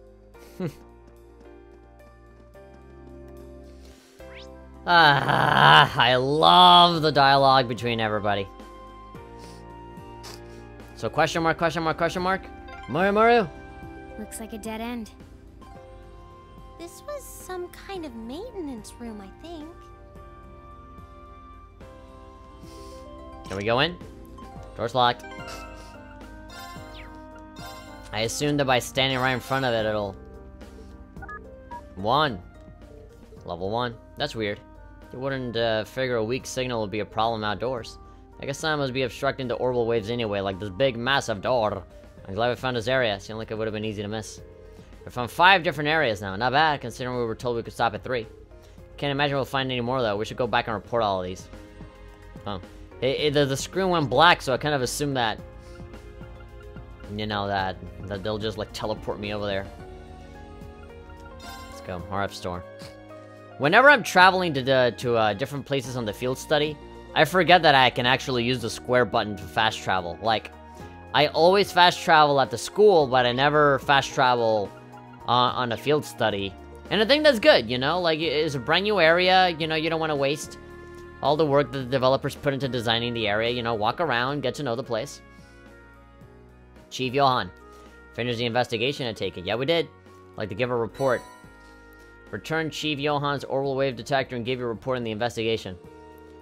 I love the dialogue between everybody. So question mark, question mark, question mark? Mario? Looks like a dead end. This was some kind of maintenance room, I think. Can we go in? Door's locked. I assume that by standing right in front of it, it'll... 1. Level 1. That's weird. You wouldn't figure a weak signal would be a problem outdoors. I guess I must be obstructing the orbital waves anyway, like this big, massive door. I'm glad we found this area. Seemed like it would have been easy to miss. We found 5 different areas now. Not bad, considering we were told we could stop at 3. Can't imagine we'll find any more, though. We should go back and report all of these. Oh. The screen went black, so I kind of assumed that... You know, that they'll just, like, teleport me over there. Let's go. RF store. Whenever I'm traveling to different places on the field study, I forget that I can actually use the square button to fast travel. Like, I always fast travel at the school, but I never fast travel on a field study. And I think that's good, you know? Like, it's a brand new area, you know, you don't want to waste all the work that the developers put into designing the area. You know, walk around, get to know the place. Chief Johan. Finished the investigation, I take it. Yeah, we did. Like to give a report. Return Chief Johan's orbital wave detector and give your report on the investigation.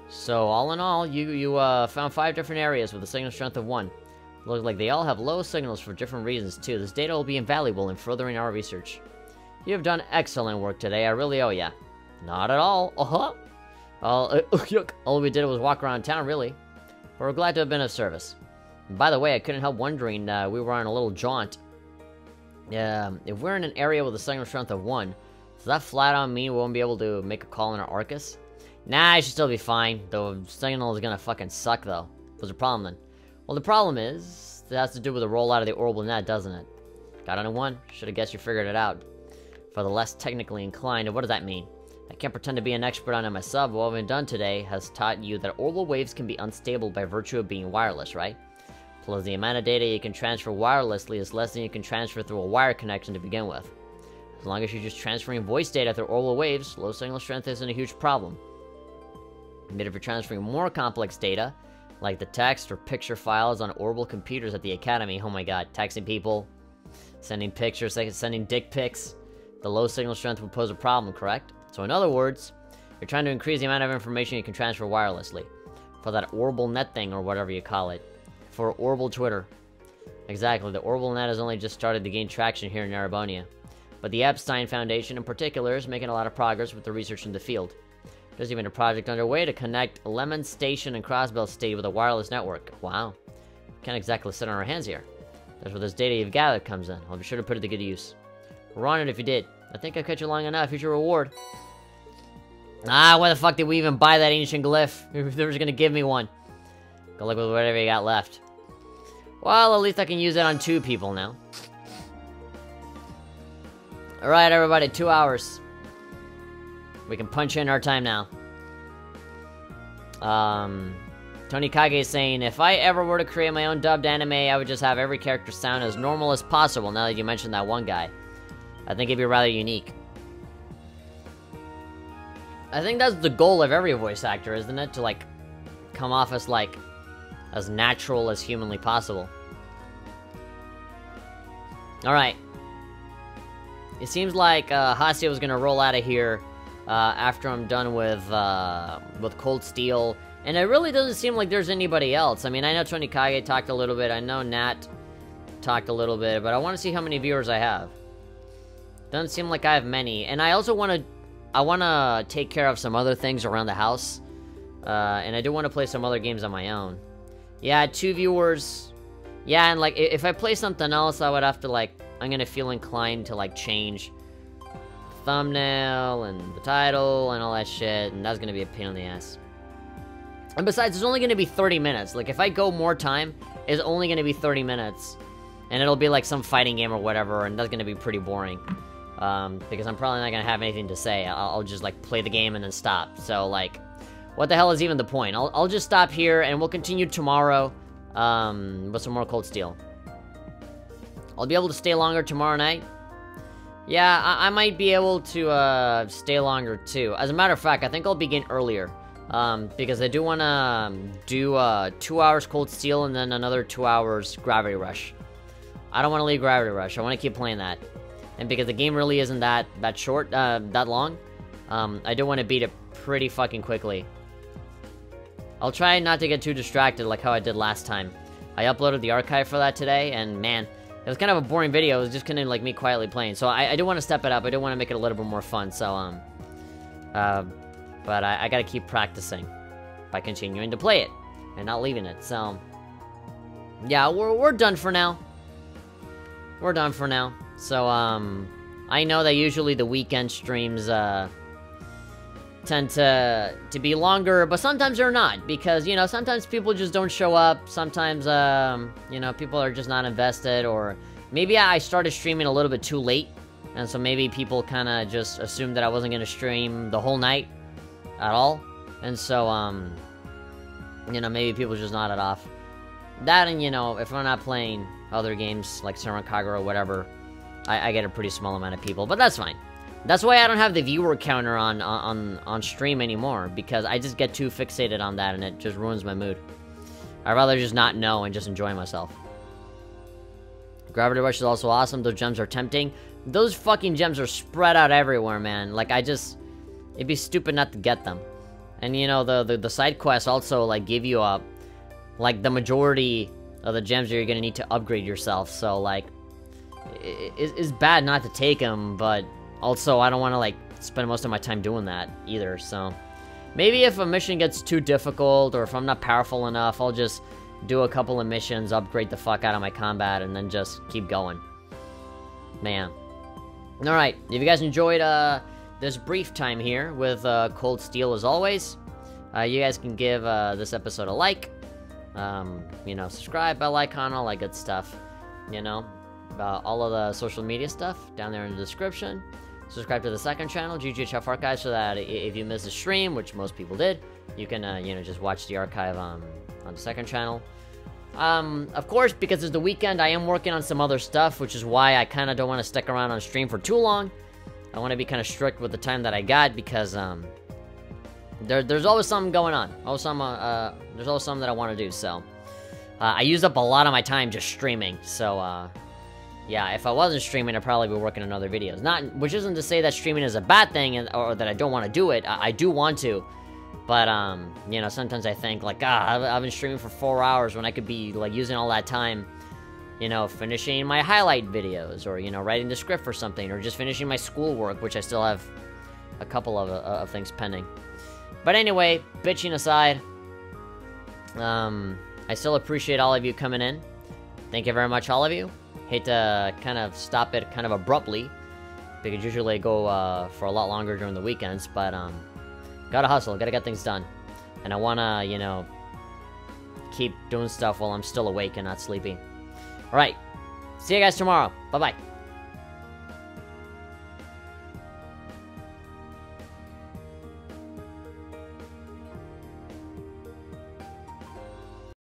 So, all in all, you found 5 different areas with a signal strength of 1. Looks like they all have low signals for different reasons, too. This data will be invaluable in furthering our research. You have done excellent work today, I really owe ya. Not at all. All we did was walk around town, really. But we're glad to have been of service. And by the way, I couldn't help wondering, we were on a little jaunt. If we're in an area with a signal strength of 1, does that flat out mean we won't be able to make a call in our Arcus? Nah, I should still be fine. The signal is gonna fucking suck, though. What's the problem, then? Well, the problem is, it has to do with the rollout of the orbital net, doesn't it? Got only 1? Should've guessed you figured it out. For the less technically inclined, what does that mean? I can't pretend to be an expert on it myself, but what we've done today has taught you that orbital waves can be unstable by virtue of being wireless, right? Plus, the amount of data you can transfer wirelessly is less than you can transfer through a wire connection to begin with. As long as you're just transferring voice data through oral waves, low signal strength isn't a huge problem. But if you're transferring more complex data, like the text or picture files on orbital computers at the Academy, oh my god, texting people, sending pictures, sending dick pics, the low signal strength would pose a problem, correct? So in other words, you're trying to increase the amount of information you can transfer wirelessly. For that orbital net thing, or whatever you call it. For orbital Twitter. Exactly, the orbital net has only just started to gain traction here in Narabonia. But the Epstein Foundation in particular is making a lot of progress with the research in the field. There's even a project underway to connect Lemon Station and Crossbell State with a wireless network. Wow. Can't exactly sit on our hands here. That's where this data you've gathered comes in. I'll be sure to put it to good use. We're on it if you did. I think I kept you long enough. Here's your reward. Ah, why the fuck did we even buy that ancient glyph? If they were just gonna give me one. Go look with whatever you got left. Well, at least I can use it on 2 people now. Alright, everybody, 2 hours. We can punch in our time now. Tony Kage is saying, if I ever were to create my own dubbed anime, I would just have every character sound as normal as possible, now that you mentioned that one guy. I think it'd be rather unique. I think that's the goal of every voice actor, isn't it? To, like, come off as, like, as natural as humanly possible. Alright. It seems like, Hasya was gonna roll out of here, after I'm done with Cold Steel. And it really doesn't seem like there's anybody else. I mean, I know Tony Kage talked a little bit, I know Nat talked a little bit, but I want to see how many viewers I have. Doesn't seem like I have many. And I also want to take care of some other things around the house. And I do want to play some other games on my own. Yeah, 2 viewers. Yeah, and like, if I play something else, I would have to, like, I'm gonna feel inclined to, like, change thumbnail and the title and all that shit, and that's gonna be a pain in the ass. And besides, it's only gonna be 30 minutes. Like, if I go more time, it's only gonna be 30 minutes. And it'll be like some fighting game or whatever, and that's gonna be pretty boring. Because I'm probably not gonna have anything to say. I'll just, like, play the game and then stop. So, like, what the hell is even the point? I'll just stop here, and we'll continue tomorrow, with some more Cold Steel. I'll be able to stay longer tomorrow night. Yeah, I might be able to, stay longer, too. As a matter of fact, I think I'll begin earlier. Because I do want to do 2 hours Cold Steel and then another 2 hours Gravity Rush. I don't want to leave Gravity Rush. I want to keep playing that. And because the game really isn't that short, that long, I do want to beat it pretty fucking quickly. I'll try not to get too distracted like how I did last time. I uploaded the archive for that today, and man, it was kind of a boring video. It was just kind of like me quietly playing. So I do want to step it up. I do want to make it a little bit more fun. So, but I gotta keep practicing by continuing to play it and not leaving it. So, yeah, we're done for now. We're done for now. So, I know that usually the weekend streams, tend to be longer, but sometimes they're not, because, you know, sometimes people just don't show up. Sometimes, you know, people are just not invested, or maybe I started streaming a little bit too late, and so maybe people kind of just assumed that I wasn't gonna stream the whole night at all, and so, you know, maybe people just nodded off. That, and, you know, if I'm not playing other games like Senran Kagura or whatever, I get a pretty small amount of people, but that's fine. That's why I don't have the viewer counter on stream anymore, because I just get too fixated on that and it just ruins my mood. I'd rather just not know and just enjoy myself. Gravity Rush is also awesome. Those gems are tempting. Those fucking gems are spread out everywhere, man. Like, it'd be stupid not to get them. And, you know, the side quests also, like, give you like, the majority of the gems that you're gonna need to upgrade yourself. So, like, it's bad not to take them, but also I don't want to, like, spend most of my time doing that either. So maybe if a mission gets too difficult, or if I'm not powerful enough, I'll just do a couple of missions, upgrade the fuck out of my combat, and then just keep going. Man. Alright, if you guys enjoyed this brief time here with Cold Steel as always, you guys can give this episode a like, you know, subscribe, bell icon, all that good stuff, you know. All of the social media stuff down there in the description. Subscribe to the second channel, GGHF Archive, so that if you miss a stream, which most people did, you can, you know, just watch the archive on the second channel. Of course, because it's the weekend, I am working on some other stuff, which is why I kind of don't want to stick around on stream for too long. I want to be kind of strict with the time that I got because there's always something going on. There's always something that I want to do. So I used up a lot of my time just streaming. So yeah, if I wasn't streaming, I'd probably be working on other videos. Which isn't to say that streaming is a bad thing or that I don't want to do it. I do want to. But, you know, sometimes I think, like, I've been streaming for 4 hours when I could be, like, using all that time, you know, finishing my highlight videos, or, you know, writing the script for something, or just finishing my schoolwork, which I still have a couple of things pending. But anyway, bitching aside, I still appreciate all of you coming in. Thank you very much, all of you. Hate to kind of stop it kind of abruptly, because usually I go for a lot longer during the weekends, but, gotta hustle, gotta get things done. And I wanna, you know, keep doing stuff while I'm still awake and not sleepy. Alright, see you guys tomorrow. Bye-bye.